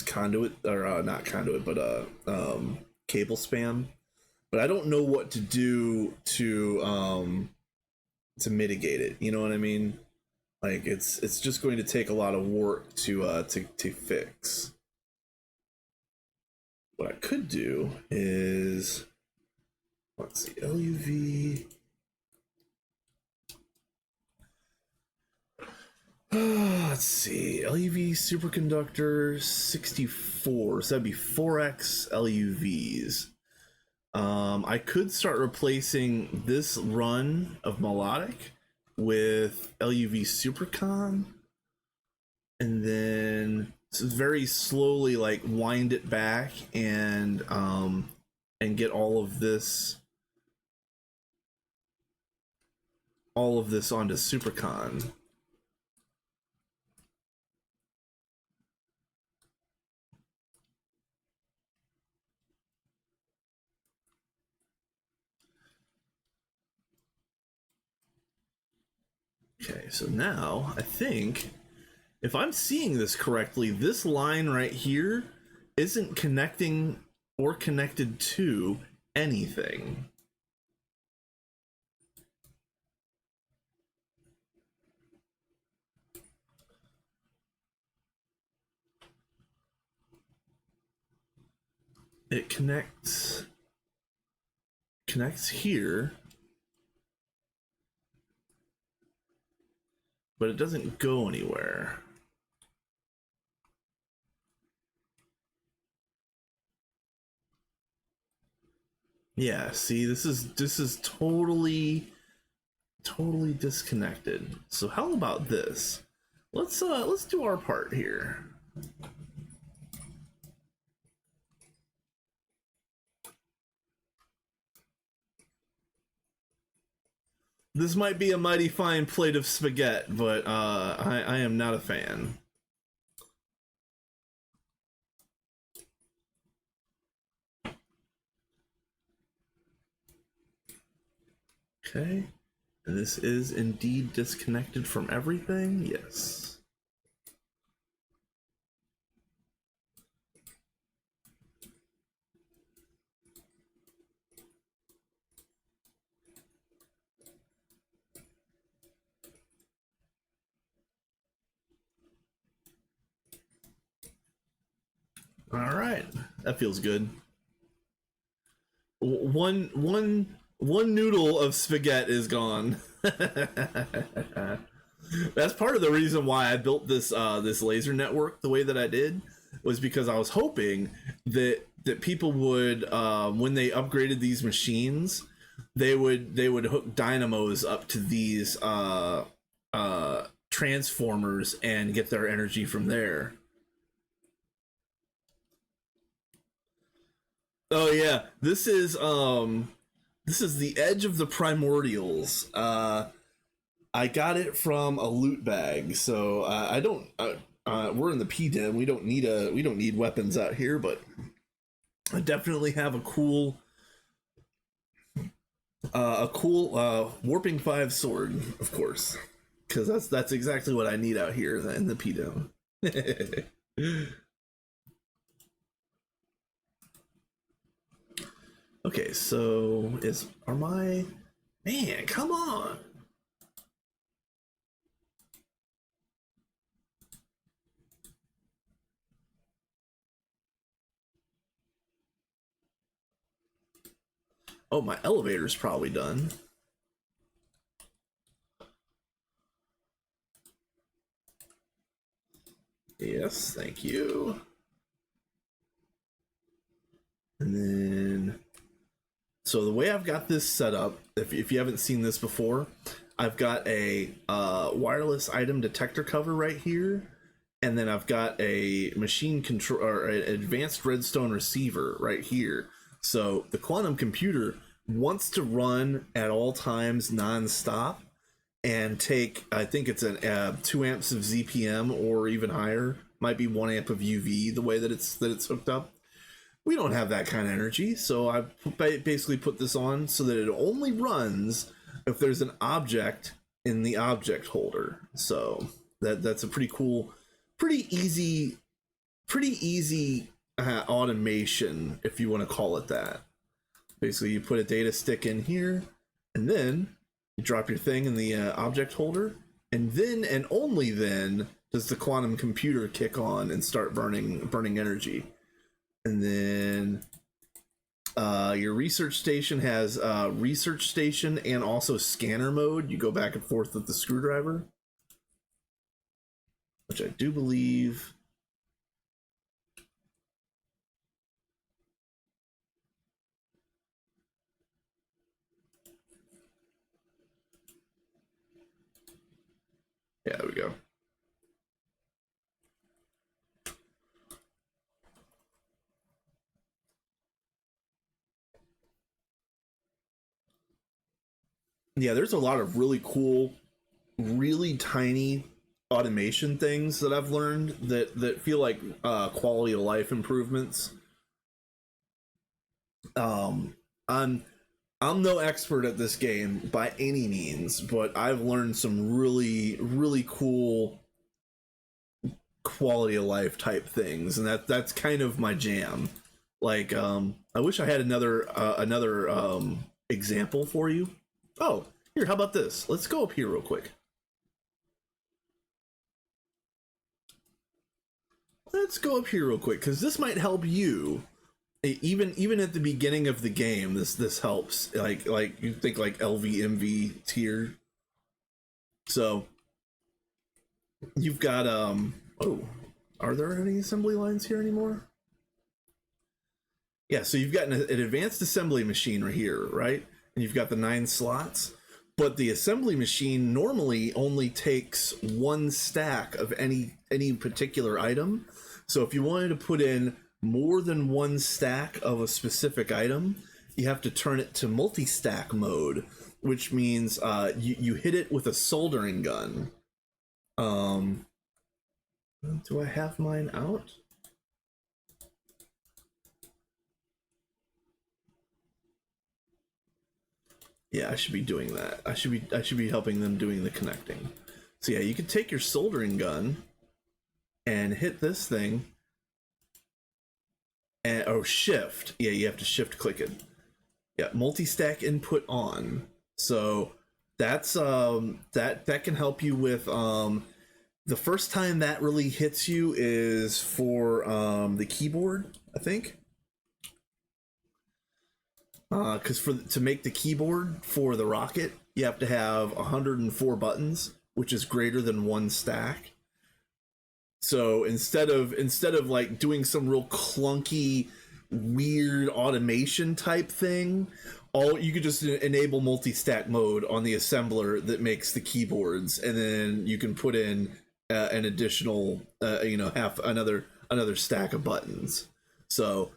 conduit, or not conduit, but cable spam. But I don't know what to do to mitigate it. You know what I mean? Like it's just going to take a lot of work to fix. What I could do is, let's see, LUV. Let's see, LUV superconductor 64. So that'd be 4x LUVs. I could start replacing this run of melodic with LUV supercon, and then very slowly like wind it back and get all of this onto supercon. Okay, so now I think if I'm seeing this correctly, this line right here isn't connecting or connected to anything. It connects here, but it doesn't go anywhere. Yeah, see, this is totally disconnected. So how about this? Let's do our part here. This might be a mighty fine plate of spaghetti, but I am not a fan. Okay, and this is indeed disconnected from everything. Yes. All right, that feels good. One noodle of spaghetti is gone. That's part of the reason why I built this laser network the way that I did, was because I was hoping that people would, when they upgraded these machines, they would hook dynamos up to these transformers and get their energy from there. Oh yeah, this is the edge of the primordials. I got it from a loot bag, so I don't. We're in the PDEM. We don't need weapons out here, but I definitely have a cool warping 5 sword, of course, because that's exactly what I need out here in the PDEM. Okay, so are my man? Come on. Oh, my elevator's probably done. Yes, thank you. And then, so the way I've got this set up, if you haven't seen this before, I've got a wireless item detector cover right here, and then I've got a machine control or an advanced redstone receiver right here. So the quantum computer wants to run at all times nonstop and take, I think it's an 2 amps of ZPM or even higher, might be 1 amp of UV the way that it's hooked up. We don't have that kind of energy, so I basically put this on so that it only runs if there's an object in the object holder. So that's a pretty cool, pretty easy automation, if you want to call it that. Basically, you put a data stick in here, and then you drop your thing in the object holder, and then and only then does the quantum computer kick on and start burning energy. And then your research station has research station and also scanner mode. You go back and forth with the screwdriver, which I do believe. Yeah, there we go. Yeah, there's a lot of really cool, really tiny automation things that I've learned that feel like quality of life improvements. I'm I'm no expert at this game by any means, but I've learned some really cool quality of life type things, and that's kind of my jam. Like, I wish I had another example for you. Oh, here, how about this? Let's go up here real quick. Let's go up here real quick, because this might help you. Even at the beginning of the game, this helps. Like you think like LVMV tier. So you've got oh, are there any assembly lines here anymore? Yeah, so you've got an advanced assembly machine right here, right? And you've got the 9 slots. But the assembly machine normally only takes 1 stack of any particular item. So if you wanted to put in more than 1 stack of a specific item, you have to turn it to multi-stack mode, which means you hit it with a soldering gun. Do I have mine out? Yeah, I should be doing that. I should be helping them doing the connecting. So yeah, you can take your soldering gun and hit this thing, and shift. Yeah, you have to shift click it. Yeah, multi-stack input on. So that's that can help you with the first time that really hits you is for the keyboard, I think. Because to make the keyboard for the rocket, you have to have 104 buttons, which is greater than 1 stack. So instead of like doing some real clunky, weird automation type thing, all you could just enable multi-stack mode on the assembler that makes the keyboards, and then you can put in an additional, half another stack of buttons. So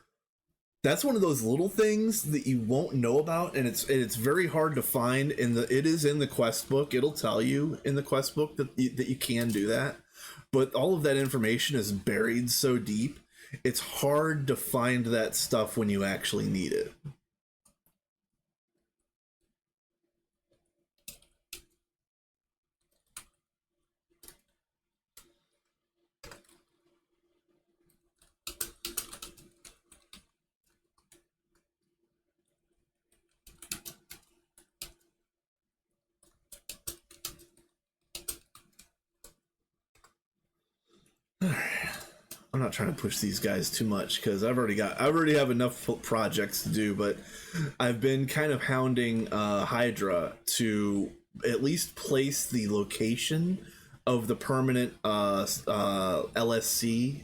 that's one of those little things that you won't know about, and it's very hard to find it is in the quest book. It'll tell you in the quest book that you can do that, but all of that information is buried so deep, it's hard to find that stuff when you actually need it. I'm not trying to push these guys too much because I already have enough projects to do, but I've been kind of hounding Hydra to at least place the location of the permanent LSC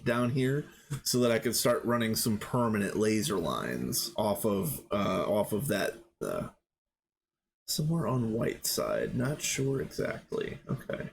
down here, so that I could start running some permanent laser lines off of that somewhere on white side. Not sure exactly. Okay.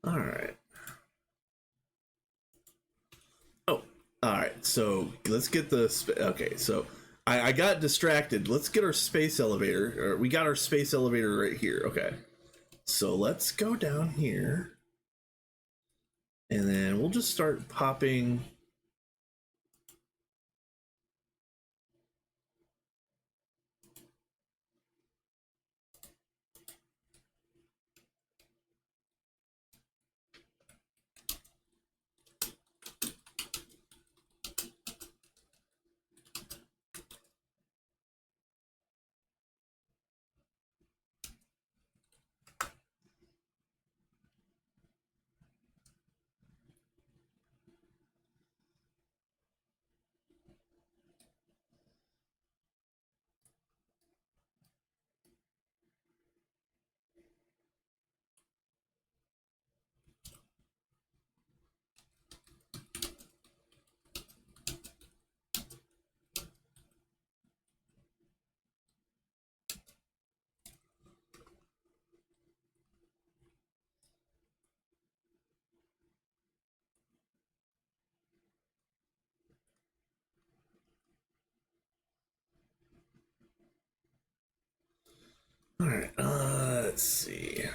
All right. Oh, all right. So let's get the okay. So I got distracted. Let's get our space elevator. We got our space elevator right here. Okay. So let's go down here, and then we'll just start popping. All right. Let's see.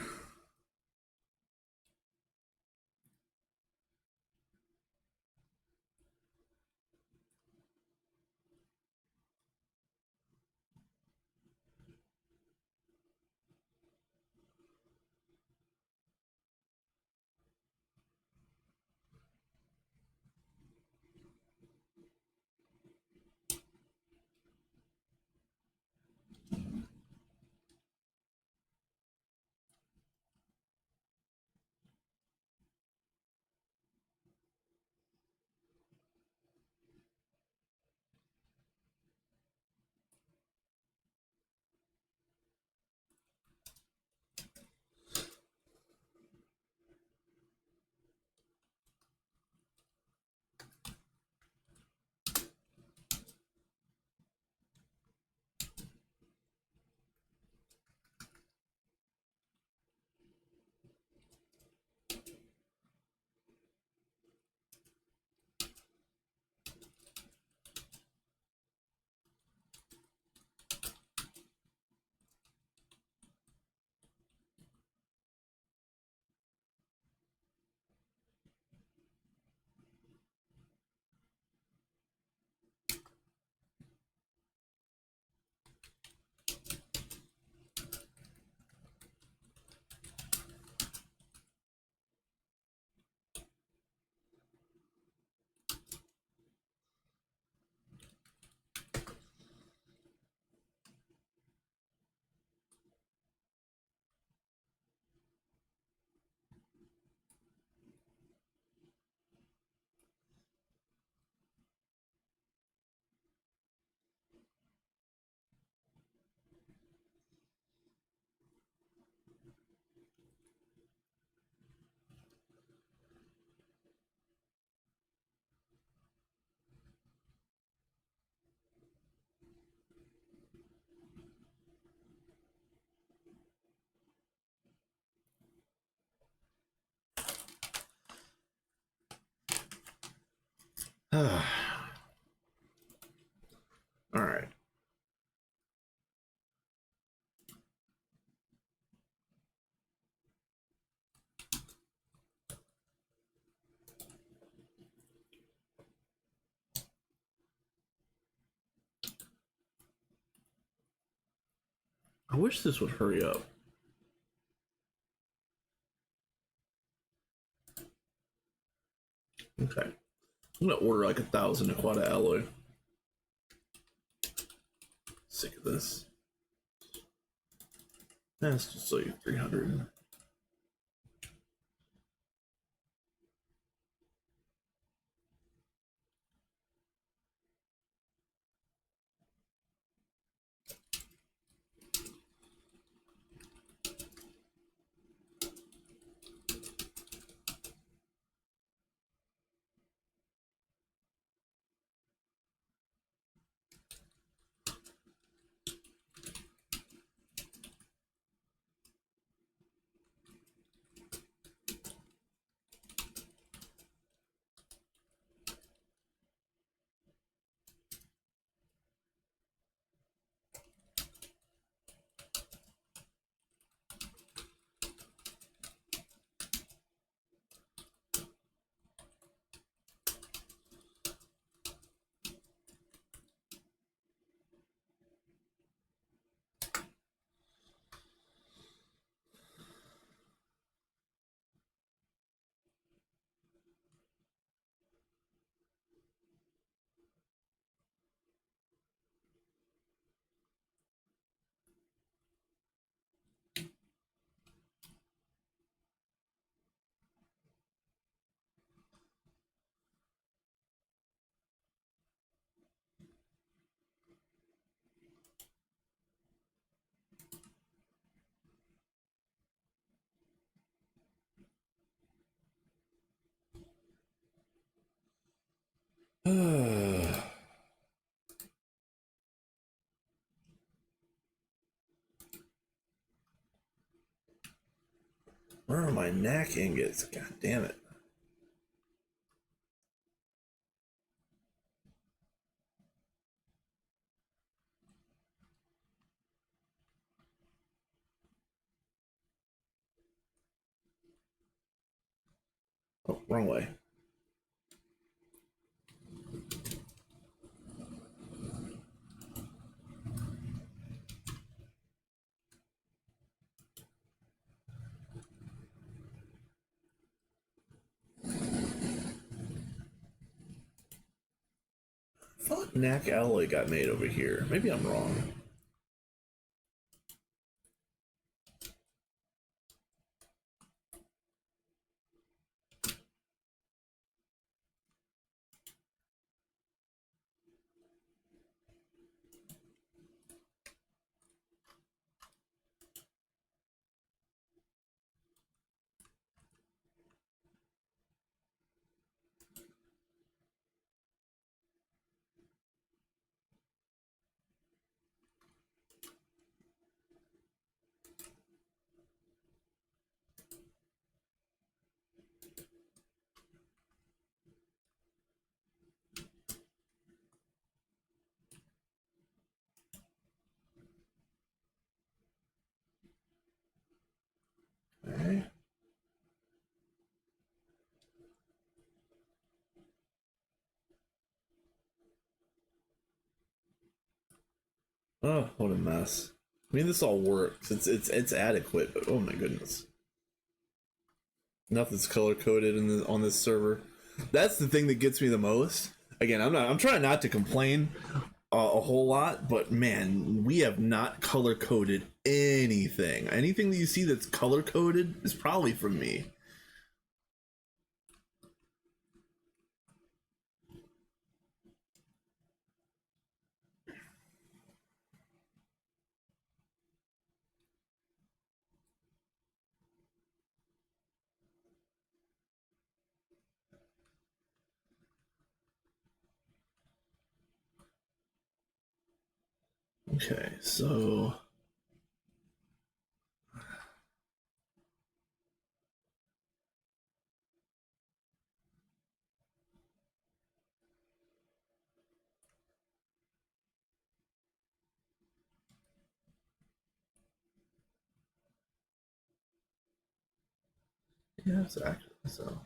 All right. I wish this would hurry up. Okay. I'm gonna order like 1,000 Aquata alloy. Sick of this. That's just like 300. Where are my knack ingots? God damn it. Oh, wrong way. I thought knack alloy got made over here. Maybe I'm wrong. Okay. Oh, what a mess. I mean, this all works. It's adequate, but oh my goodness, nothing's color coded in on this server. That's the thing that gets me the most. Again, I'm trying not to complain a whole lot, but man, we have not color coded anything. Anything that you see that's color coded is probably from me. Okay, so yeah, it's actually so.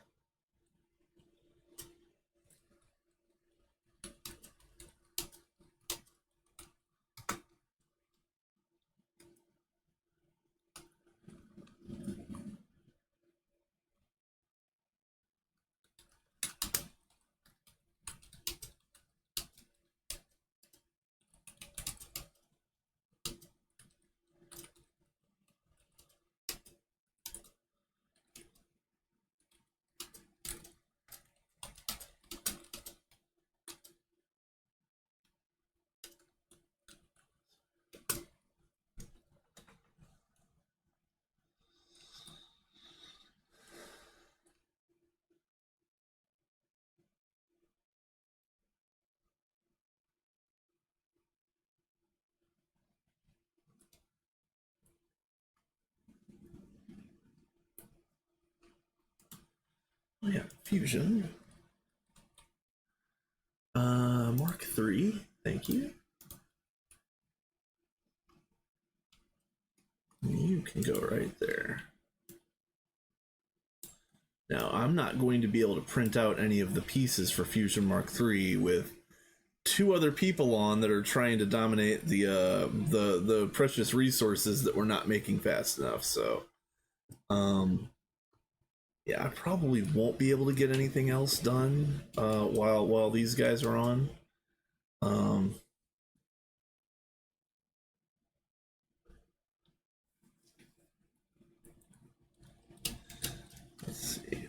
Oh yeah, fusion. Mark 3. Thank you. You can go right there. Now, I'm not going to be able to print out any of the pieces for Fusion Mark III with two other people on that are trying to dominate the precious resources that we're not making fast enough. So, yeah, I probably won't be able to get anything else done while these guys are on. Let's see.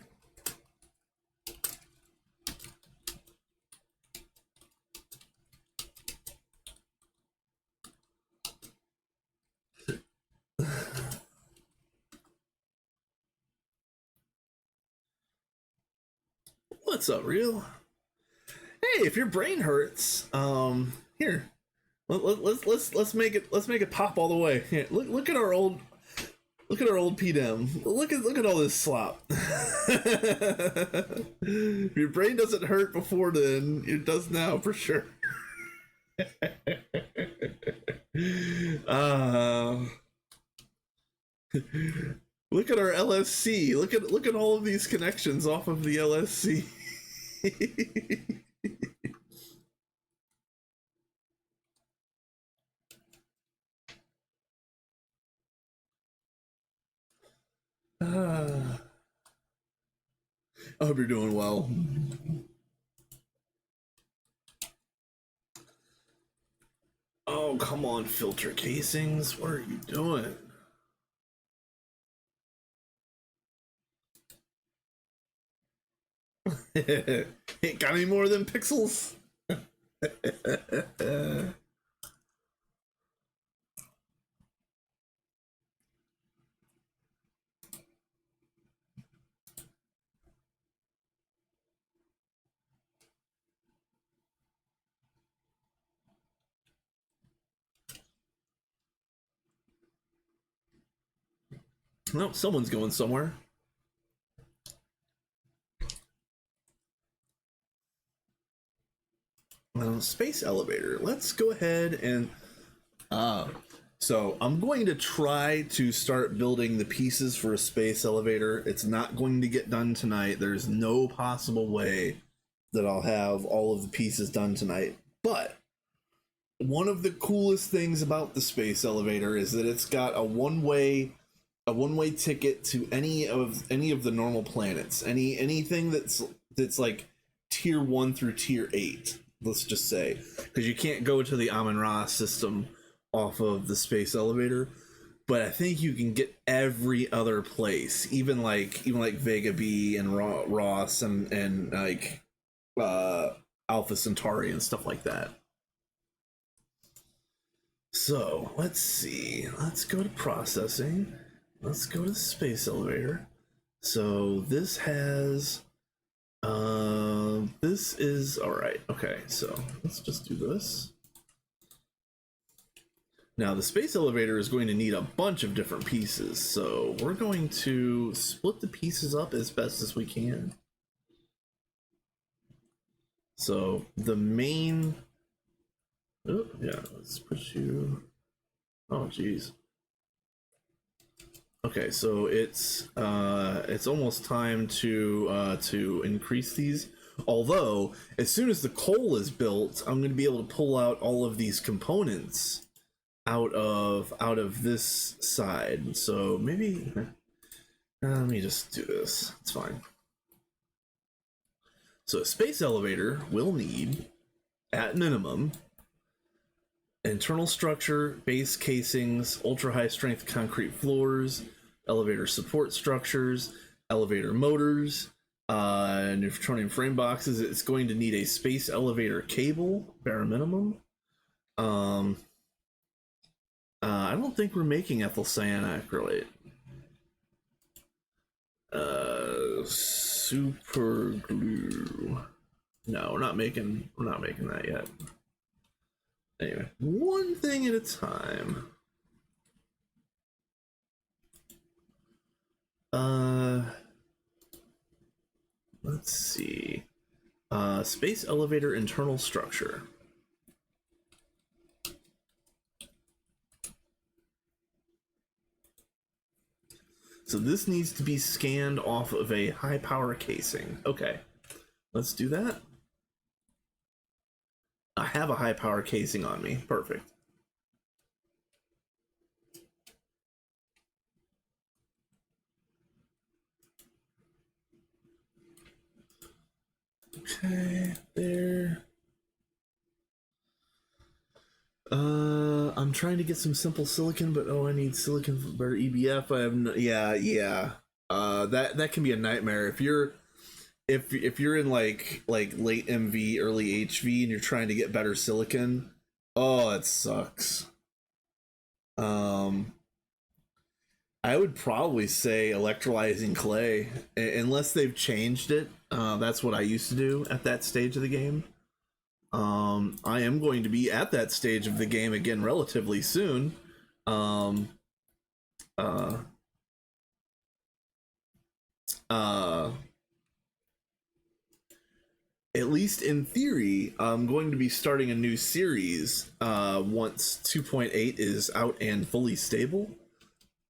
What's up, real? Hey, if your brain hurts, here, let's make it pop all the way. Here, look at our old PDM. Look at all this slop. If your brain doesn't hurt before then, it does now for sure. Look at our LSC. Look at all of these connections off of the LSC. I hope you're doing well. Oh, come on, filter casings. What are you doing? Ain't got any more of them pixels? No, someone's going somewhere. Space elevator. Let's go ahead and so I'm going to try to start building the pieces for a space elevator. It's not going to get done tonight. There's no possible way that I'll have all of the pieces done tonight. But one of the coolest things about the space elevator is that it's got a one-way ticket to any of the normal planets. Anything that's like tier 1 through tier 8, let's just say, because you can't go to the Amun-Ra system off of the space elevator, but I think you can get every other place, even like Vega B and Ross and like Alpha Centauri and stuff like that. So let's see. Let's go to processing. Let's go to the space elevator. So this has this is all right. Okay, so let's just do this. Now the space elevator is going to need a bunch of different pieces, so we're going to split the pieces up as best as we can. So the main, oh yeah, let's put you, oh geez. Okay, so it's almost time to increase these. Although, as soon as the coal is built, I'm going to be able to pull out all of these components out of this side. So maybe let me just do this. It's fine. So a space elevator will need, at minimum, internal structure, base casings, ultra high strength concrete floors, elevator support structures, elevator motors, neutronium frame boxes. It's going to need a space elevator cable, bare minimum. I don't think we're making ethyl cyanacrylate. Super glue. No, we're not making that yet. Anyway, one thing at a time. Let's see. Space elevator internal structure. So this needs to be scanned off of a high power casing. Okay, let's do that. I have a high power casing on me. Perfect. Okay, there. I'm trying to get some simple silicon, but I need silicon for better EBF. I have no, yeah. That can be a nightmare if you're in like late MV, early HV, and you're trying to get better silicon. Oh, it sucks. I would probably say electrolyzing clay, unless they've changed it. That's what I used to do at that stage of the game. I am going to be at that stage of the game again relatively soon. Um, uh, uh, at least in theory, I'm going to be starting a new series once 2.8 is out and fully stable.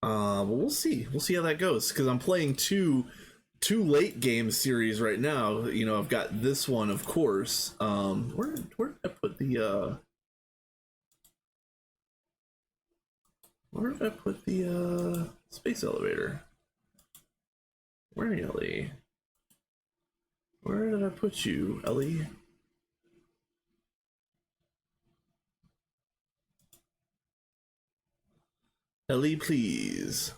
But we'll see. We'll see how that goes, because I'm playing two late game series right now. You know, I've got this one, of course. Where did I put the where did I put the space elevator? Where are you, Ellie? Where did I put you, Ellie? Ellie, please.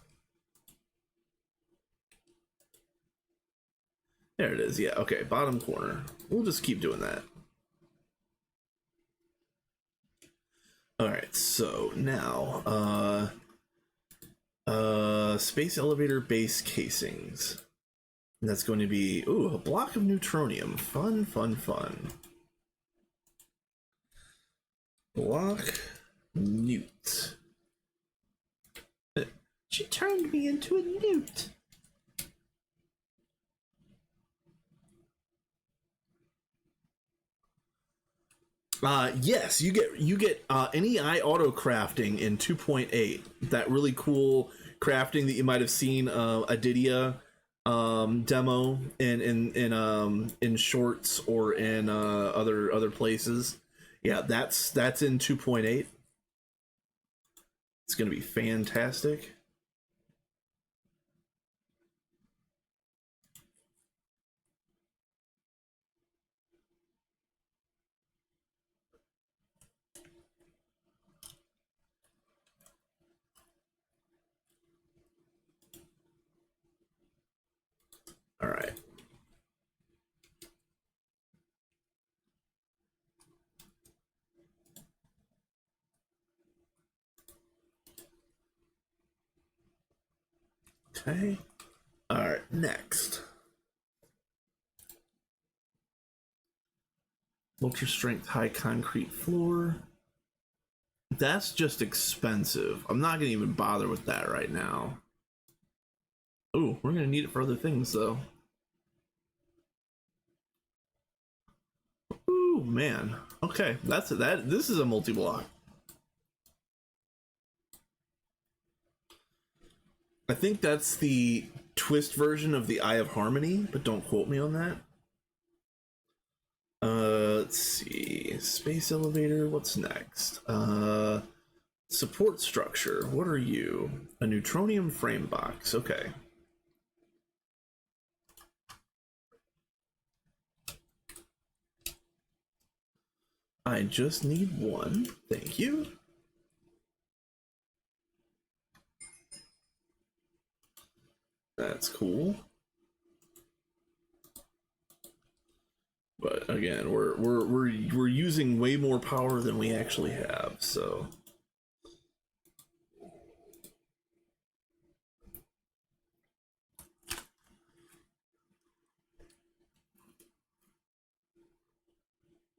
There it is. Yeah, okay, bottom corner. We'll just keep doing that. Alright, so now, space elevator base casings. And that's going to be, ooh, a block of neutronium. Fun, fun, fun. Block newt. She turned me into a newt. Yes, you get NEI auto crafting in 2.8. That really cool crafting that you might have seen Adidia demo in shorts or in other places. Yeah, that's in 2.8. It's gonna be fantastic. All right. Okay. All right, next. Ultra strength high concrete floor. That's just expensive. I'm not gonna even bother with that right now. Ooh, we're gonna need it for other things though. Ooh, man. Okay, that's that. This is a multi-block. I think that's the twist version of the Eye of Harmony, but don't quote me on that. Let's see. Space elevator, what's next? Support structure. What are you? A neutronium frame box. Okay. I just need one. Thank you. That's cool. But again, we're using way more power than we actually have, so.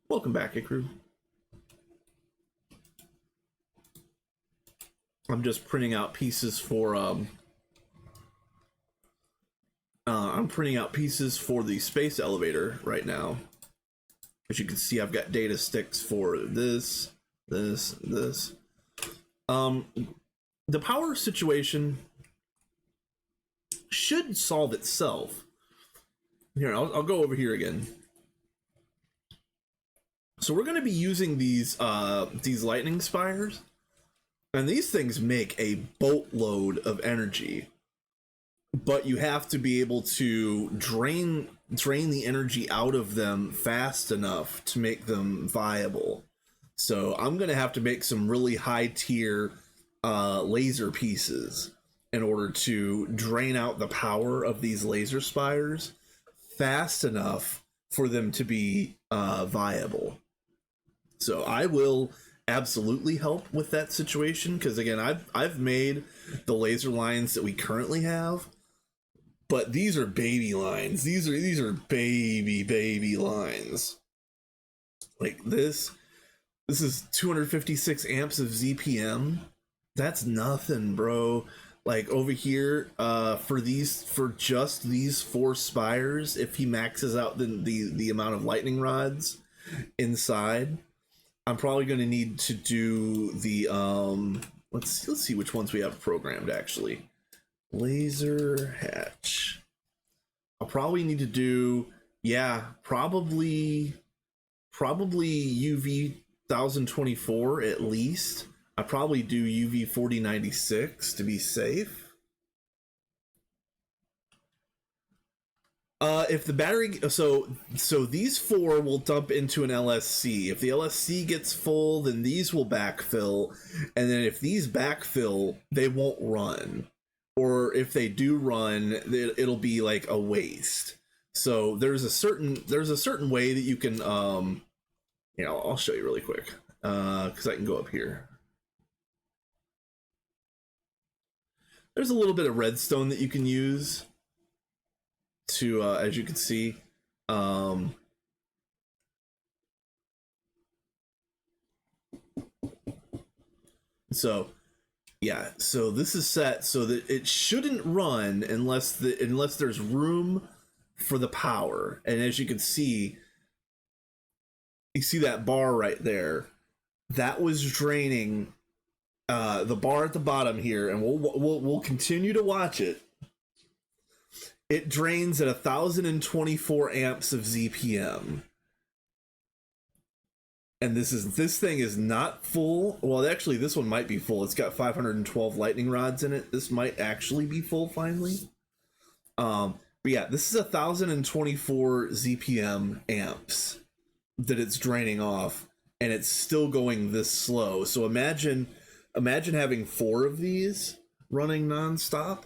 Welcome back, Ikru. I'm just printing out pieces for I'm printing out pieces for the space elevator right now. As you can see, I've got data sticks for this. The power situation should solve itself. Here, I'll go over here again. So we're going to be using these lightning spires, and these things make a boatload of energy. But you have to be able to drain the energy out of them fast enough to make them viable. So I'm gonna have to make some really high tier laser pieces in order to drain out the power of these laser spires fast enough for them to be viable. So I will absolutely help with that situation, because again, I've made the laser lines that we currently have. But these are baby lines. These are baby lines. Like this is 256 amps of ZPM. That's nothing, bro. Like over here, for just these 4 spires, if he maxes out the amount of lightning rods inside, I'm probably going to need to do the let's see which ones we have programmed actually. Laser hatch. I'll probably need to do, yeah, probably UV 1024 at least. I probably do UV 4096 to be safe. If the battery, so these 4 will dump into an LSC. If the LSC gets full, then these will backfill, and then if these backfill, they won't run, or if they do run, it'll be like a waste. So there's a certain way that you can, you know, I'll show you really quick, because I can go up here. There's a little bit of redstone that you can use to, as you can see, so yeah, so this is set so that it shouldn't run unless there's room for the power. And as you can see, you see that bar right there, that was draining the bar at the bottom here, and we'll continue to watch it. It drains at 1024 amps of ZPM. And this thing is not full. Well, actually, this one might be full. It's got 512 lightning rods in it. This might actually be full finally. But yeah, this is 1024 ZPM amps that it's draining off, and it's still going this slow. So imagine having 4 of these running nonstop.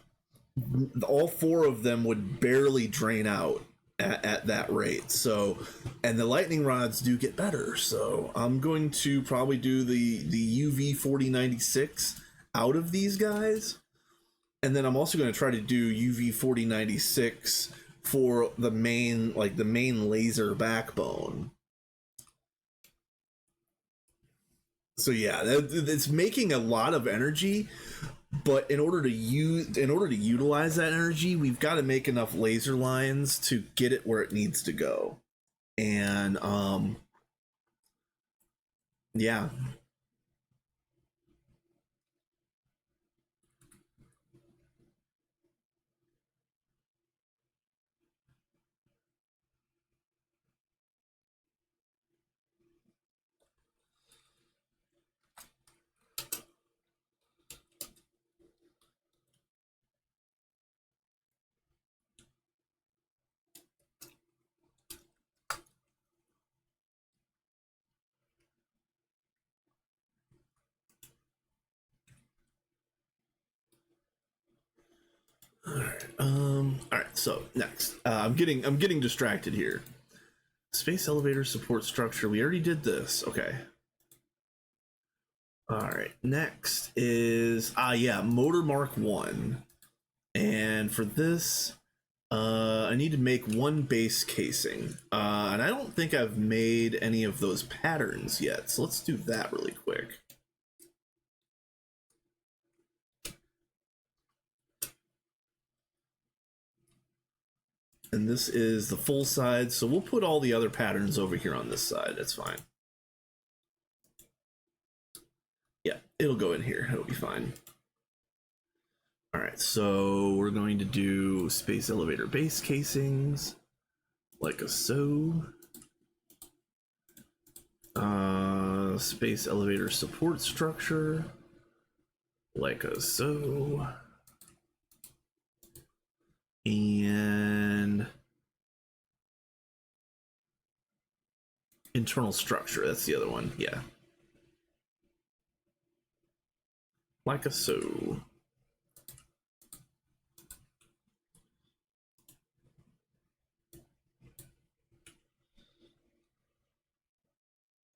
All 4 of them would barely drain out at that rate. So, and the lightning rods do get better. So I'm going to probably do the UV 4096 out of these guys, and then I'm also going to try to do UV 4096 for the main laser backbone. So yeah, it's making a lot of energy. But in order to utilize that energy, we've got to make enough laser lines to get it where it needs to go. And yeah. All right. So next, I'm getting distracted here. Space elevator support structure. We already did this. Okay. All right. Next is motor mark 1, and for this, I need to make 1 base casing, and I don't think I've made any of those patterns yet. So let's do that really quick. And this is the full side, so we'll put all the other patterns over here on this side. That's fine. Yeah, it'll go in here. It'll be fine. All right, so we're going to do space elevator base casings, like so. Space elevator support structure, like so. And internal structure, that's the other one, yeah. Like so.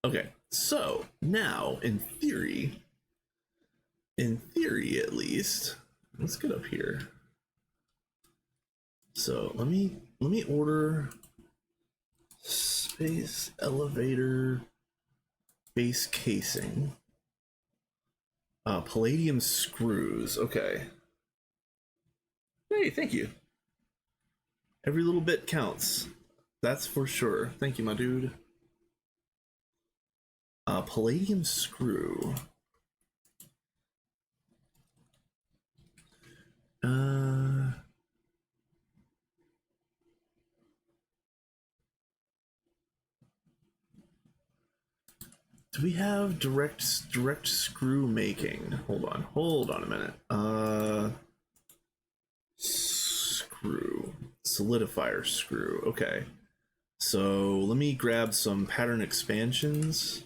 Okay, so now in theory at least, let's get up here. So let me order space Space elevator base casing. Palladium screws. Okay. Hey, thank you. Every little bit counts. That's for sure. Thank you, my dude. Palladium screw. Do we have direct screw making? Hold on a minute. Screw. Solidifier screw. Okay. So let me grab some pattern expansions.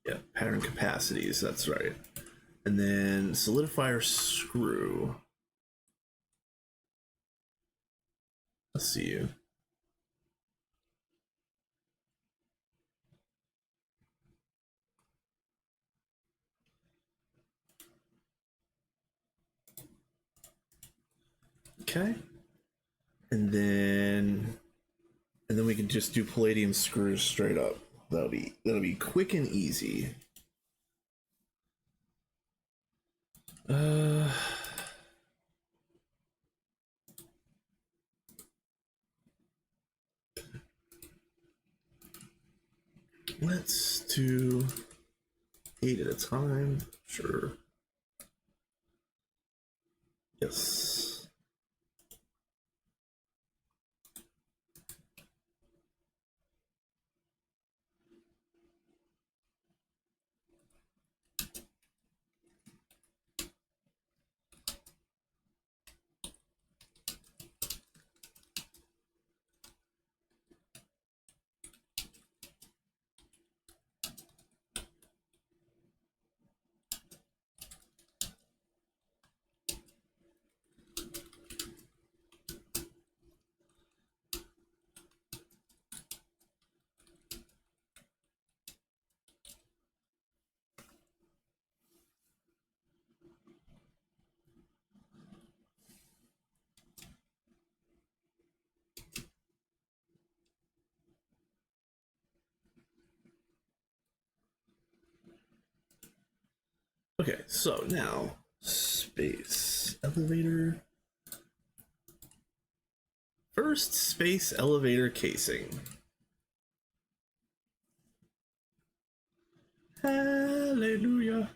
Yeah, pattern capacities, that's right. And then solidifier screw. Let's see you. Okay. And then we can just do palladium screws straight up. That'll be quick and easy. Let's do 8 at a time. Sure. Yes. Okay, so now space elevator. First space elevator casing. Hallelujah.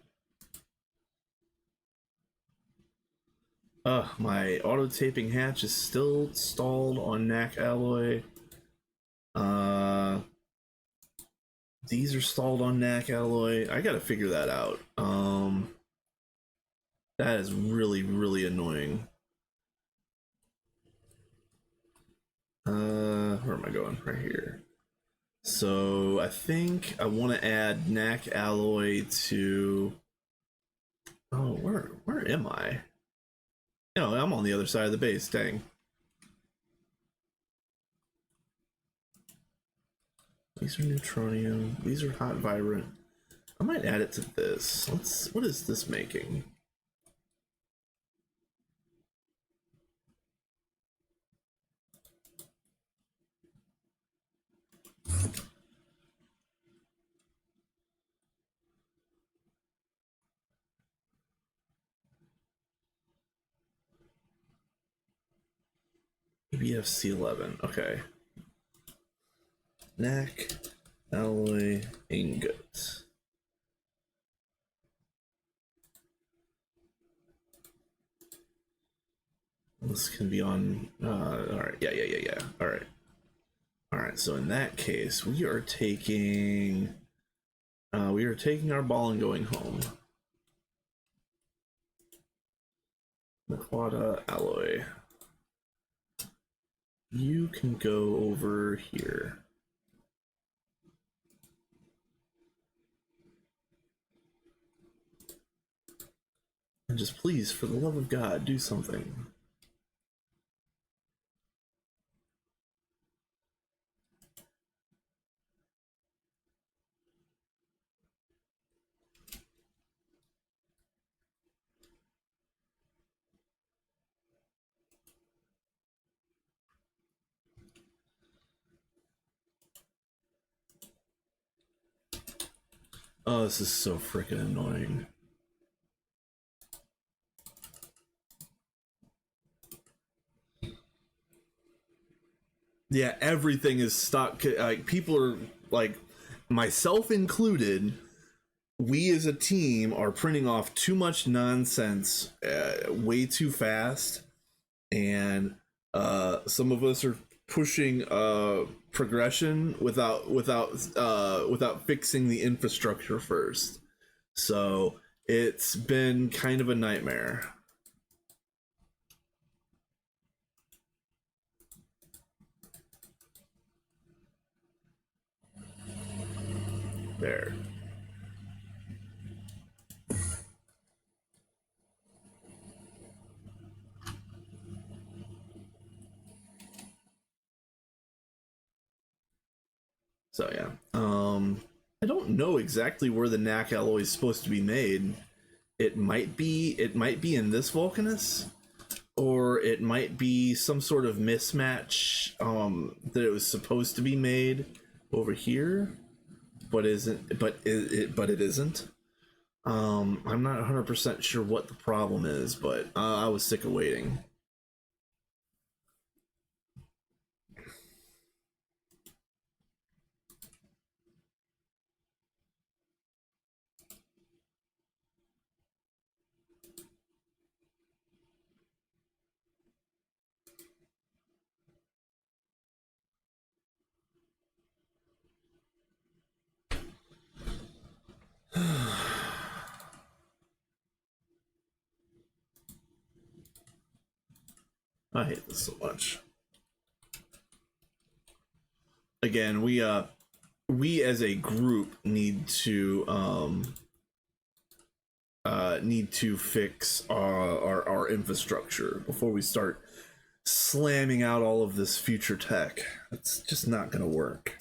My auto taping hatch is still stalled on NAC alloy. These are stalled on NAC alloy. I gotta figure that out. That is really, really annoying. Where am I going? Right here. So I think I want to add NAC alloy to. Oh, where am I? No, I'm on the other side of the base. Dang. These are neutronium. These are hot vibrant. I might add it to this. What is this making? EBFC11. Okay. NAC alloy ingot. This can be on. All right. Yeah. All right. All right. So in that case, we are taking our ball and going home. Maquada alloy. You can go over here. And just please, for the love of God, do something. Oh, this is so freaking annoying. Yeah, everything is stuck. Like, people are like, myself included, we as a team are printing off too much nonsense way too fast, and some of us are pushing progression without fixing the infrastructure first. So it's been kind of a nightmare. There. So yeah. I don't know exactly where the knack alloy is supposed to be made. It might be in this Vulcanus, or it might be some sort of mismatch that it was supposed to be made over here, but it isn't. I'm not 100% sure what the problem is, but I was sick of waiting. I hate this so much. Again, we as a group need to fix our infrastructure before we start slamming out all of this future tech. It's just not gonna work.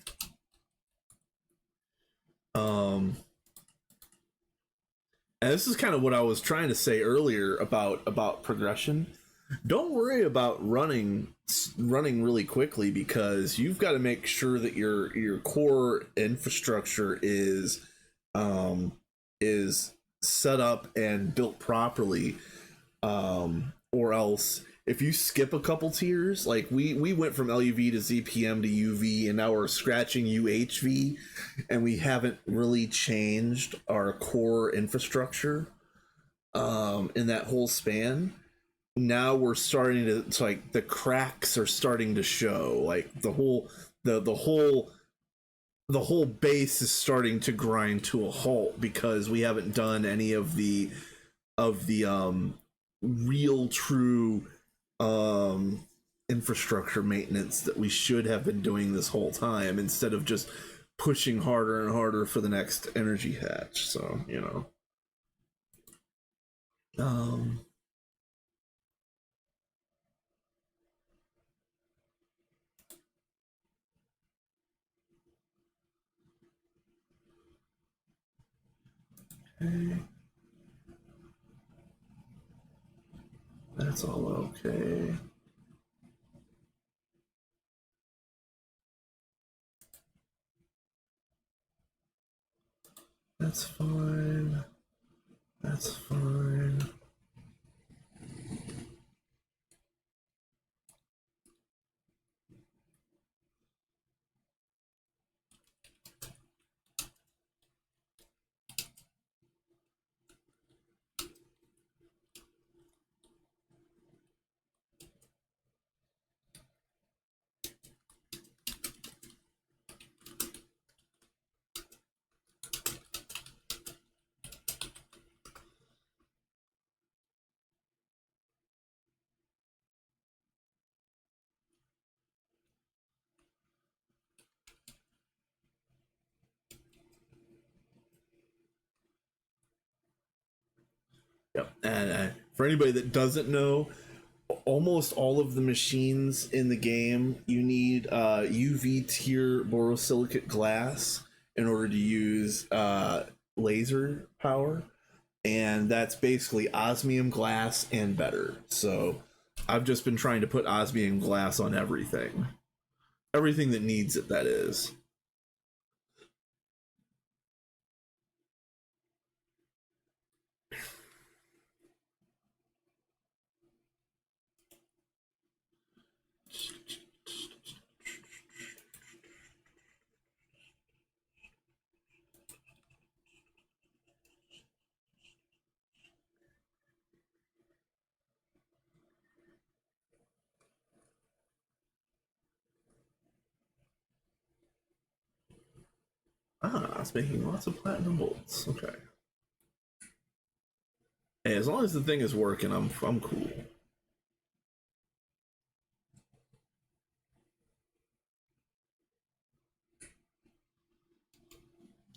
And this is kind of what I was trying to say earlier about progression. Don't worry about running really quickly, because you've got to make sure that your core infrastructure is set up and built properly, or else if you skip a couple tiers, like we went from LUV to ZPM to UV, and now we're scratching UHV, and we haven't really changed our core infrastructure in that whole span. Now we're starting to, it's like the cracks are starting to show, like the whole base is starting to grind to a halt, because we haven't done any of the real true infrastructure maintenance that we should have been doing this whole time, instead of just pushing harder and harder for the next energy hatch. So, um okay, that's all okay. That's fine. That's fine. Yep. And for anybody that doesn't know, almost all of the machines in the game, you need UV tier borosilicate glass in order to use laser power, and that's basically osmium glass and better. So I've just been trying to put osmium glass on everything that needs it, that is. Ah, it's making lots of platinum bolts. Okay. Hey, as long as the thing is working, I'm cool.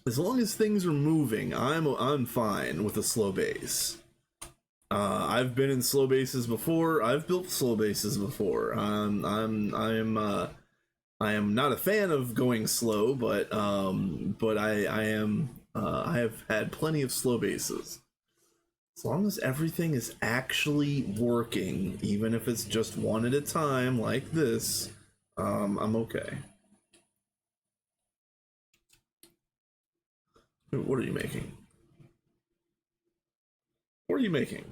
As long as things are moving, I'm fine with a slow base. I've been in slow bases before. I've built slow bases before. I am not a fan of going slow, but I am. I have had plenty of slow bases. As long as everything is actually working, even if it's just one at a time like this, I'm okay. What are you making? What are you making?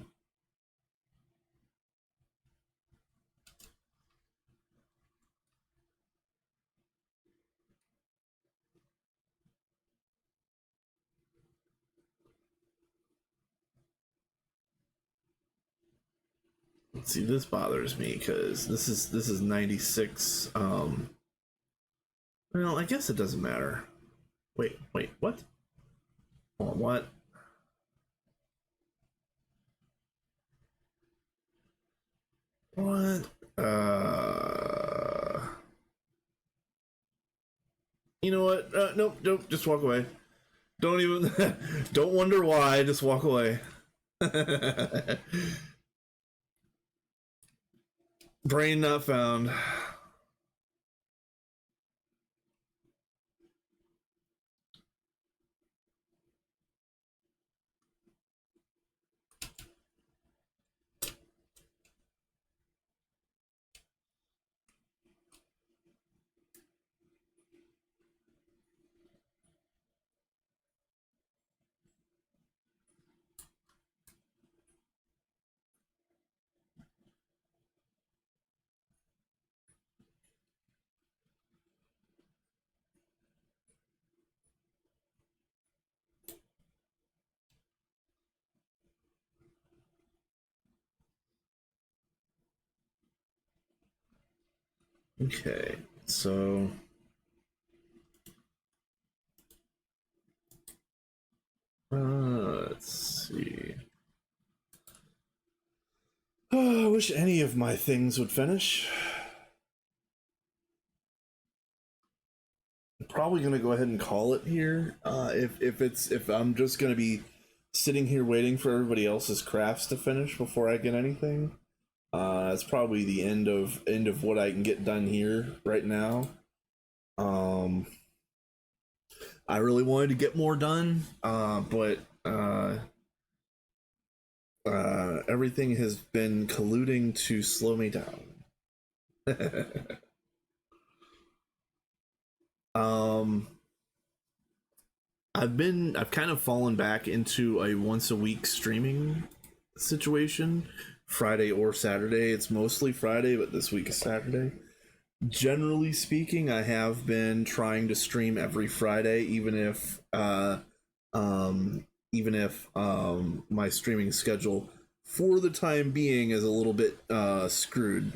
Let's see, this bothers me because this is 96. Well, I guess it doesn't matter. Wait, what? Oh, what? What? You know what? Nope. Just walk away. Don't even. Don't wonder why. Just walk away. Brain not found. Okay, so let's see. Oh, I wish any of my things would finish. I'm probably gonna go ahead and call it here. If I'm just gonna be sitting here waiting for everybody else's crafts to finish before I get anything, that's probably the end of what I can get done here right now. Um, I really wanted to get more done, but everything has been colluding to slow me down. um, I've kind of fallen back into a once a week streaming situation, Friday or Saturday. It's mostly Friday, but this week is Saturday. Generally speaking, I have been trying to stream every Friday, even if my streaming schedule for the time being is a little bit screwed.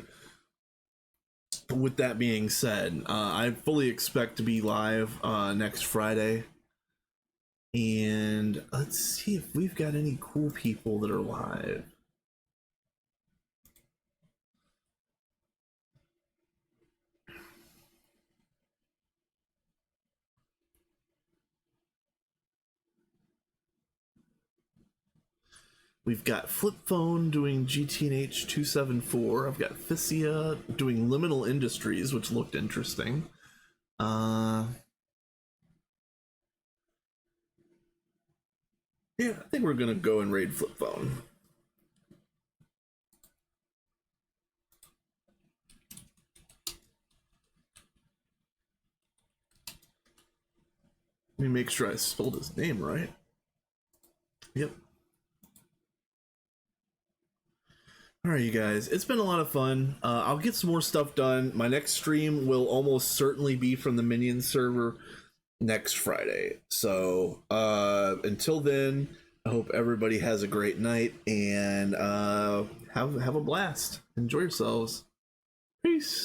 With that being said, I fully expect to be live next Friday. And let's see if we've got any cool people that are live. We've got Flip Phone doing GTNH 274. I've got Fissia doing Liminal Industries, which looked interesting. Yeah, I think we're gonna go and raid Flip Phone. Let me make sure I spelled his name right. Yep. All right, you guys, it's been a lot of fun. I'll get some more stuff done. My next stream will almost certainly be from the Minion server next Friday. So until then, I hope everybody has a great night and have a blast. Enjoy yourselves. Peace.